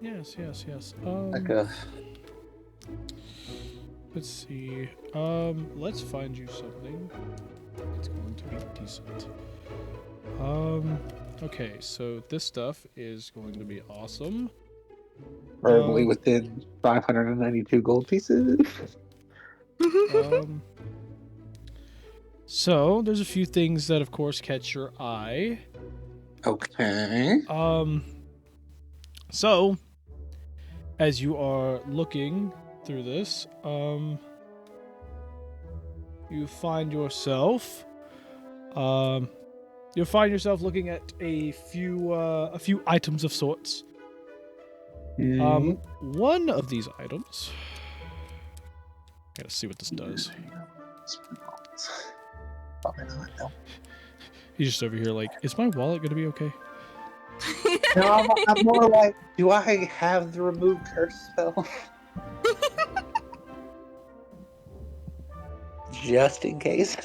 Yes. like a. Let's see. Let's find you something. It's going to be decent. Okay, so this stuff is going to be awesome. Probably within 592 gold pieces. So there's a few things that, of course, catch your eye. Okay. So as you are looking through this, you find yourself looking at a few items of sorts. One of these items, gotta see what this does. Probably not, no. He's just over here like, is my wallet gonna be okay? No, I'm more like, do I have the remove curse spell? Just in case.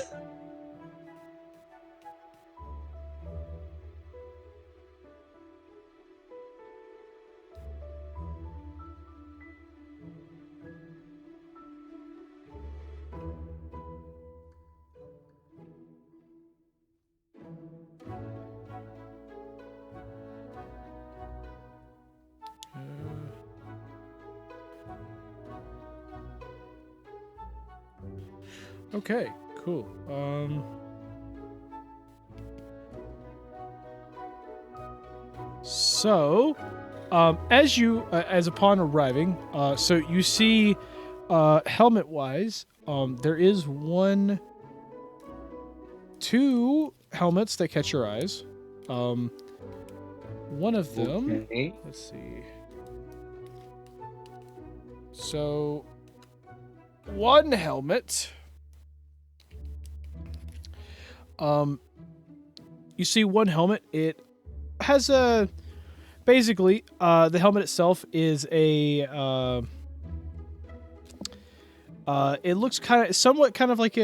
Okay, cool. So, as upon arriving, so you see, helmet-wise, there is two helmets that catch your eyes. One of them, Okay. let's see. So, one helmet. You see one helmet. It has basically, the helmet itself is it looks somewhat like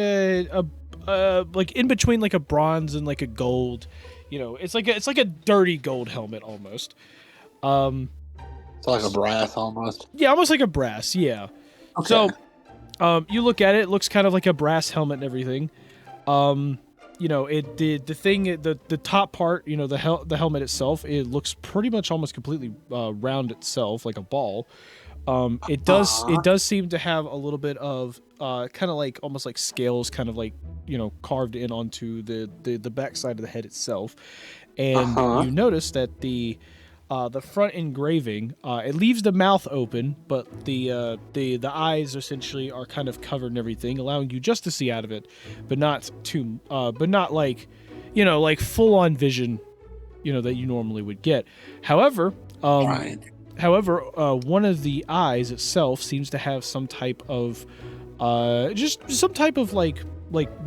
like in between like a bronze and like a gold. It's like a dirty gold helmet almost. It's like a brass almost. Yeah, almost like a brass. Yeah. Okay. So, you look at it. It looks kind of like a brass helmet and everything. The top part, the helmet itself, it looks pretty much almost completely round itself, like a ball. It does seem to have a little bit of kind of like almost like scales, kind of like carved in onto the back side of the head itself, and you notice that the front engraving it leaves the mouth open, but the eyes essentially are kind of covered and everything, allowing you just to see out of it, but not like like full on vision, that you normally would get. However, one of the eyes itself seems to have some type of just some type of like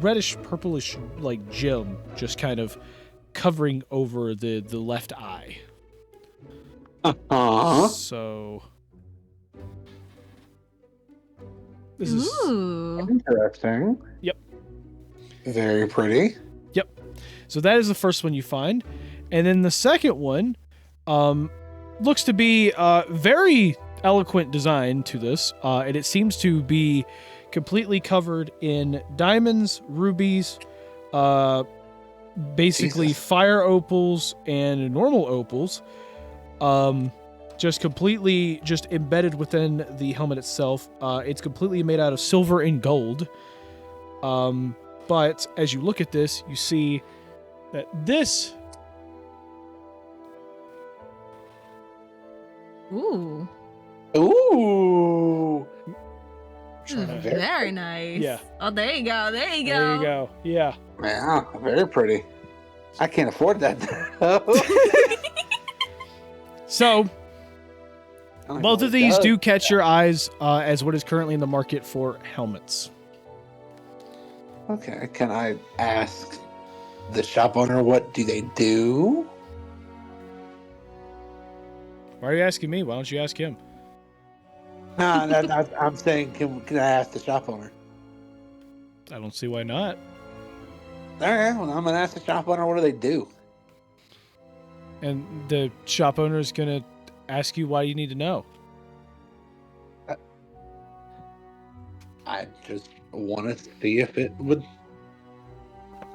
reddish purplish like gem just kind of covering over the left eye. So this is interesting. Yep. Very pretty. Yep. So that is the first one you find, and then the second one looks to be very eloquent design to this, and it seems to be completely covered in diamonds, rubies, basically Jesus. fire opals and normal opals, just completely just embedded within the helmet itself. It's completely made out of silver and gold. But as you look at this, you see that this Ooh. Ooh. Very nice. Yeah. Oh, there you go. There you go. There you go. Yeah. Yeah, very pretty. I can't afford that. though. So I don't both know of what it these does. do catch your eyes as what is currently in the market for helmets. Okay, can I ask the shop owner what do they do? Why are you asking me? Why don't you ask him? I'm saying, can I ask the shop owner? I don't see why not. All right, well, I'm gonna ask the shop owner what do they do. And the shop owner is going to ask you why you need to know. I just want to see if it would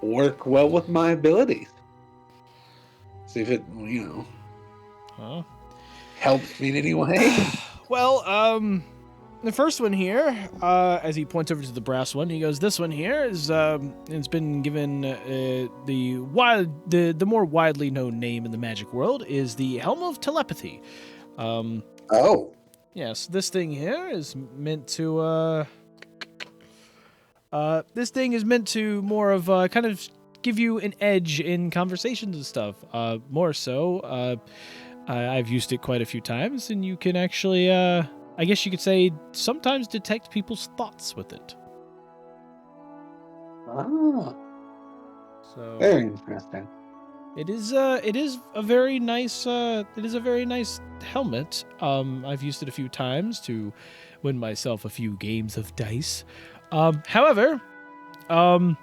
work well with my abilities. See if it, Huh? helps me in any way. Well, the first one here, as he points over to the brass one, he goes, "This one here is it's been given the more widely known name in the magic world is the Helm of Telepathy. Oh, Yes, this thing here is meant to more of kind of give you an edge in conversations and stuff. More so, I've used it quite a few times, and you can actually, I guess you could say, sometimes detect people's thoughts with it. So very interesting. it is a very nice helmet. I've used it a few times to win myself a few games of dice. However, other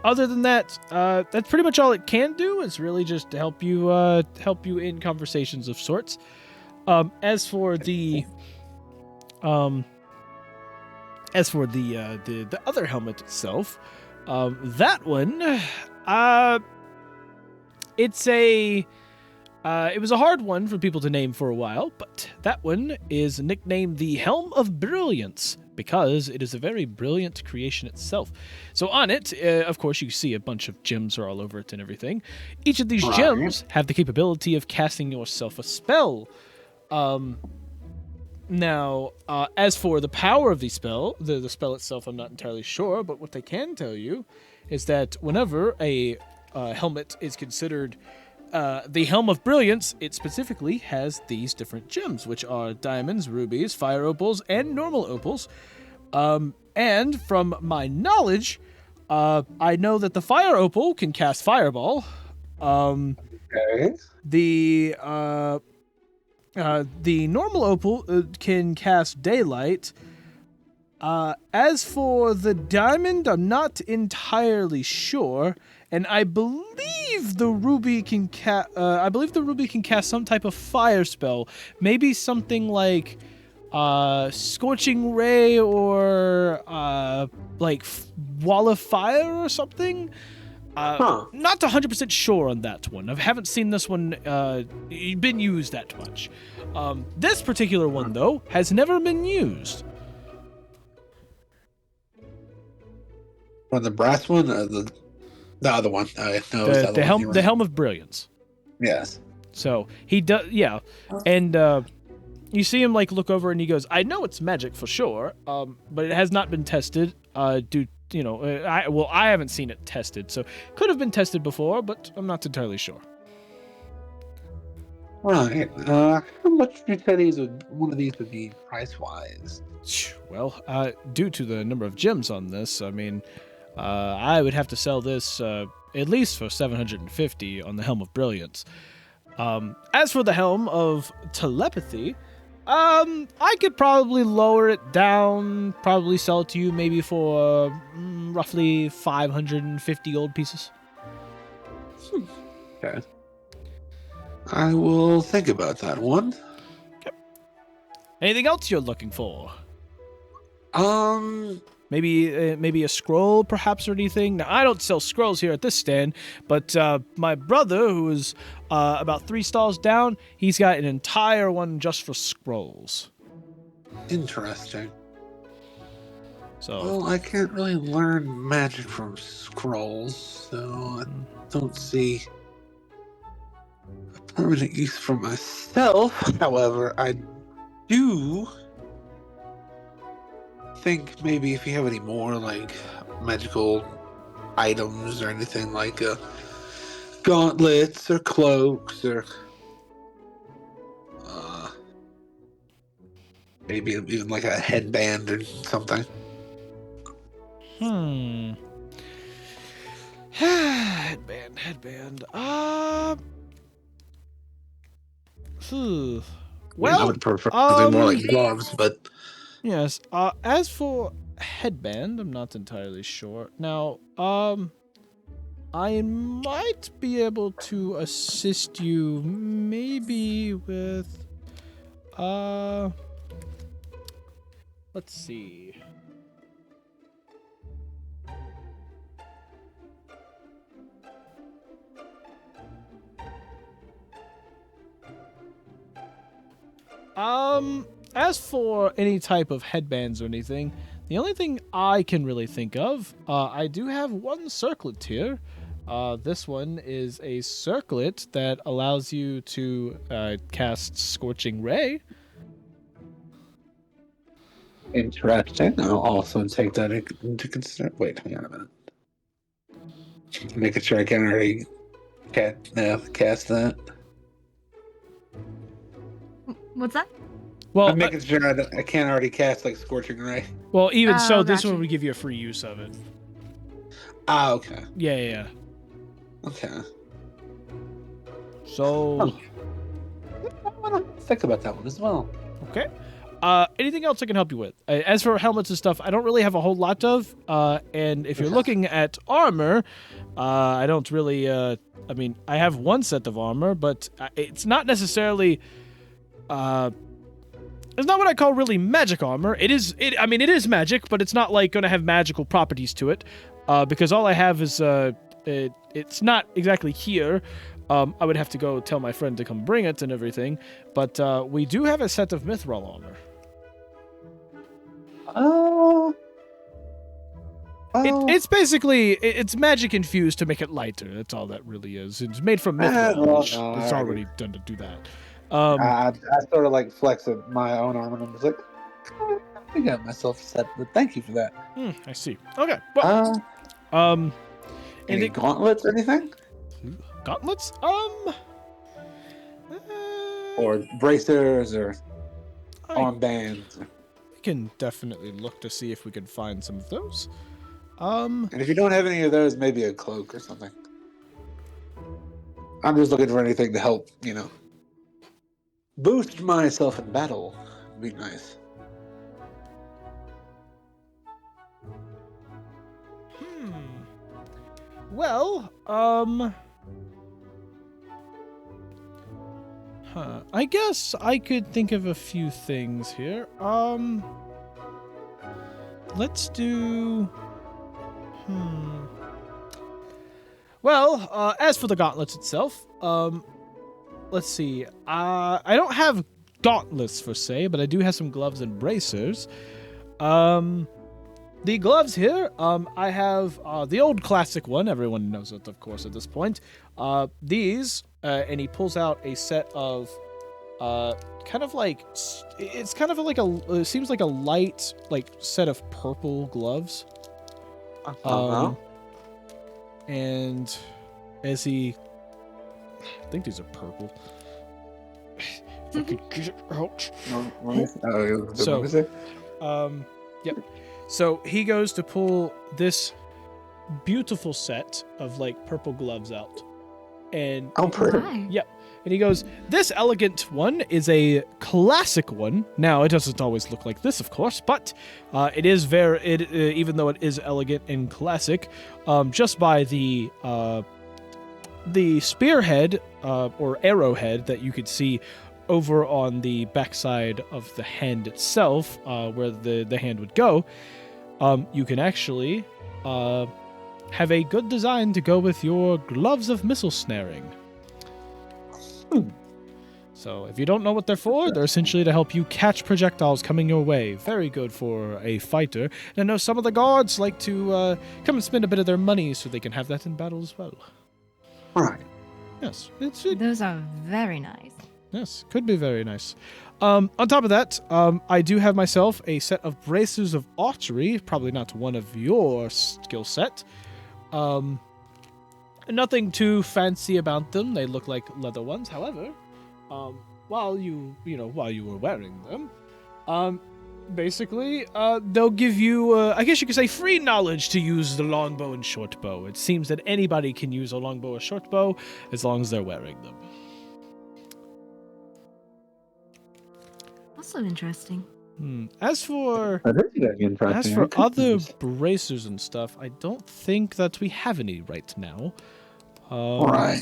than that, that's pretty much all it can do. It's really just to help you in conversations of sorts. As for the other helmet itself, that one, it was a hard one for people to name for a while, but that one is nicknamed the Helm of Brilliance because it is a very brilliant creation itself. So on it, of course, you see a bunch of gems are all over it and everything. Each of these gems have the capability of casting yourself a spell. Now, as for the power of the spell, the spell itself, I'm not entirely sure, but what they can tell you is that whenever a helmet is considered the Helm of Brilliance, it specifically has these different gems, which are diamonds, rubies, fire opals, and normal opals. And from my knowledge, I know that the fire opal can cast Fireball. Okay. The normal opal can cast Daylight. As for the diamond, I'm not entirely sure, and I believe the ruby can cast some type of fire spell, maybe something like Scorching Ray or like Wall of Fire or something. Not 100% sure on that one. I haven't seen this one been used that much. This particular one, though, has never been used. On the brass one, or the other one? No, The Helm of Brilliance. Yes. So he does, yeah, and you see him like look over and he goes, "I know it's magic for sure, but it has not been tested. I haven't seen it tested, so could have been tested before, but I'm not entirely sure." Right. How much do you say one of these would be price wise? Well, due to the number of gems on this, I mean, I would have to sell this at least for 750 on the Helm of Brilliance. As for the Helm of Telepathy, I could probably lower it down, probably sell it to you maybe for roughly 550 gold pieces. Okay. I will think about that one. Okay. Anything else you're looking for? Maybe a scroll, perhaps, or anything. Now, I don't sell scrolls here at this stand, but my brother, who is about 3 stalls down, he's got an entire one just for scrolls. Interesting. So, well, I can't really learn magic from scrolls, so I don't see a permanent use for myself. However, I do think maybe if you have any more like magical items or anything like gauntlets or cloaks or maybe even like a headband or something. Headband. Well, I would prefer something more like gloves, but yes. As for headband, I'm not entirely sure. Now, I might be able to assist you maybe with let's see. As for any type of headbands or anything, the only thing I can really think of, I do have one circlet here. This one is a circlet that allows you to cast Scorching Ray. interesting. I'll also take that into consideration. Wait, hang on a minute. Making sure I can already cast that. What's that? Well, I'm making sure I can't already cast like Scorching Ray. Well, even so, this gotcha. one would give you a free use of it. Ah, okay. Yeah. Okay. So, I want to think about that one as well. okay. Anything else I can help you with? As for helmets and stuff, I don't really have a whole lot of. And if you're looking at armor, I don't really. I mean, I have one set of armor, but it's not necessarily. It's not what I call really magic armor. It is magic, but it's not like going to have magical properties to it, because all I have is it's not exactly here. I would have to go tell my friend to come bring it and everything, but we do have a set of mithril armor. It's basically it's magic infused to make it lighter. That's all that really is. It's made from mithril, which it's already done to do that. I sort of like flexed my own arm and I was like, I got myself set, but thank you for that. I see. Okay. Well, any gauntlets or anything? Gauntlets? Or bracers or armbands. We can definitely look to see if we can find some of those. And if you don't have any of those, maybe a cloak or something. I'm just looking for anything to help, boost myself in battle. Would be nice. Well, I guess I could think of a few things here. Let's do. Well, as for the gauntlets itself, let's see. I don't have gauntlets per se, but I do have some gloves and bracers. The gloves here, I have the old classic one. Everyone knows it, of course, at this point. These, and he pulls out a set of, kind of like, it's kind of like it seems like a light, like, set of purple gloves. And as he, I think these are purple. If I could get it out. Yep. So he goes to pull this beautiful set of like purple gloves out. And pretty. Hi. Yep. And he goes, this elegant one is a classic one. Now, it doesn't always look like this, of course, but it is even though it is elegant and classic, just by the spearhead or arrowhead that you could see over on the backside of the hand itself, where the hand would go, you can actually have a good design to go with your gloves of missile snaring. So if you don't know what they're for, they're essentially to help you catch projectiles coming your way. Very good for a fighter. And I know some of the guards like to come and spend a bit of their money so they can have that in battle as well. Right. Yes, Those are very nice. yes, could be very nice. On top of that, I do have myself a set of bracers of archery, probably not one of your skill set. Nothing too fancy about them. They look like leather ones. However, while you were wearing them, basically, they'll give you, I guess you could say, free knowledge to use the longbow and shortbow. It seems that anybody can use a longbow or shortbow as long as they're wearing them. Also interesting. As for As other bracers and stuff, I don't think that we have any right now. Right.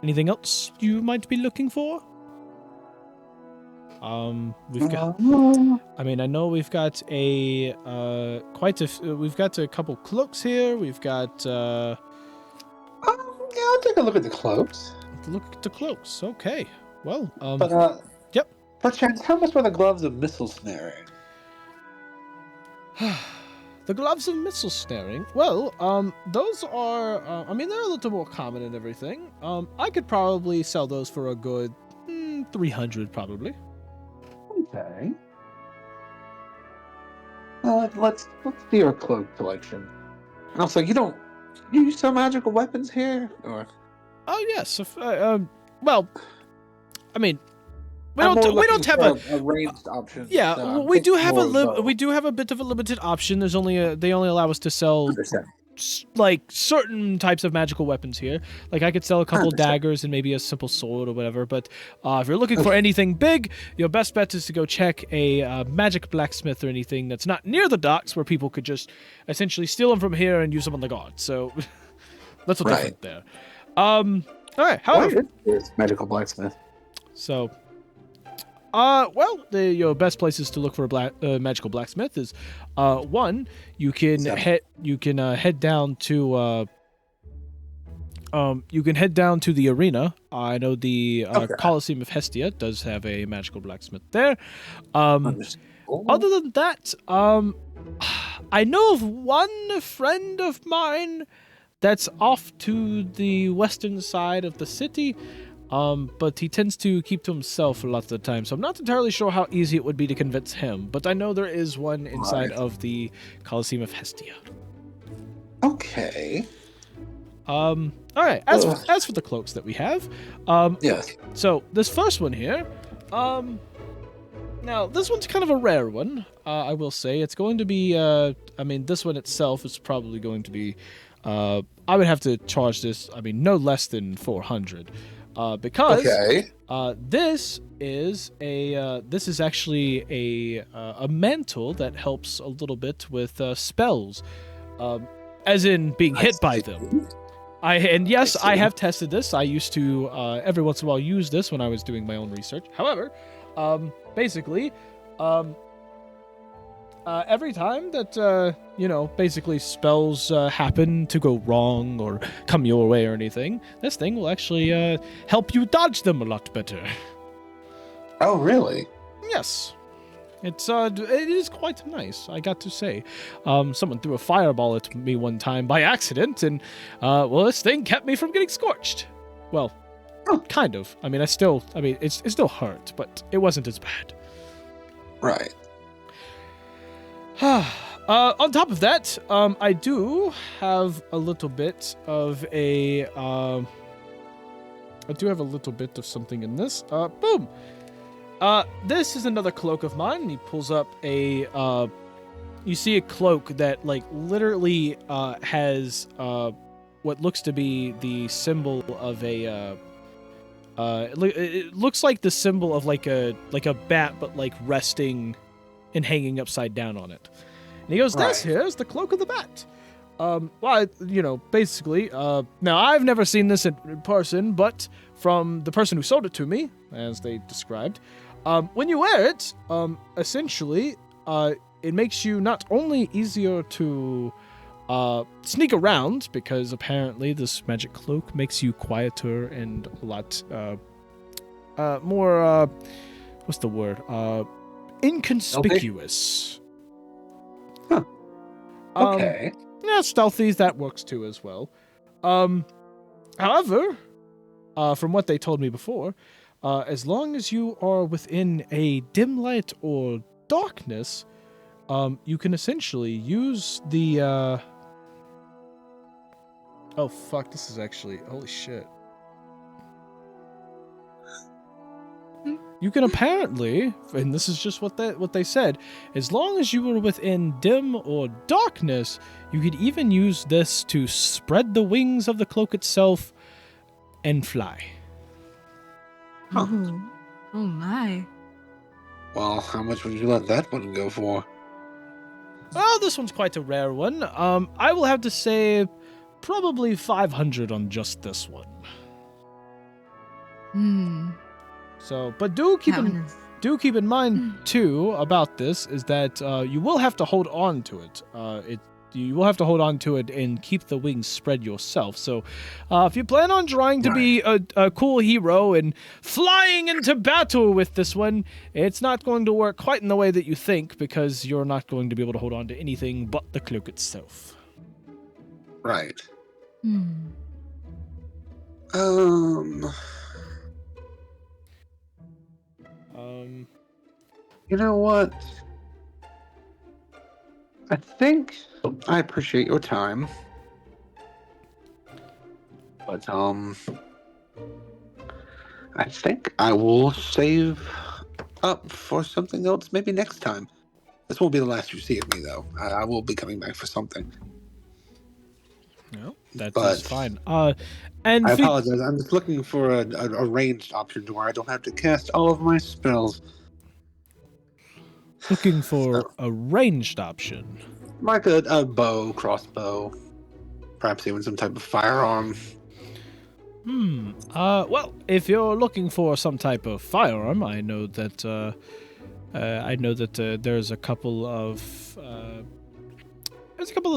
Anything else you might be looking for? We've got. I mean, I know we've got a we've got a couple cloaks here. We've got. Yeah, I'll take a look at the cloaks. Look at the cloaks. Okay. Well. But Yep. Perchance, how much were the gloves of missile snaring? The gloves of missile snaring. Well, those are. I mean, they're a little more common and everything. I could probably sell those for a good 300, probably. Okay. Let's do your cloak collection. And also, you use some magical weapons here, or? Oh yes. Well, I mean, we don't have a ranged option. Yeah, so we do have bow. we do have a bit of a limited option. There's only they only allow us to sell Understand. like certain types of magical weapons here. Like I could sell a couple Understand. daggers and maybe a simple sword or whatever. But if you're looking for anything big, your best bet is to go check a magic blacksmith or anything that's not near the docks, where people could just essentially steal them from here and use them on the guard. So that's what's different there. All right. However, It's magical blacksmith. so. Well, your best places to look for a magical blacksmith is, one, you can head down to the arena. I know the Colosseum of Hestia does have a magical blacksmith there. Other than that, I know of one friend of mine that's off to the western side of the city. But he tends to keep to himself a lot of the time, so I'm not entirely sure how easy it would be to convince him, but I know there is one inside of the Colosseum of Hestia. Okay. Alright, as for the cloaks that we have, Yes. so this first one here, now this one's kind of a rare one, I will say. It's going to be, I mean, this one itself is probably going to be, I would have to charge this, I mean, no less than 400. Because this is actually a mantle that helps a little bit with spells, as in being hit by them. I have tested this. I used to every once in a while use this when I was doing my own research. However, basically, every time that, basically spells happen to go wrong or come your way or anything, this thing will actually help you dodge them a lot better. Oh, really? Yes. It is quite nice, I got to say. Someone threw a fireball at me one time by accident, and, this thing kept me from getting scorched. Well, kind of. I mean, it still hurt, but it wasn't as bad. Right. On top of that, I do have a little bit of something in this. Boom! This is another cloak of mine. He pulls up you see a cloak that, like, literally, has, what looks to be the symbol of it looks like the symbol of, like a bat, but, like, resting and hanging upside down on it. And he goes, this here is the cloak of the bat. Basically, now I've never seen this in person, but from the person who sold it to me, as they described, when you wear it, essentially, it makes you not only easier to sneak around, because apparently this magic cloak makes you quieter and a lot more, what's the word? Inconspicuous. Huh. Okay. Yeah, stealthy, that works too as well. However, from what they told me before, as long as you are within a dim light or darkness, you can essentially use the, oh fuck, this is actually, holy shit. You can apparently, and this is just what they said, as long as you were within dim or darkness, you could even use this to spread the wings of the cloak itself and fly. Huh. Oh my. Well, how much would you let that one go for? Well, this one's quite a rare one. I will have to say probably 500 on just this one. So, but do keep in mind too about this is that you will have to hold on to it. You will have to hold on to it and keep the wings spread yourself. So, if you plan on trying to be a cool hero and flying into battle with this one, it's not going to work quite in the way that you think, because you're not going to be able to hold on to anything but the cloak itself. Right. You know what? I think I appreciate your time, but I think I will save up for something else maybe next time. This won't be the last you see of me, though. I will be coming back for something. No, that's fine. And I apologize. I'm just looking for a ranged option where I don't have to cast all of my spells. Looking for a ranged option. Like a bow, crossbow, perhaps even some type of firearm. Well, if you're looking for some type of firearm, I know that there's a couple of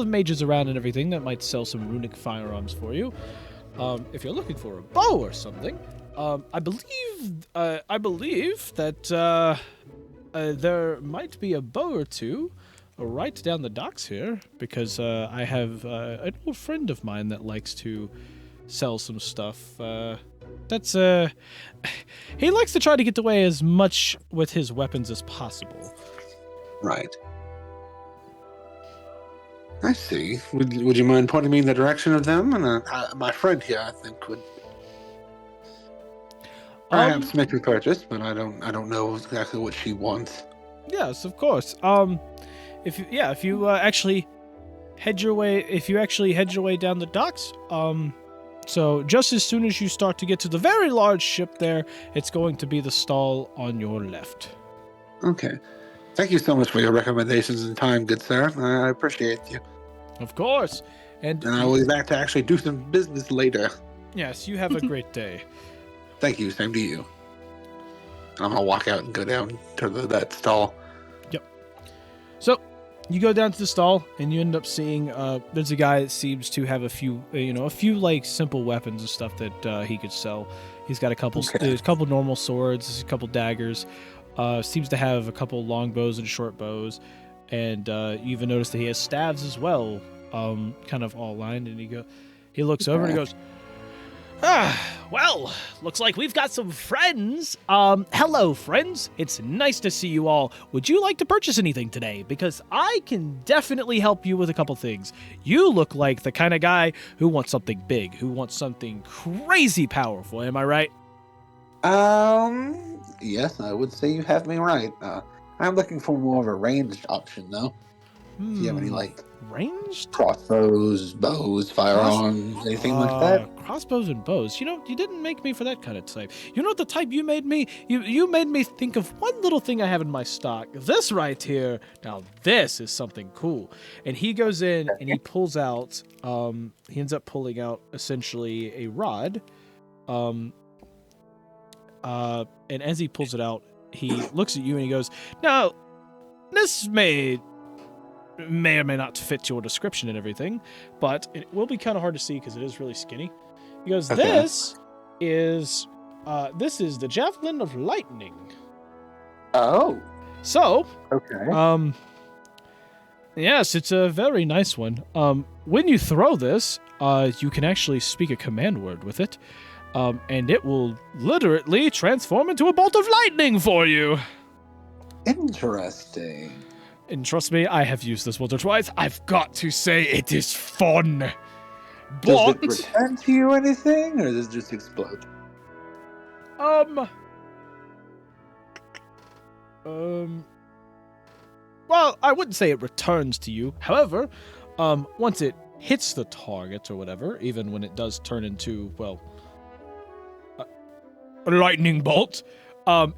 mages around and everything that might sell some runic firearms for you. If you're looking for a bow or something, I believe that there might be a bow or two right down the docks here, because I have an old friend of mine that likes to sell some stuff. He likes to try to get away as much with his weapons as possible. Right. I see. Would you mind pointing me in the direction of them? And my friend here, I think, would perhaps make a purchase, but I don't know exactly what she wants. Yes, of course. If you actually head your way down the docks, so just as soon as you start to get to the very large ship there, it's going to be the stall on your left. Okay. Thank you so much for your recommendations and time, good sir. I appreciate you. Of course. And I will be back to actually do some business later. Yes, you have a great day. Thank you. Same to you. I'm going to walk out and go down to that stall. Yep. So, You go down to the stall, and you end up seeing there's a guy that seems to have a few like simple weapons and stuff that he could sell. He's got a couple, there's a couple normal swords, a couple daggers. Seems to have a couple long bows and short bows, and you even notice that he has staves as well, kind of all lined. And he looks over and he goes, well, looks like we've got some friends. Hello, friends. It's nice to see you all. Would you like to purchase anything today? Because I can definitely help you with a couple things. You look like the kind of guy who wants something big, who wants something crazy powerful. Am I right? Yes, I would say you have me right. I'm looking for more of a ranged option, though. Do you have any, like, ranged crossbows, bows, firearms, anything like that? Crossbows and bows. You didn't make me for that kind of type. You know what the type you made me? You made me think of one little thing I have in my stock. This right here. Now this is something cool. And he goes in and he pulls out. He ends up pulling out essentially a rod. And as he pulls it out, he looks at you and he goes, "Now, this may or may not fit your description and everything, but it will be kind of hard to see because it is really skinny." He goes, Okay. This is the Javelin of Lightning. Oh, So, okay. yes, it's a very nice one. When you throw this, you can actually speak a command word with it, and it will literally transform into a bolt of lightning for you. Interesting. And trust me, I have used this once or twice. I've got to say, it is fun. Does But, it return to you anything, or does it just explode? well, I wouldn't say it returns to you. However, once it hits the target or whatever, even when it does turn into, well, a lightning bolt,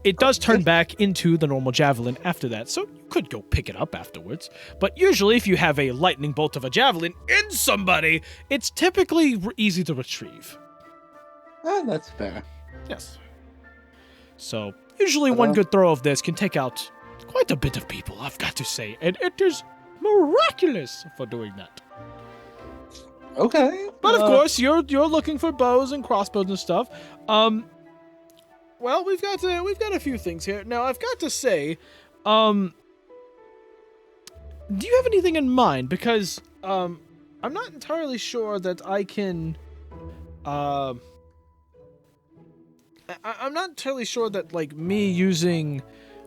it does turn back into the normal javelin after that, so you could go pick it up afterwards. But usually if you have a lightning bolt of a javelin in somebody, it's typically easy to retrieve. Ah, that's fair. Yes. So, usually one good throw of this can take out quite a bit of people, I've got to say, and it is miraculous for doing that. Okay. But of course, you're looking for bows and crossbows and stuff. Well, we've got a few things here. Now, I've got to say, do you have anything in mind? Because I'm not entirely sure that I can. I'm not entirely sure that like me using,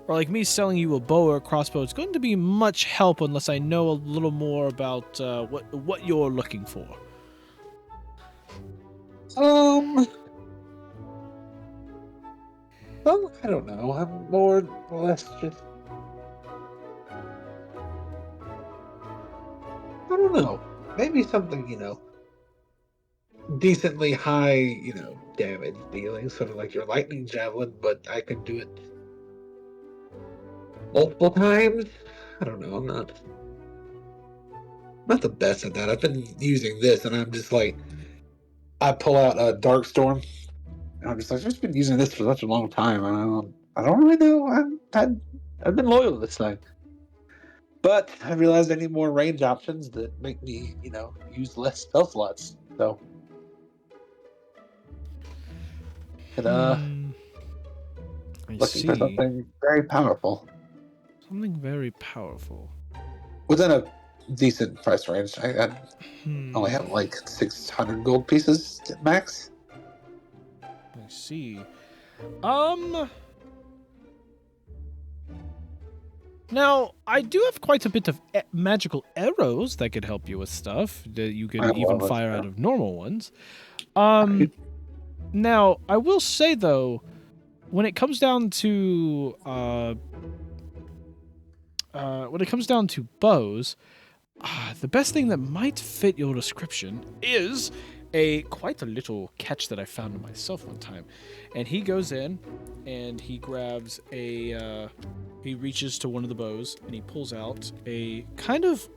or like me selling you a bow or a crossbow is going to be much help unless I know a little more about what you're looking for. Well, I don't know. I'm more or less just. I don't know. Maybe something, decently high, damage dealing, sort of like your lightning javelin, but I can do it multiple times. I don't know. I'm not the best at that. I've been using this, and I'm just like, I pull out a dark storm. I'm just like, I've just been using this for such a long time, and I don't really know. I've been loyal to this thing, but I realized I need more range options that make me, use less spell slots. So, looking for something very powerful. Something very powerful. Within a decent price range. I only have like 600 gold pieces at max. I see. Now, I do have quite a bit of magical arrows that could help you with stuff that you could even fire out of normal ones. Now, I will say though, when it comes down to bows, the best thing that might fit your description is quite a little catch that I found myself one time. And he goes in and he grabs he reaches to one of the bows and he pulls out a kind of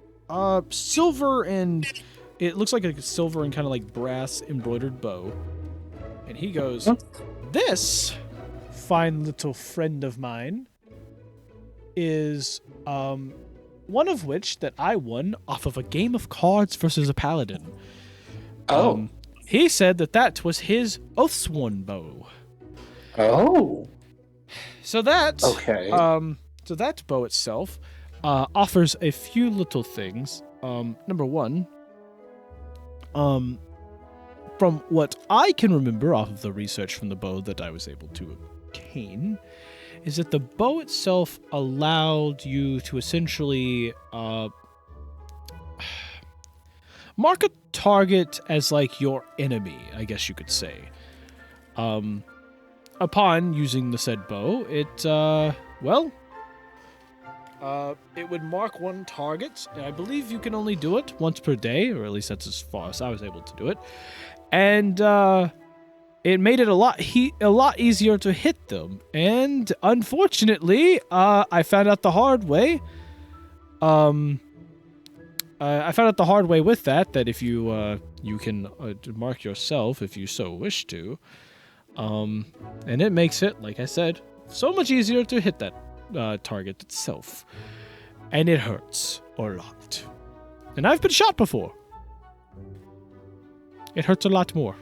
silver, and it looks like a silver and kind of like brass embroidered bow. And he goes, "This fine little friend of mine is one of which that I won off of a game of cards versus a paladin. Oh. He said that was his Oathsworn bow. Oh. So that Okay. So that bow itself offers a few little things. Number one, from what I can remember off of the research from the bow that I was able to obtain, is that the bow itself allowed you to essentially mark a target as like your enemy, I guess you could say. Upon using the said bow, it would mark one target, and I believe you can only do it once per day, or at least that's as far as I was able to do it. And it made it a lot easier to hit them. And unfortunately, I found out the hard way. I found out the hard way with that if you can mark yourself if you so wish to. And it makes it, like I said, so much easier to hit that target itself. And it hurts a lot. And I've been shot before. It hurts a lot more.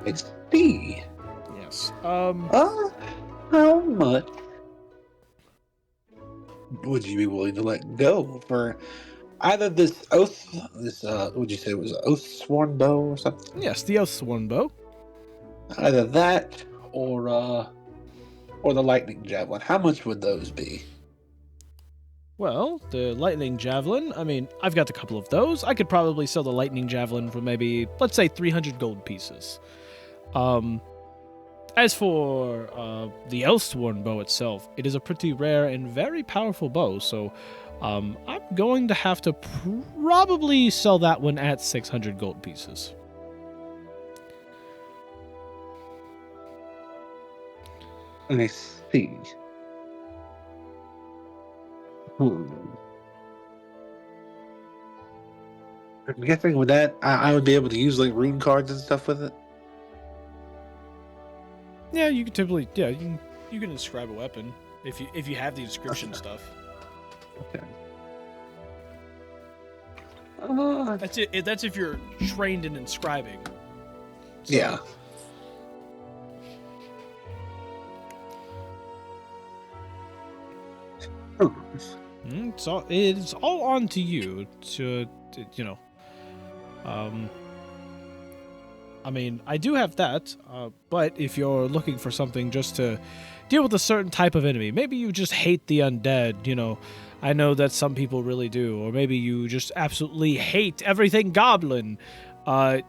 I see. Yes. How much would you be willing to let go for either this would you say it was an Oathsworn bow or something? Yes, the Oathsworn bow. Either that or the lightning javelin. How much would those be? Well, the lightning javelin, I mean, I've got a couple of those. I could probably sell the lightning javelin for maybe, let's say, 300 gold pieces. As for the Oathsworn bow itself, it is a pretty rare and very powerful bow, so I'm going to have to probably sell that one at 600 gold pieces. I see. I'm guessing with that, I would be able to use like rune cards and stuff with it. Yeah, you can typically, you can inscribe a weapon if you have the inscription stuff. Okay. That's it. That's if you're trained in inscribing. So, yeah. It's all on to you to I mean, I do have that, but if you're looking for something just to deal with a certain type of enemy, maybe you just hate the undead, I know that some people really do, or maybe you just absolutely hate everything goblin. I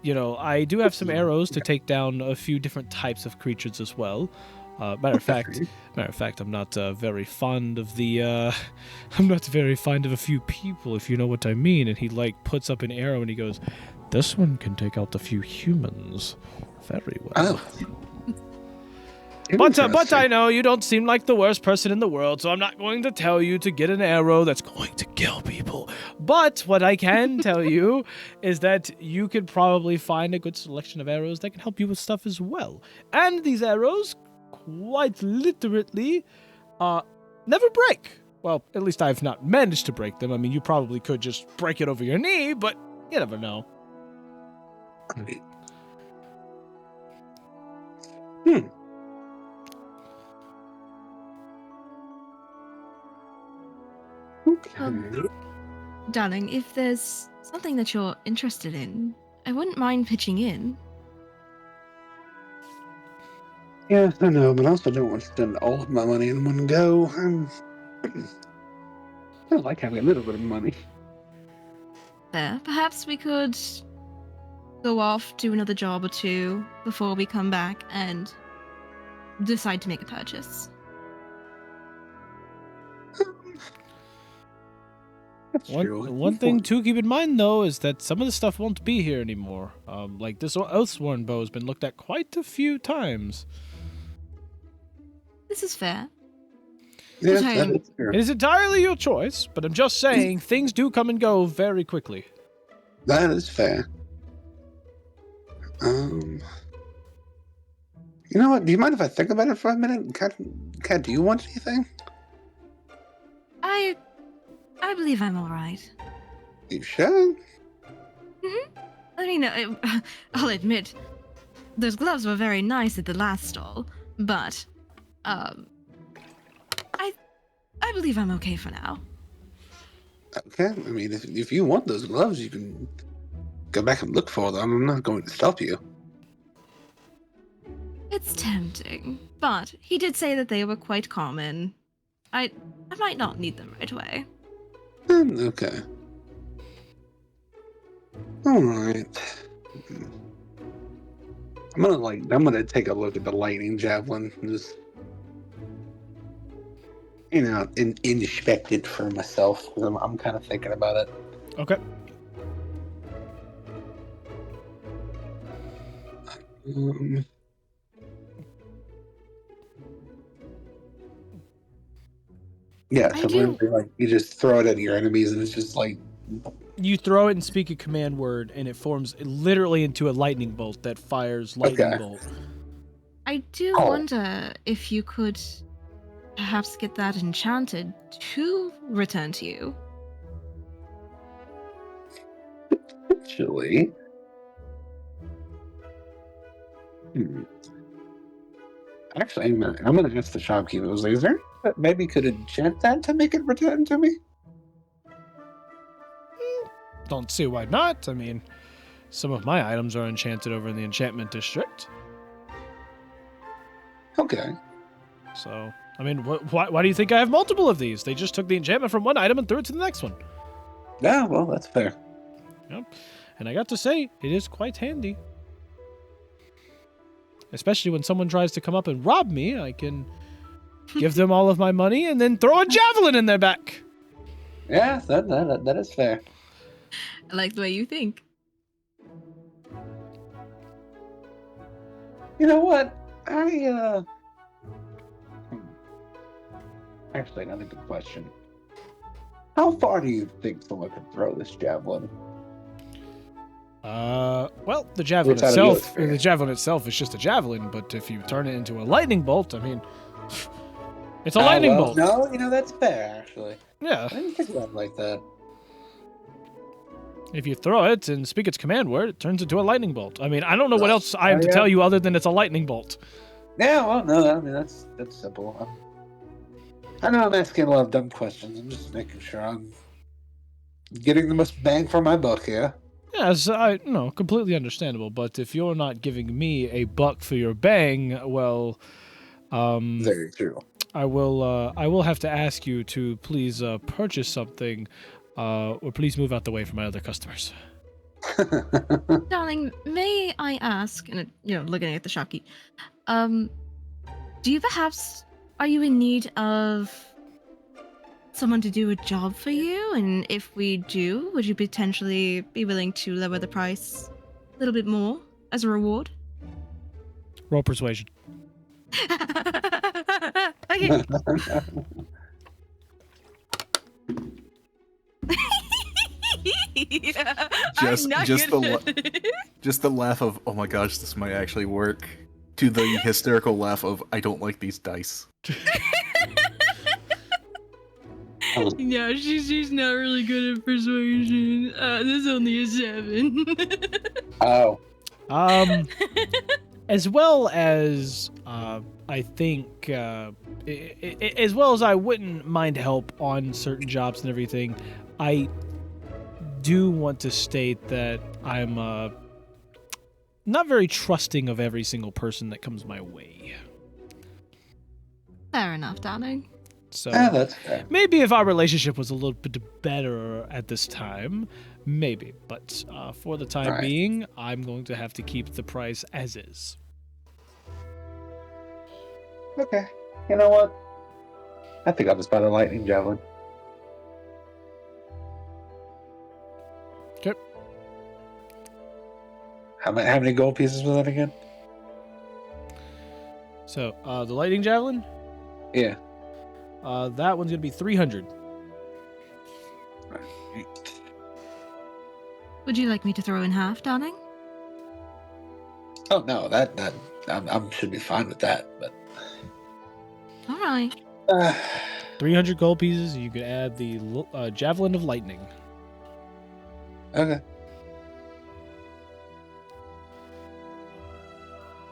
do have some arrows to take down a few different types of creatures as well. Matter of fact, I'm not very fond of I'm not very fond of a few people, if you know what I mean. And he puts up an arrow and he goes, "This one can take out a few humans very well." But I know you don't seem like the worst person in the world, so I'm not going to tell you to get an arrow that's going to kill people. But what I can tell you is that you could probably find a good selection of arrows that can help you with stuff as well. And these arrows, quite literally, never break. Well, at least I've not managed to break them. I mean, you probably could just break it over your knee, but you never know. Darling, if there's something that you're interested in, I wouldn't mind pitching in. Yeah, I know, but I also don't want to spend all of my money in one go. I like having a little bit of money. There, perhaps we could go off, do another job or two before we come back and decide to make a purchase. One thing to keep in mind, though, is that some of the stuff won't be here anymore. Like this Oathsworn bow has been looked at quite a few times. This is fair. Yes, Okay. that is fair. It is entirely your choice, but I'm just saying things do come and go very quickly. That is fair. You know what? Do you mind if I think about it for a minute? Kat, do you want anything? I believe I'm all right. You sure? I mean, I'll admit, those gloves were very nice at the last stall, but I believe I'm okay for now. Okay. I mean, if you want those gloves, you can go back and look for them. I'm not going to stop you. It's tempting, but he did say that they were quite common. I might not need them right away. Okay. All right. I'm gonna take a look at the lightning javelin and just, inspect it for myself. I'm kind of thinking about it. Okay. Yeah, I so do- literally, like, you just throw it at your enemies, and it's just like, You throw it and speak a command word, and it forms literally into a lightning bolt that fires lightning Okay. bolt. I do Oh. wonder if you could perhaps get that enchanted to return to you. actually. Actually, I'm gonna ask the shopkeeper. Was like, is there that maybe could enchant that to make it return to me? Don't see why not. I mean, some of my items are enchanted over in the enchantment district. Okay. So, I mean, why do you think I have multiple of these? They just took the enchantment from one item and threw it to the next one. Yeah, well, that's fair. And I got to say, it is quite handy. Especially when someone tries to come up and rob me, I can give them all of my money and then throw a javelin in their back. Yeah, that is fair. I like the way you think. You know what? Actually, another good question. How far do you think someone could throw this javelin? Well, the javelin What's out of your itself, is just a javelin, but if you turn it into a lightning bolt, I mean, it's a lightning bolt. No, that's fair, actually. Yeah. I didn't think about it like that. If you throw it and speak its command word, it turns into a lightning bolt. I mean, I don't know what else I have to yeah. tell you other than it's a lightning bolt. Yeah, well, no, I mean, that's simple. I know I'm asking a lot of dumb questions. I'm just making sure I'm getting the most bang for my buck here. Yes, completely understandable. But if you're not giving me a buck for your bang, well, Very true. I will have to ask you to please purchase something, or please move out the way from my other customers. Darling, may I ask, and looking at the shopkeep, are you in need of someone to do a job for you? And if we do, would you potentially be willing to lower the price a little bit more as a reward? Roll persuasion. Okay. Yeah, Just I'm not just gonna- just the laugh of, oh my gosh, this might actually work, to the hysterical laugh of, I don't like these dice. No, she's not really good at persuasion. This is only a 7. Oh. As well as I think, as well as I wouldn't mind help on certain jobs and everything, I do want to state that I'm not very trusting of every single person that comes my way. Fair enough, darling. So Yeah, that's fair. maybe if our relationship was a little bit better at this time, maybe. But for the time Alright. being, I'm going to have to keep the price as is. Okay. You know what? I think I'll just buy the lightning javelin. Okay. How many gold pieces was that again? So the lightning javelin, Yeah. that one's gonna be 300. Right. Would you like me to throw in half, darling? Oh no, that I should be fine with that. But All right. 300 gold pieces. You could add the Javelin of Lightning. Okay.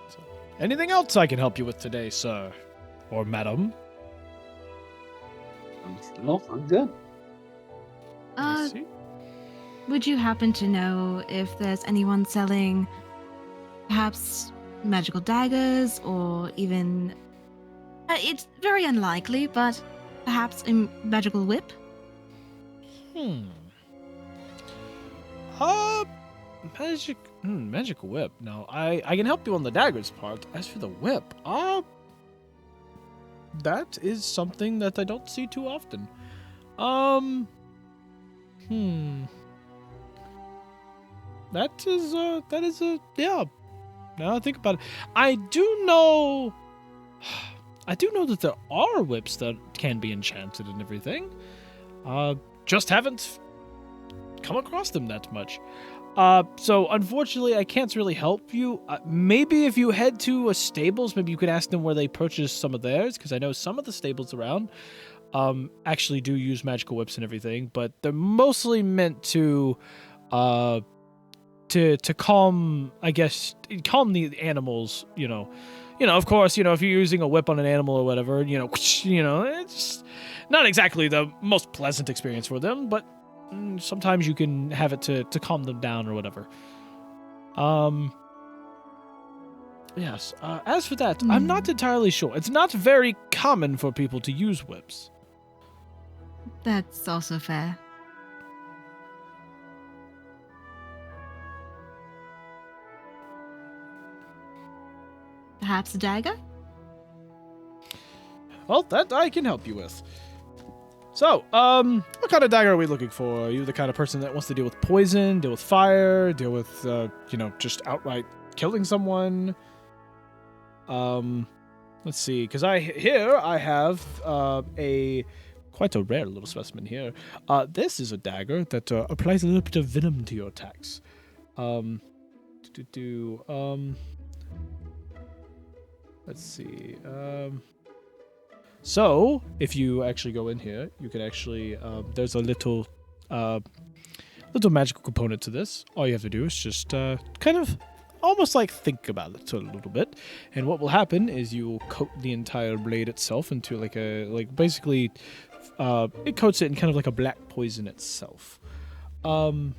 So, anything else I can help you with today, sir? Or madam? No, I'm good. Let's see. Would you happen to know if there's anyone selling perhaps magical daggers or even... it's very unlikely, but perhaps a magical whip? Magic whip. No, I can help you on the daggers part. As for the whip, that is something that I don't see too often. That is a yeah. Now I think about it, I do know that there are whips that can be enchanted and everything. Just haven't come across them that much. So unfortunately, I can't really help you. Maybe if you head to a stables, maybe you could ask them where they purchased some of theirs, because I know some of the stables around actually do use magical whips and everything, but they're mostly meant to calm, I guess, calm the animals. Of course, if you're using a whip on an animal or whatever, it's not exactly the most pleasant experience for them, but sometimes you can have it to calm them down or whatever. Yes. As for that, I'm not entirely sure. It's not very common for people to use whips. That's also fair. Perhaps a dagger? Well, that I can help you with. So, what kind of dagger are we looking for? Are you the kind of person that wants to deal with poison, deal with fire, deal with, just outright killing someone? Let's see, because I have quite a rare little specimen here. This is a dagger that applies a little bit of venom to your attacks. Let's see. So, if you actually go in here, you can actually, there's a little magical component to this. All you have to do is just kind of almost like think about it a little bit. And what will happen is you will coat the entire blade itself into basically, it coats it in kind of like a black poison itself. The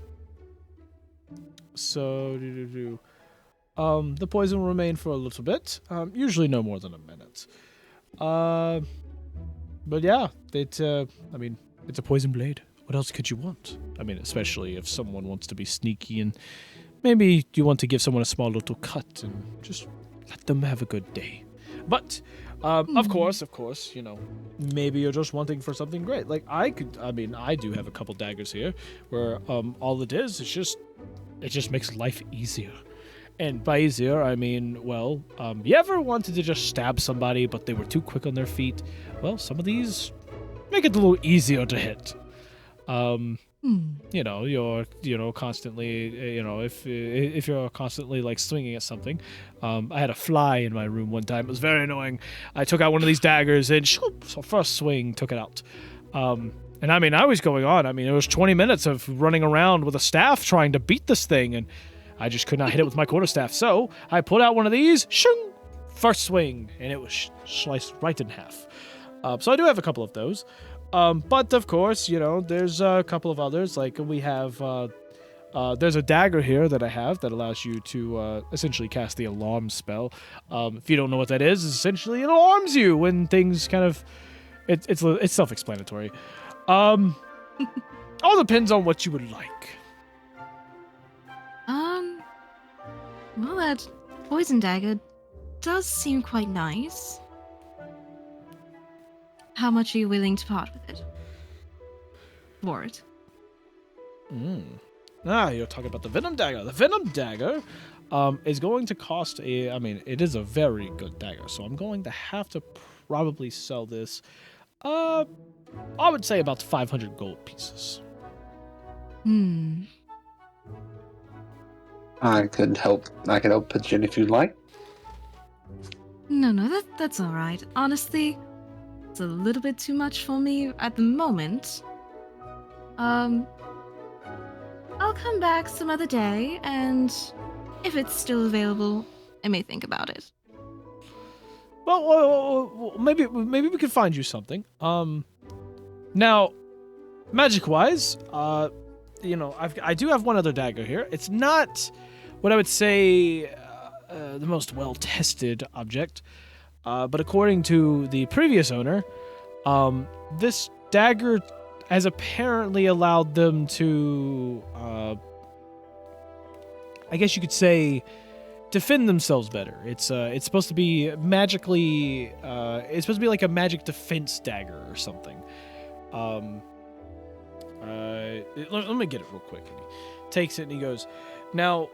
poison will remain for a little bit, usually no more than a minute. But yeah, it's a poison blade. What else could you want? I mean, especially if someone wants to be sneaky and maybe you want to give someone a small little cut and just let them have a good day. But, of course, maybe you're just wanting for something great. Like I do have a couple daggers here where, all it is just makes life easier. And by easier, I mean, you ever wanted to just stab somebody, but they were too quick on their feet? Well, some of these make it a little easier to hit. You're constantly, if you're constantly like swinging at something. I had a fly in my room one time. It was very annoying. I took out one of these daggers and first swing took it out. And I mean, I was going on. I mean, it was 20 minutes of running around with a staff trying to beat this thing, and I just could not hit it with my quarterstaff. So I pulled out one of these, shung, first swing, and it was sliced right in half. So I do have a couple of those. But of course, there's a couple of others. Like we have, there's a dagger here that I have that allows you to essentially cast the alarm spell. If you don't know what that is, essentially it alarms you when things kind of, it's self-explanatory. All depends on what you would like. Well, that poison dagger does seem quite nice. How much are you willing to part with it? For it. You're talking about the Venom Dagger. The Venom Dagger is going to cost it is a very good dagger, so I'm going to have to probably sell this, I would say about 500 gold pieces. I could help pitch in if you'd like. No, that's all right. Honestly, it's a little bit too much for me at the moment. I'll come back some other day, and if it's still available, I may think about it. Well, maybe we can find you something. Now, magic-wise, I do have one other dagger here. It's not what I would say the most well-tested object, but according to the previous owner, this dagger has apparently allowed them to, I guess you could say, defend themselves better. It's supposed to be magically, it's supposed to be like a magic defense dagger or something. Let me get it real quick. And he takes it and he goes, now,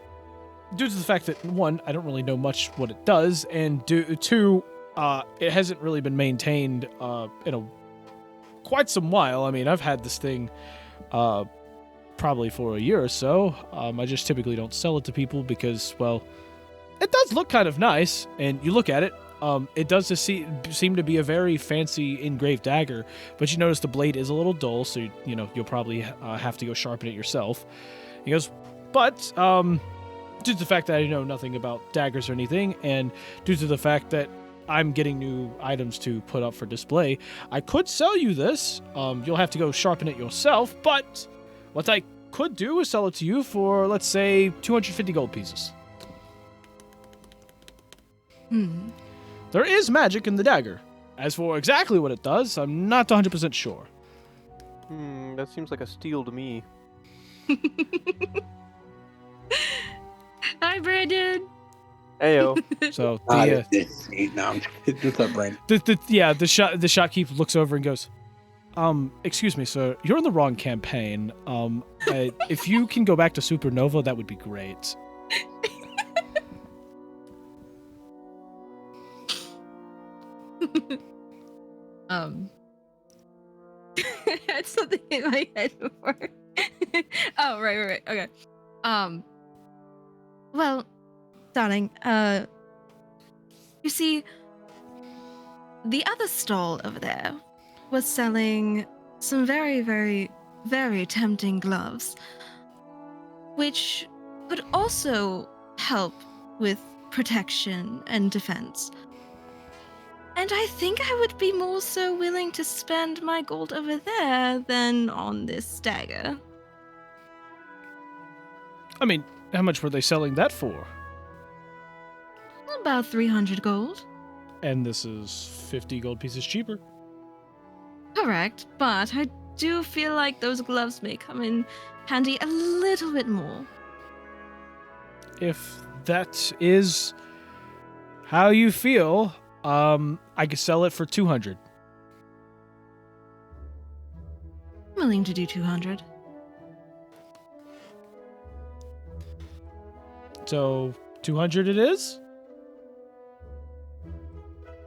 due to the fact that, one, I don't really know much what it does, and two, it hasn't really been maintained in quite some while. I mean, I've had this thing probably for a year or so. I just typically don't sell it to people because, well, it does look kind of nice, and you look at it, it does just seem to be a very fancy engraved dagger, but you notice the blade is a little dull, so you'll probably have to go sharpen it yourself. He goes, but due to the fact that I know nothing about daggers or anything, and due to the fact that I'm getting new items to put up for display, I could sell you this. You'll have to go sharpen it yourself, but what I could do is sell it to you for, let's say, 250 gold pieces. There is magic in the dagger. As for exactly what it does, I'm not 100% sure. That seems like a steal to me. Hi, Brandon. Ayo. So the shopkeep looks over and goes, excuse me, sir, you're in the wrong campaign. If you can go back to Supernova, that would be great. I had something in my head before. Oh, right. Okay. Well, darling, you see, the other stall over there was selling some very, very, very tempting gloves, which could also help with protection and defense. And I think I would be more so willing to spend my gold over there than on this dagger. I mean, how much were they selling that for? About 300 gold. And this is 50 gold pieces cheaper. Correct, but I do feel like those gloves may come in handy a little bit more. If that is how you feel, I could sell it for 200. I'm willing to do 200. So, 200 it is?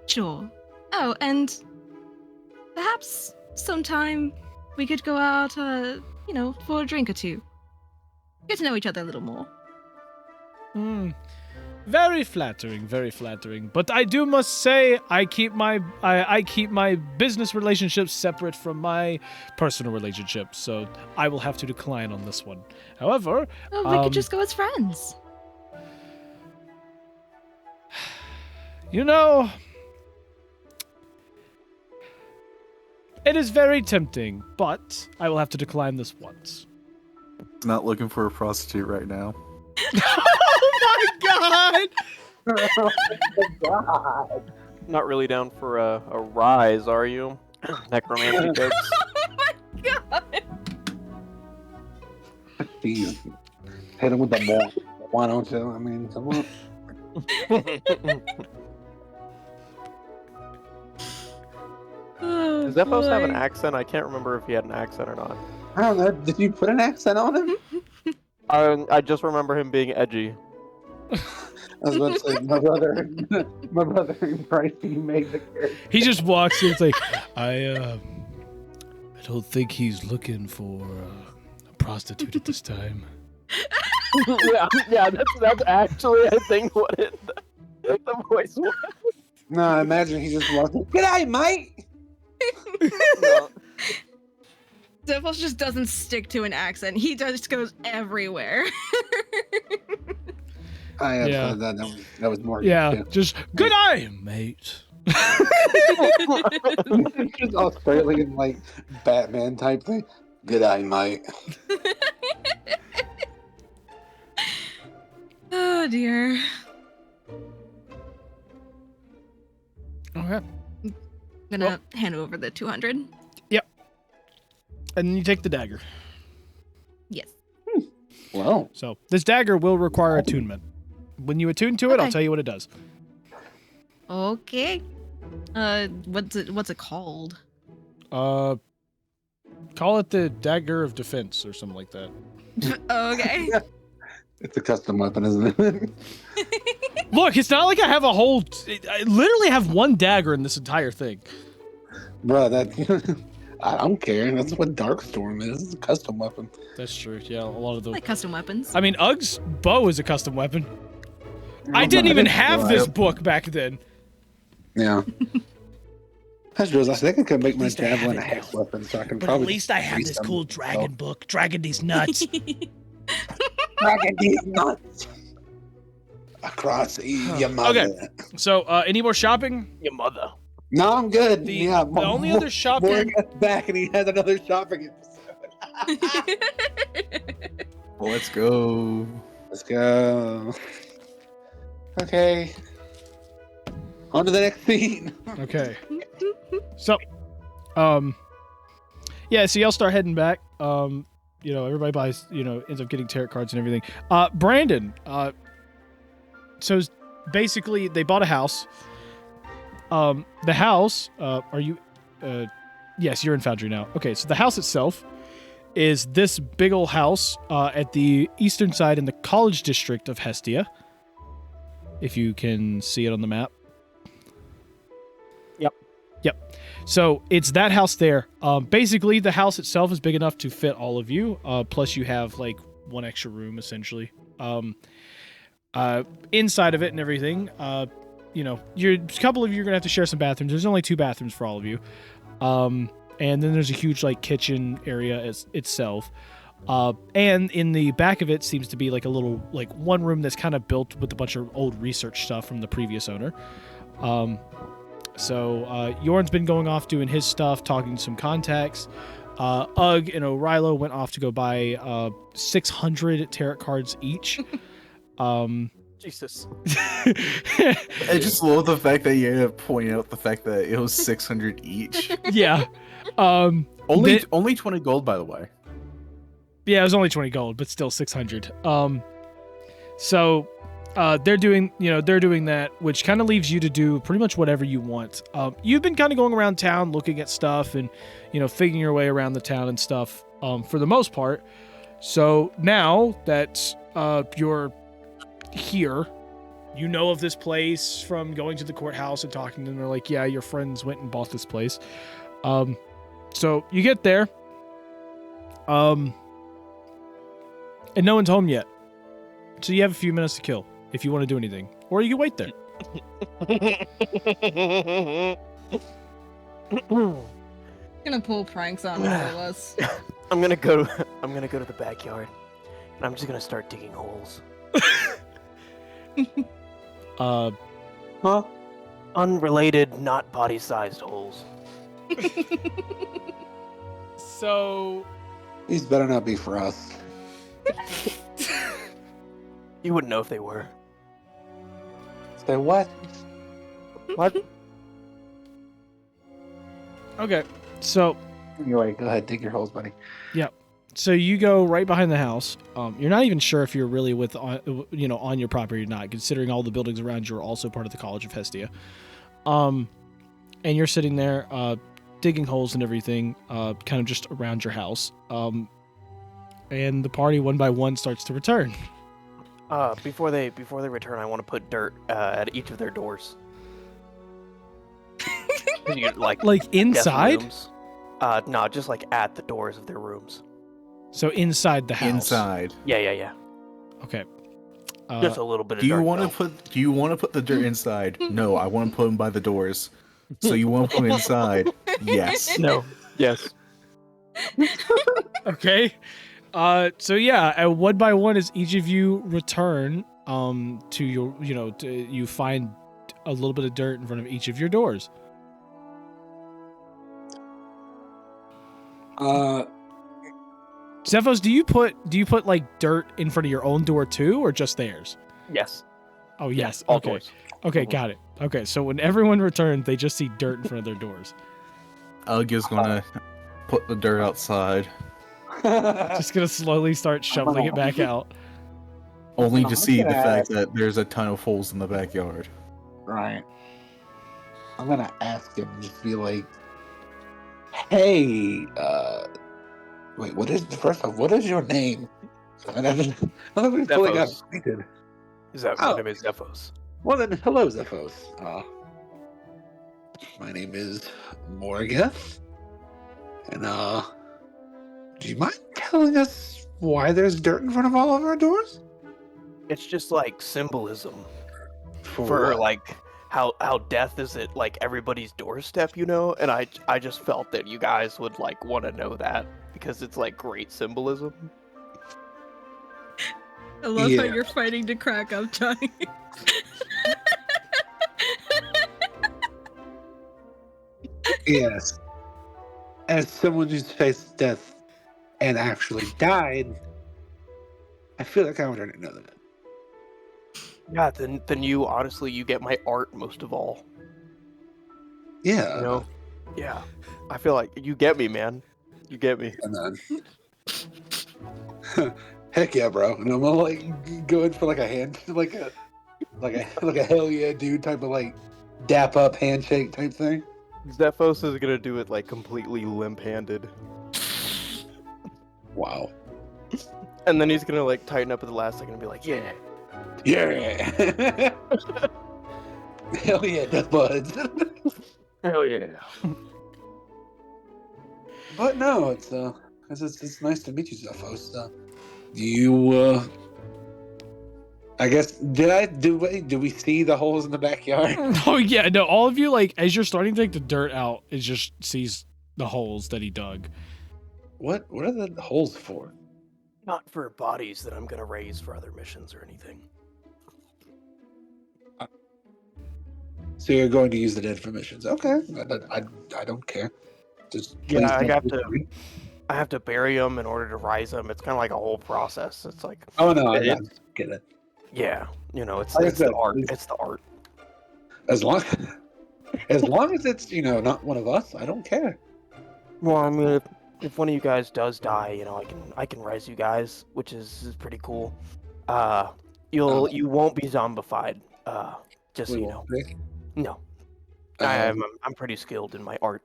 Sure. Oh, and perhaps sometime we could go out, for a drink or two. Get to know each other a little more. Very flattering, very flattering. But I must say, I keep my business relationships separate from my personal relationships, so I will have to decline on this one. However, well, we could just go as friends. It is very tempting, but I will have to decline this once. Not looking for a prostitute right now. Oh my god! Not really down for a rise, are you? Necromancy jokes. Oh my god! Jeez. Hit him with the ball. Why don't you? I mean, come on. Oh, Does that supposed to have an boy. accent? I can't remember if he had an accent or not. I don't know. Did you put an accent on him? I just remember him being edgy. I was about to say, my brother in Christ, he made the character. He just walks in, it's like, I don't think he's looking for a prostitute at this time. yeah, that's actually, I think, what the voice was. No, I imagine he just walked in. G'day, mate! No. Zephyr just doesn't stick to an accent. He just goes everywhere. I have Yeah. said that. That was more. Yeah, too. just good eye, mate. Just Australian, like, Batman type thing. G'day, mate. Oh dear. Okay. I'm gonna hand over the 200. And you take the dagger. Yes. Well, So this dagger will require attunement. When you attune to it, I'll Okay. tell you what it does. Okay. What's it called? Call it the dagger of defense or something like that. Okay. it's a custom weapon, isn't it? Look, it's not like I have a whole. I literally have one dagger in this entire thing. Bro, that. I don't care. That's what Darkstorm is. It's a custom weapon. That's true. Yeah, a lot of the. Like custom weapons. I mean, Ugg's bow is a custom weapon. I didn't even have this book back then. Yeah. That's true. I think I could make my least I have javelin a it hex now. weapon, so I can But probably. at least I have free this some cool myself. dragon book. Dragon these nuts. Dragon these nuts. Across your mother. Okay. So, any more shopping? Your mother. No, I'm good. The, yeah. the only other shopping. Morgan gets back and he has another shopping episode. Well, let's go. Let's go. Okay. On to the next scene. Okay. So, yeah, so y'all start heading back. Everybody buys, ends up getting tarot cards and everything. Brandon, so basically they bought a house. The house, are you, yes, you're in Foundry now. Okay, so the house itself is this big old house, at the eastern side in the college district of Hestia. If you can see it on the map. Yep. So it's that house there. Basically, the house itself is big enough to fit all of you. Plus, you have like one extra room essentially. Inside of it and everything. A couple of you are gonna have to share some bathrooms. There's only 2 bathrooms for all of you. And then there's a huge like kitchen area itself. And in the back of it seems to be like a little like one room that's kind of built with a bunch of old research stuff from the previous owner. So Yorn's been going off doing his stuff, talking to some contacts. Ugg and O'Rilo went off to go buy 600 tarot cards each. Jesus. I just love the fact that you ended up pointing out the fact that it was 600 each. Yeah. Only 20 gold, by the way. Yeah, it was only 20 gold, but still 600. So they're doing that, which kind of leaves you to do pretty much whatever you want. You've been kind of going around town looking at stuff and, figuring your way around the town and stuff, for the most part. So now that you're here, you know of this place from going to the courthouse and talking to them. They're like, yeah, your friends went and bought this place. So you get there. And no one's home yet. So you have a few minutes to kill if you want to do anything. Or you can wait there. Gonna pull pranks on all of us. I'm gonna go to the backyard, and I'm just gonna start digging holes. Huh? Unrelated, not body-sized holes. So These better not be for us. You wouldn't know if they were. Say what? What? okay. So Anyway, go ahead, dig your holes, buddy. you go right behind the house. You're not even sure if you're really on your property or not, considering all the buildings around you are also part of the College of Hestia. And you're sitting there, digging holes and everything, kind of just around your house. And the party one by one starts to return. Before they return, I want to put dirt at each of their doors. You get, like guest inside? rooms. No, just like at the doors of their rooms. So inside the house. Inside. Yeah. Okay. Just a little bit of Do you dirt, want to though. put the dirt inside? No, I want to put them by the doors. So you want to put them inside? Yes. No. Yes. Okay. So yeah, and one by one, as each of you return, to your, you find a little bit of dirt in front of each of your doors. Zephos, do you put like dirt in front of your own door too, or just theirs? Yes. Oh yes. All Okay. doors. Okay, got it. Okay, so when everyone returns, they just see dirt in front of their doors. Ugg is gonna put the dirt outside, Just gonna slowly start shoveling it back out. only No, to I'm see the gonna fact ask- that there's a ton of holes in the backyard. Right. I'm gonna ask him, just be like, "Hey, wait, what is your name?" I don't think we fully got Zephos. acquainted. My Oh. name is Zephos. Well then, hello, Zephos. My name is Morgeth, and do you mind telling us why there's dirt in front of all of our doors? It's just like symbolism For for what? like how death is at like everybody's doorstep, you know? And I just felt that you guys would like want to know that because it's like great symbolism. I love how Yeah. you're fighting to crack up, Johnny. Yes. As someone who's faced death and actually died, I feel like I would already know that. Yeah, then you honestly you get my art most of all. Yeah. You know? Yeah. I feel like you get me, man. You get me. And then, heck yeah, bro. And I'm gonna like go in for like a hand, like a hell yeah, dude type of like dap up handshake type thing. Zephos is gonna do it like completely limp-handed, Wow. and then he's gonna like tighten up at the last second and be like, "Yeah, Yeah. Hell yeah, death buds. hell yeah." But no, it's nice to meet you, Zephos. You I guess do we see the holes in the backyard? Oh yeah, no, all of you, like, as you're starting to take the dirt out, it just sees the holes that he dug. What are the holes for? Not for bodies that I'm gonna raise for other missions or anything. So you're going to use the dead for missions? Okay, I don't care. Just Yeah, please I don't have do to- it. I have to bury them in order to rise them. It's kind of like a whole process. It's like, Oh no, I It- get it. yeah, you know, it's Like I the said, art. it's- It's the art. As long as it's not one of us, I don't care. Well, I mean, if one of you guys does die, you know, I can rise you guys, which is pretty cool. You won't be zombified. Just so We you know. won't be. No, Um, I'm pretty skilled in my art.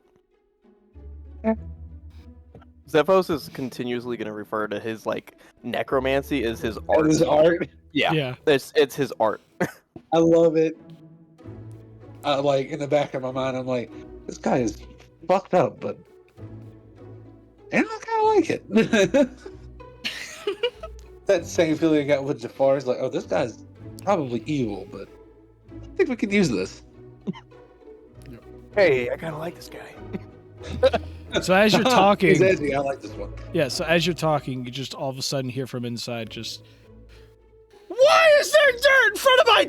Yeah. Zephos is continuously going to refer to his like necromancy as his Art art. is art. Yeah, it's his art. I love it. Like in the back of my mind, I'm like, this guy is fucked up, but and I kind of like it. That same feeling I got with Jafar is like, oh, this guy's probably evil, but I think we can use this. Hey, I kind of like this guy. So as you're talking, He's edgy. I like this one. yeah, so as you're talking, you just all of a sudden hear from inside just, why is there dirt in front of my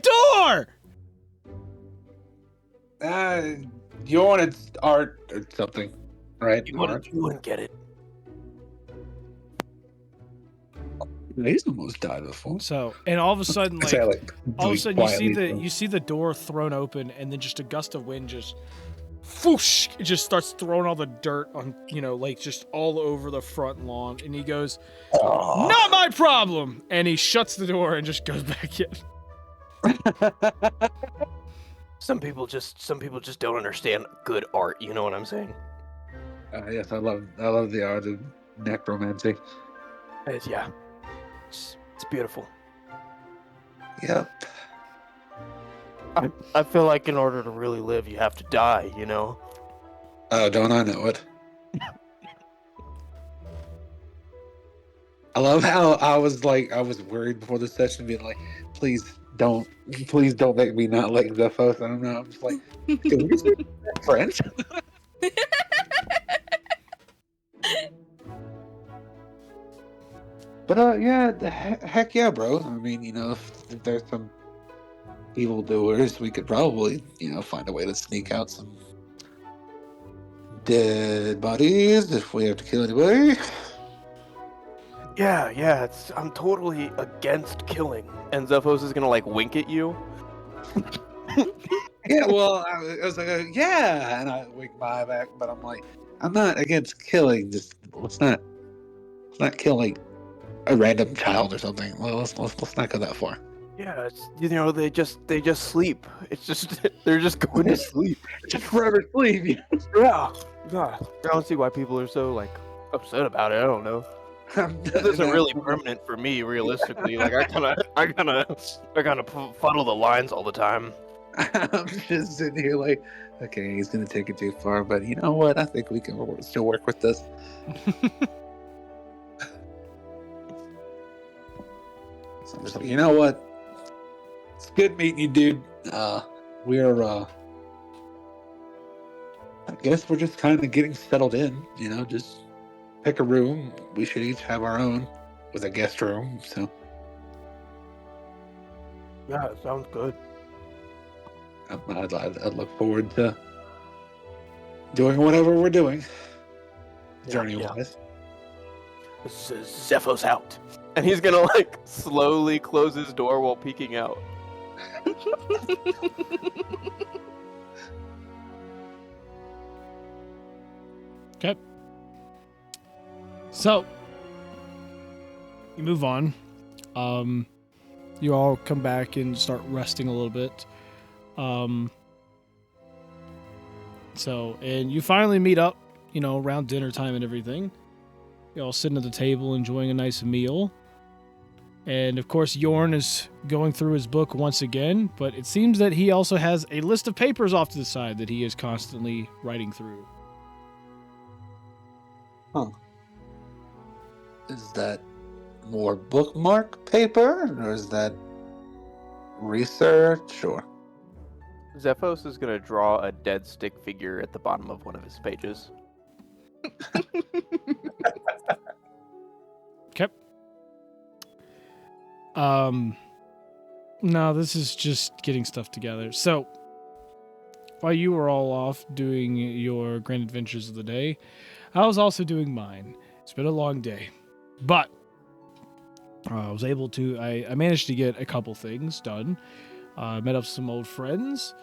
door? You wanted art or something, right? You wouldn't get it. He's almost died before. So, and all of a sudden, Say, like, all of a sudden quietly, you see the door thrown open, and then just a gust of wind just whoosh, it just starts throwing all the dirt on, like just all over the front lawn, and he goes, Aw. not my problem, and he shuts the door and just goes back in. Some people just don't understand good art. You know what I'm saying? Yes, I love the art of necromancy. Yeah, it's beautiful. Yep. I feel like in order to really live, you have to die. You know. Oh, don't I know it? I love how I was worried before the session, being like, please don't make me not like Zephos. I don't know. I'm just like, can we just be friends? But yeah, heck yeah, bro. I mean, if there's some evildoers, we could probably, find a way to sneak out some dead bodies if we have to kill anybody. Yeah, I'm totally against killing. And Zephos is gonna like wink at you. Yeah, well, I was like, yeah, and I wink my eye back, but I'm like, I'm not against killing. Just let's not kill like a random child or something. Well, let's not go that far. Yeah, it's, they just sleep. It's just they're just going to sleep. Just forever sleep. Yeah. I don't see why people are so like upset about it. I don't know. This isn't really permanent for me, realistically. Like I kind of fuddle the lines all the time. I'm just sitting here like, okay, he's gonna take it too far, but you know what? I think we can still work with this. So I'm just like, you know what? It's good meeting you, dude. We're I guess we're just kind of getting settled in. Just pick a room. We should each have our own with a guest room. So Yeah, it sounds good. I'd look forward to doing whatever we're doing, journey-wise. This is Zephos out. And he's gonna like slowly close his door while peeking out. Okay. So you move on. You all come back and start resting a little bit. And you finally meet up, around dinner time and everything. You all sitting at the table enjoying a nice meal. And of course, Yorn is going through his book once again, but it seems that he also has a list of papers off to the side that he is constantly writing through. Huh. Is that more bookmark paper, or is that research, or? Zephos is gonna draw a dead stick figure at the bottom of one of his pages. Okay. No, this is just getting stuff together. So, while you were all off doing your grand adventures of the day, I was also doing mine. It's been a long day, but I was able to. I managed to get a couple things done. Met up some old friends.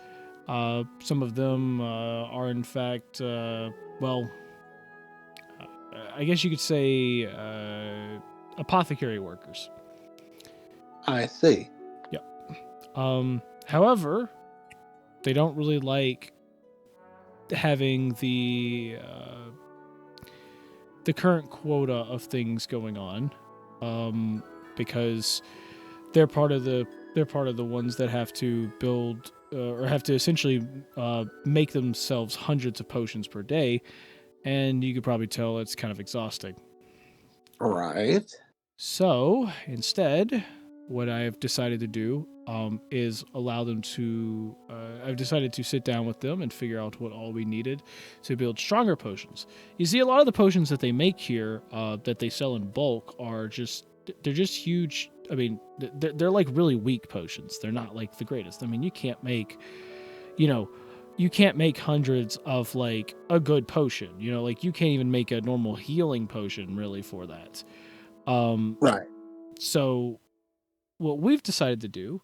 Some of them are, in fact, I guess you could say apothecary workers. I see. However, they don't really like having the current quota of things going on, because they're part of the ones that have to build or have to essentially make themselves hundreds of potions per day, and you could probably tell it's kind of exhausting. Right. So instead, what I've decided to do is allow them to. I've decided to sit down with them and figure out what all we needed to build stronger potions. You see, a lot of the potions that they make here, that they sell in bulk, they're just huge. I mean, they're like really weak potions. They're not like the greatest. I mean, you can't make hundreds of like a good potion. Like you can't even make a normal healing potion really for that. Right. So what we've decided to do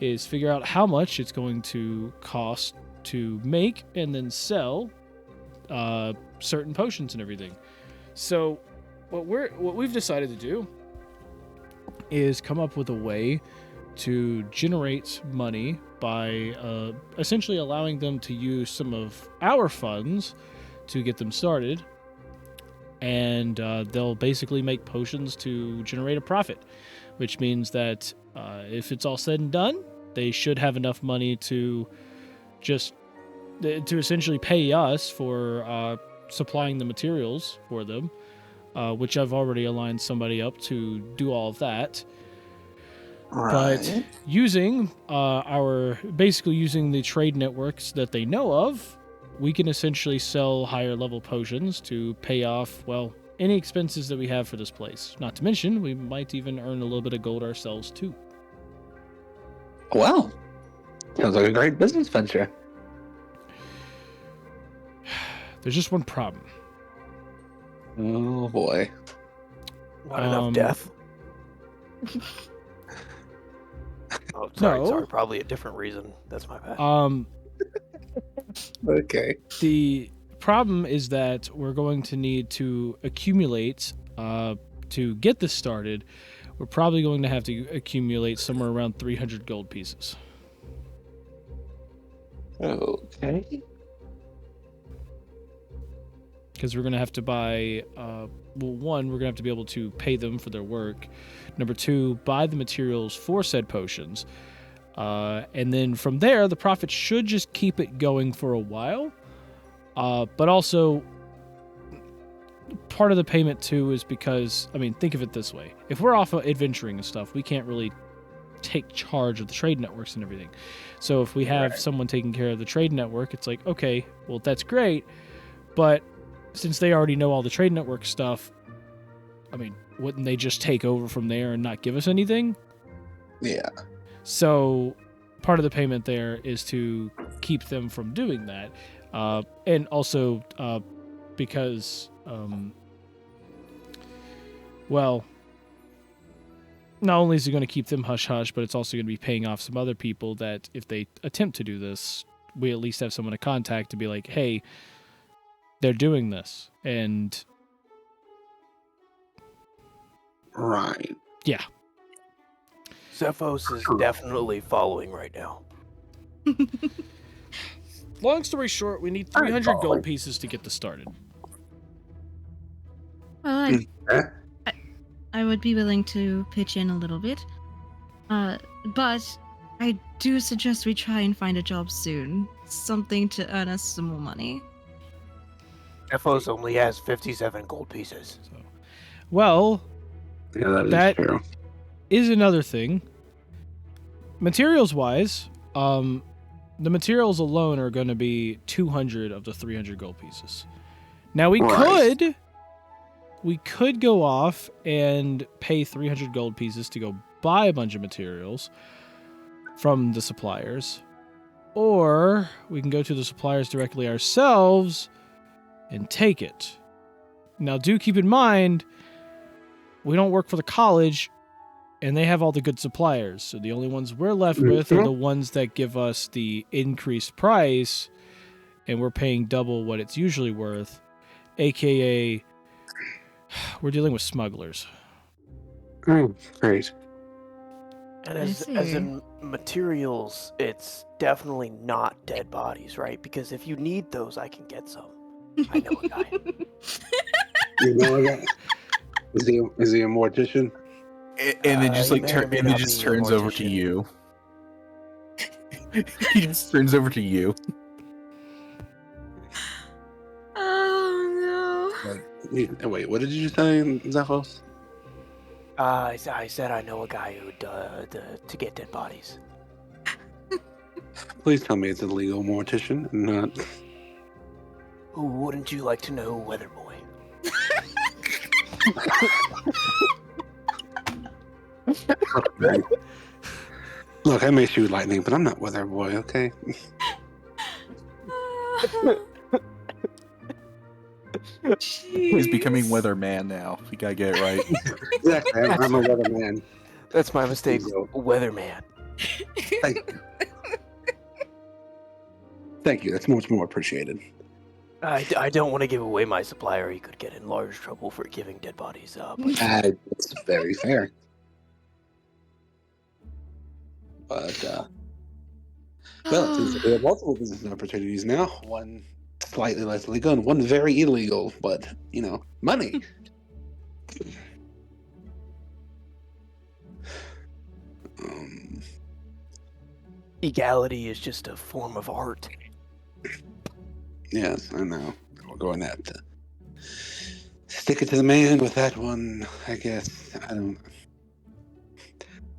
is figure out how much it's going to cost to make and then sell certain potions and everything. So what we've decided to do is come up with a way to generate money by essentially allowing them to use some of our funds to get them started, and they'll basically make potions to generate a profit, which means that if it's all said and done, they should have enough money to essentially pay us for supplying the materials for them, which I've already aligned somebody up to do all of that. Right. But using using the trade networks that they know of, we can essentially sell higher level potions to pay off, well, any expenses that we have for this place. Not to mention, we might even earn a little bit of gold ourselves too. Well, sounds like a great business venture. There's just one problem. Oh boy. Not enough death. Oh, No. sorry. Probably a different reason. That's my bad. Okay. The problem is that we're going to need to accumulate to get this started. We're probably going to have to accumulate somewhere around 300 gold pieces. Okay. Because we're going to have to buy, one, we're going to have to be able to pay them for their work. Number two, buy the materials for said potions. And then from there, the profit should just keep it going for a while. But also, part of the payment too is because, I mean, think of it this way. If we're off adventuring and stuff, we can't really take charge of the trade networks and everything. So if we have someone taking care of the trade network, it's like, okay, well, that's great. But since they already know all the trade network stuff, I mean, wouldn't they just take over from there and not give us anything? Yeah. So part of the payment there is to keep them from doing that. And also because, well, not only is it going to keep them hush-hush, but it's also going to be paying off some other people that if they attempt to do this, we at least have someone to contact to be like, hey, they're doing this. And Right. yeah. Zephos is definitely following right now. Long story short, we need 300 gold pieces to get this started. Well, I would be willing to pitch in a little bit. But I do suggest we try and find a job soon. Something to earn us some more money. Zephos only has 57 gold pieces. So, well, Yeah, that true. is another thing. Materials-wise, the materials alone are going to be 200 of the 300 gold pieces. Now we could go off and pay 300 gold pieces to go buy a bunch of materials from the suppliers, or we can go to the suppliers directly ourselves and take it. Now, do keep in mind, we don't work for the college, and they have all the good suppliers. So the only ones we're left with are the ones that give us the increased price, and we're paying double what it's usually worth, aka we're dealing with smugglers. Oh, great. And I as see. in materials, it's definitely not dead bodies, right? Because if you need those, I can get some. I know a guy. You know that? Is he a mortician? And then just He like may or may and then not just be a turns over to mortician. you. He just turns over to you. Oh Wait, what did you say, Zephos? I said I know a guy who to get dead bodies. Please tell me it's a legal mortician and not. Who wouldn't you like to know, Weather Boy? Look, I may shoot lightning, but I'm not Weather Boy, okay? no. He's becoming weatherman now. You gotta get it right. Exactly, I'm a weatherman. That's my mistake, Bingo. Weatherman. Thank you, that's much more appreciated. I don't want to give away my supplier. He could get in large trouble for giving dead bodies up. It's very fair. But, well, since we have multiple business opportunities now, one slightly less legal and one very illegal, but, money. Egality is just a form of art. Yes, I know. We're going to have to stick it to the man with that one, I guess.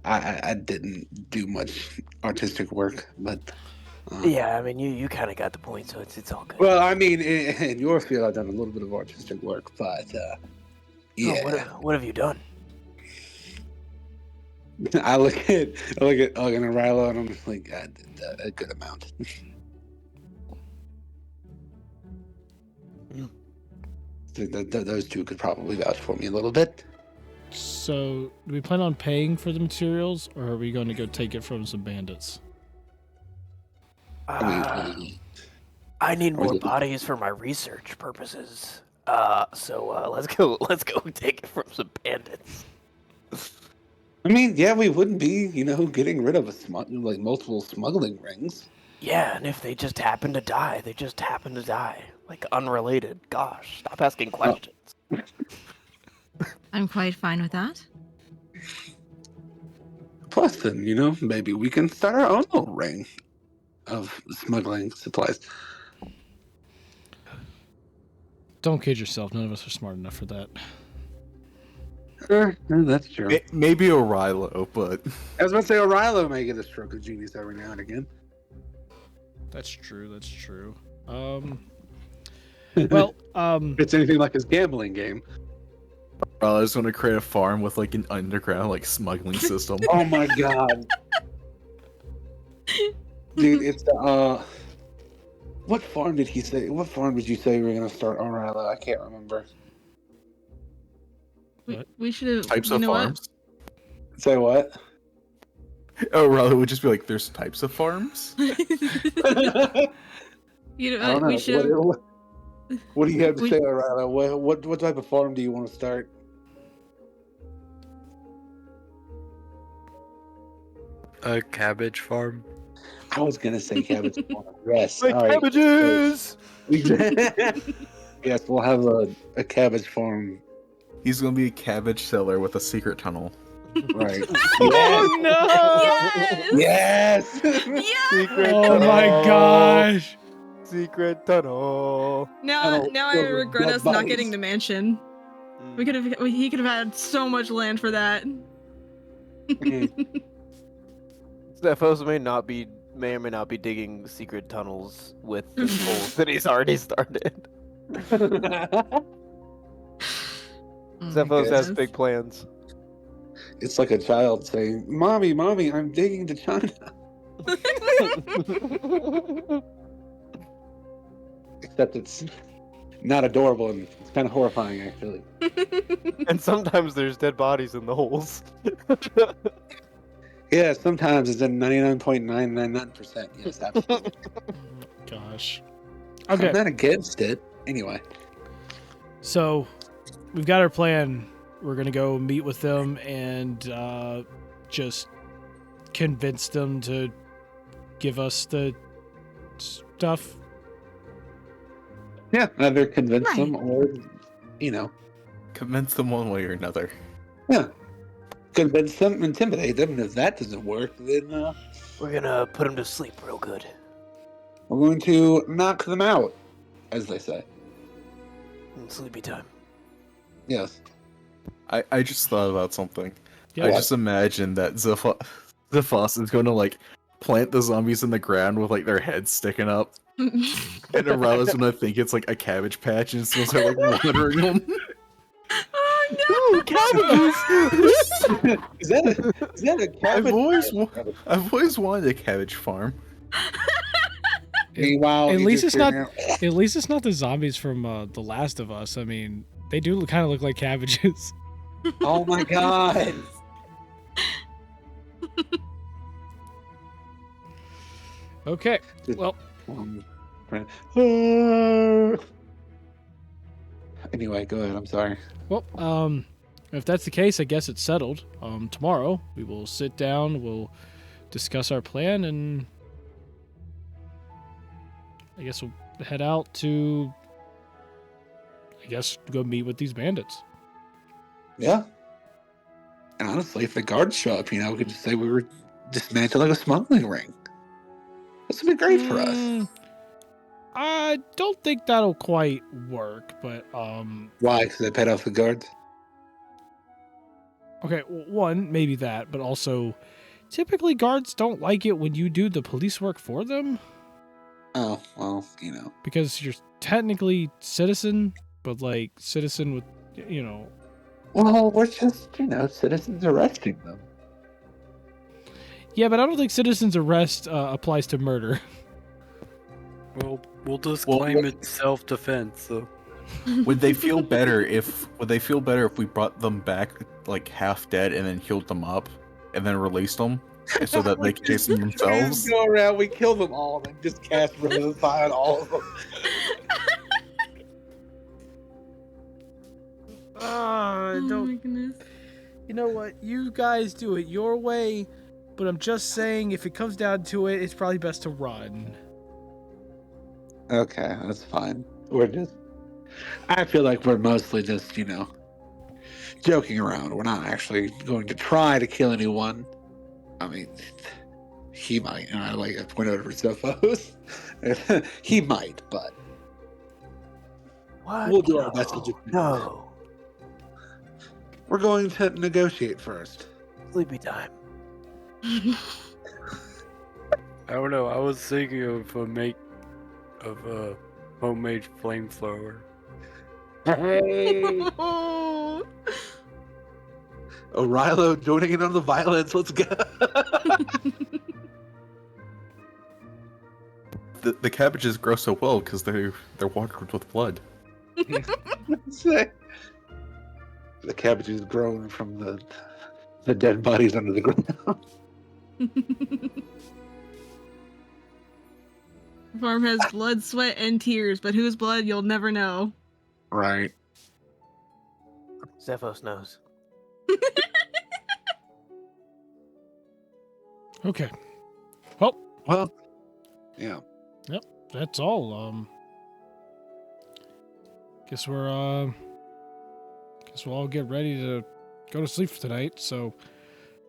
I didn't do much artistic work, but Yeah, I mean, you kind of got the point, so it's all good. well, I mean, in your field, I've done a little bit of artistic work, but yeah. Oh, what have you done? I look at an Rilo and I'm just like, I did a good amount. Those two could probably vouch for me a little bit. So, do we plan on paying for the materials, or are we going to go take it from some bandits? I need Or is more it- bodies for my research purposes. So let's go take it from some bandits. I mean, yeah, we wouldn't be, getting rid of multiple smuggling rings. Yeah, and if they just happen to die, they just happen to die. Like, unrelated. Gosh, stop asking questions. I'm quite fine with that. Plus, then, maybe we can start our own little ring of smuggling supplies. Don't kid yourself. None of us are smart enough for that. That's true. Maybe O'Rilo, but I was about to say, O'Rilo may get a stroke of genius every now and again. That's true. That's true. If it's anything like his gambling game. I just want to create a farm with like an underground like smuggling system. Oh my god. Dude, it's what farm did he say? What farm did you say we were gonna start, O'Rilo? I can't remember. We should have. Types you of know what? farms. Say what? O'Rilo would just be like, "There's types of farms." You know, I don't know. we should. What do you have to we- say, O'Rilo? What type of farm do you want to start? A cabbage farm. I was gonna say cabbage farm. Yes. Like all right. cabbages! Yes, we'll have a cabbage farm. He's gonna be a cabbage seller with a secret tunnel. Right. Oh no! Yes. Yes. Yeah. Secret Oh tunnel. my gosh! Secret tunnel. Now I Silver regret dead us not bodies. getting the mansion. He could have had so much land for that. Stephos may or may not be digging secret tunnels with the holes that he's already started. Stephos has big plans. It's like a child saying, "Mommy, I'm digging to China." Except it's not adorable and it's kind of horrifying, actually. And sometimes there's dead bodies in the holes. Yeah, sometimes it's in 99.999%. Yes, absolutely. Gosh. I'm Okay, not against it. Anyway. so we've got our plan. We're gonna go meet with them and just convince them to give us the stuff. Yeah, either convince Right. them or, Convince them one way or another. yeah. Convince them, intimidate them, and if that doesn't work, then We're gonna put him to sleep real good. we're going to knock them out, as they say. Sleepy time. Yes. I just thought about something. Yeah. I just imagine that Zephos is going to like plant the zombies in the ground with like their heads sticking up, and O'Rilo's going to think it's like a cabbage patch and it's going to start like watering them. Oh no! Ooh, cabbages! Is that a cabbage? I've always wanted a cabbage farm. Meanwhile, At you least just it's not. hear- At least it's not the zombies from The Last of Us. I mean, they do kind of look like cabbages. Oh my god! Okay. Well, Anyway, go ahead. I'm sorry. well, if that's the case, I guess it's settled. Tomorrow we will sit down. We'll discuss our plan, and I guess we'll head out to. I guess go meet with these bandits. Yeah. And honestly, if the guards show up, we could just say we were dismantling a smuggling ring. This would be great for us. I don't think that'll quite work, but Why? Because they paid off the guards? okay, one, maybe that, but also typically guards don't like it when you do the police work for them Oh, well, you know. because you're technically citizen, but like citizen with, you know. Well, we're just, citizens arresting them. Yeah, but I don't think citizen's arrest applies to murder. Well, we'll just claim it's self-defense. So. Would they feel better if we brought them back like half dead and then healed them up and then released them so that they could chase them We themselves? just go around, we kill them all, and just cast Revivify on all of them. Oh my goodness. You know what? You guys do it your way, but I'm just saying if it comes down to it, it's probably best to run. Okay, that's fine. I feel like we're mostly just, joking around. We're not actually going to try to kill anyone. I mean, he might, and I point over to Sophos. He might, but What? we'll do our best to do. No. We're going to negotiate first. Sleepy time. I don't know. I was thinking of a homemade flamethrower. Hey, O'Rilo joining in on the violence. Let's go. The cabbages grow so well because they're watered with blood. The cabbage is grown from the dead bodies under the ground. The farm has blood, sweat, and tears, but whose blood you'll never know. Right. Zephos knows. Okay. Well, Yeah. that's all. Guess we'll all get ready to go to sleep for tonight. So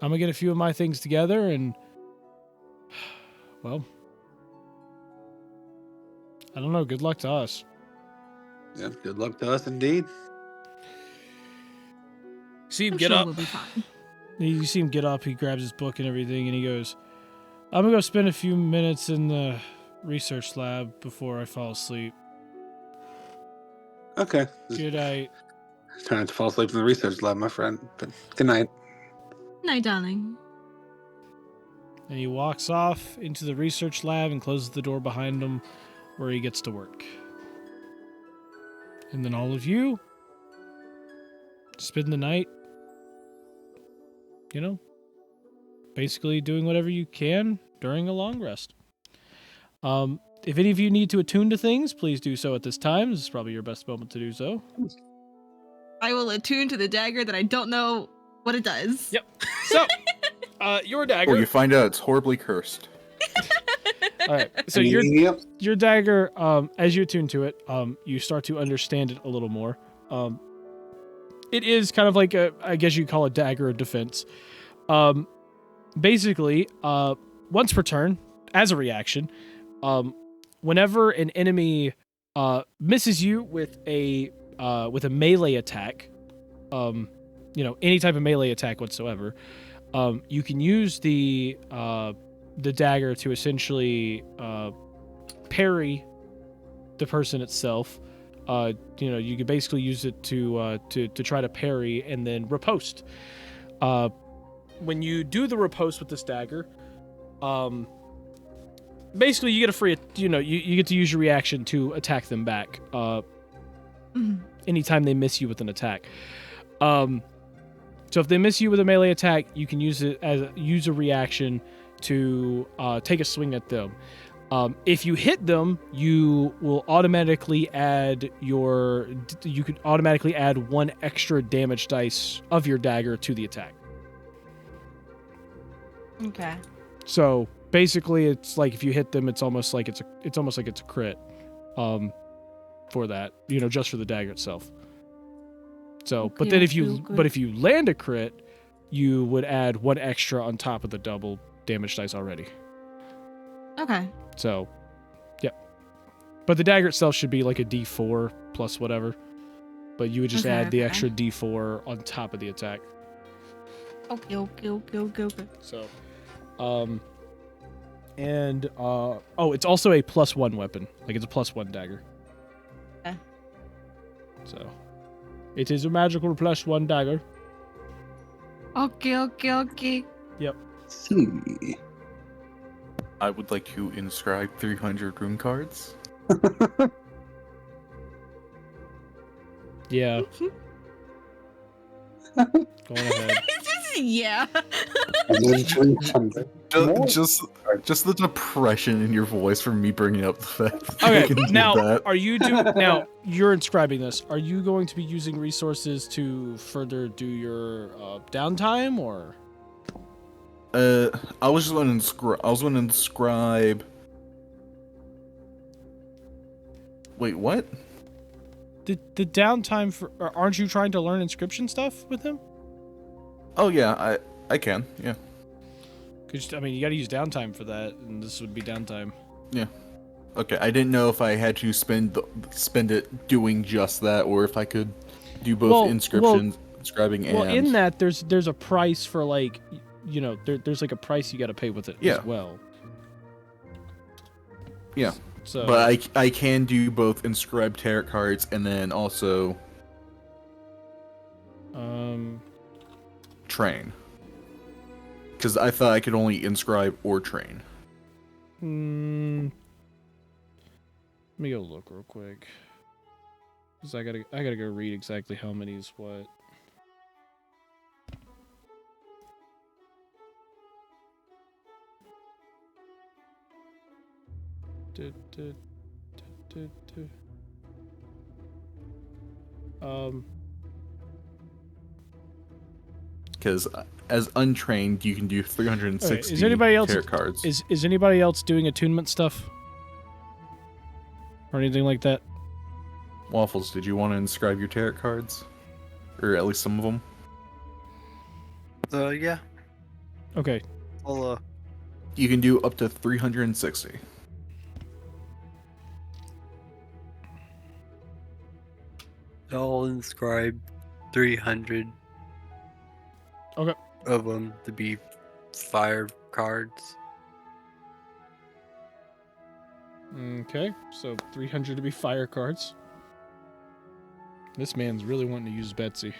I'm gonna get a few of my things together and, well, I don't know. Good luck to us. Yeah. Good luck to us, indeed. See him I'm get sure up. we'll be fine. You see him get up. He grabs his book and everything, and he goes, "I'm gonna go spend a few minutes in the research lab before I fall asleep. Okay. Good night." Trying not to fall asleep in the research lab, my friend. But good night. Night, darling. And he walks off into the research lab and closes the door behind him, where he gets to work. And then all of you spend the night, basically doing whatever you can during a long rest. If any of you need to attune to things, please do so at this time. This is probably your best moment to do so. I will attune to the dagger that I don't know what it does. Yep. So, your dagger. Or you find out it's horribly cursed. All right. So Yep. your dagger, as you attune to it, you start to understand it a little more. It is kind of like I guess you call it dagger of defense. Basically, once per turn, as a reaction, whenever an enemy misses you with a melee attack, any type of melee attack whatsoever, you can use the dagger to essentially parry the person itself. You can basically use it to try to parry and then riposte. When you do the riposte with this dagger, basically you get a free, you get to use your reaction to attack them back. Anytime they miss you with an attack. So if they miss you with a melee attack, you can use it as a reaction to take a swing at them. If you hit them, you will automatically add one extra damage dice of your dagger to the attack. Okay. So basically, it's like if you hit them, it's almost like it's a crit, for that, just for the dagger itself. So, Okay, but then I if feel good. if you land a crit, you would add one extra on top of the double damage dice already. Okay. So, yeah. But the dagger itself should be like a D4 plus whatever. But you would just add the extra D4 on top of the attack. Okay. So, it's also a +1 weapon. Like it's a +1 dagger. Okay. So, it is a magical +1 dagger. Okay. Yep. See. I would like to inscribe 300 rune cards. Yeah. Go on ahead. Yeah. Just the depression in your voice from me bringing up the fact that you Okay, can do now that. you're inscribing this. Are you going to be using resources to further do your downtime, or? I was going to inscribe. Wait, what? The downtime for? Aren't you trying to learn inscription stuff with him? Oh yeah, I can. Yeah. Cause I mean, you got to use downtime for that, and this would be downtime. Yeah. Okay, I didn't know if I had to spend it doing just that, or if I could do both inscriptions, inscribing, and. Well, in that there's a price for like, there's like a price you got to pay with it as well. Yeah. So. But I can do both inscribed tarot cards and then also. Train. Because I thought I could only inscribe or train. Let me go look real quick. Cause I gotta go read exactly how many is what. Because as untrained, you can do 360 is anybody else tarot cards. Is anybody else doing attunement stuff or anything like that? Waffles, did you want to inscribe your tarot cards, or at least some of them? Yeah. Okay. I'll You can do up to 360. I'll inscribe 300. Okay. Of them to be fire cards. Okay, so 300 to be fire cards. This man's really wanting to use Betsy.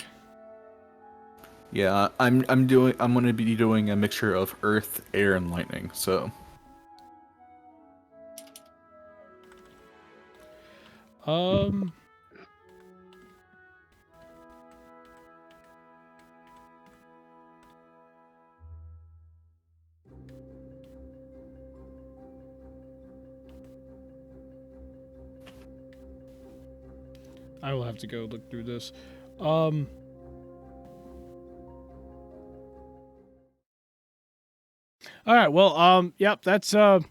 Yeah, I'm going to be doing a mixture of earth, air, and lightning. So. I will have to go look through this. All right, well, yep, that's it.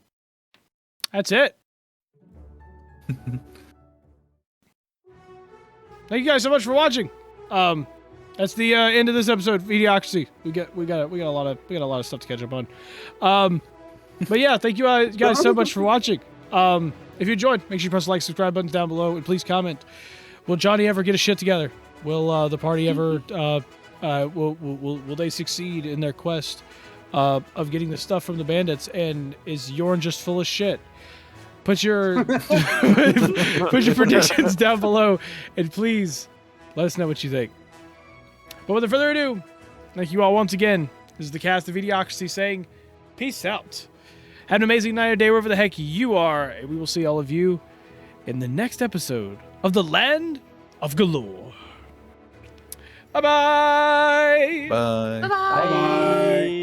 Thank you guys so much for watching. That's the end of this episode of eDIOCRACY. We got a lot of stuff to catch up on. But yeah, thank you guys so much for watching. If you enjoyed, make sure you press the like, subscribe buttons down below, and please comment. Will Johnny ever get his shit together? Will the party ever will they succeed in their quest of getting the stuff from the bandits? And is Yorn just full of shit? Put your put your predictions down below, and please let us know what you think. But without further ado, thank you all once again. This is the cast of eDIOCRACY saying, peace out. Have an amazing night or day wherever the heck you are, and we will see all of you in the next episode of the Land of Galore. Bye-bye! Bye. Bye-bye.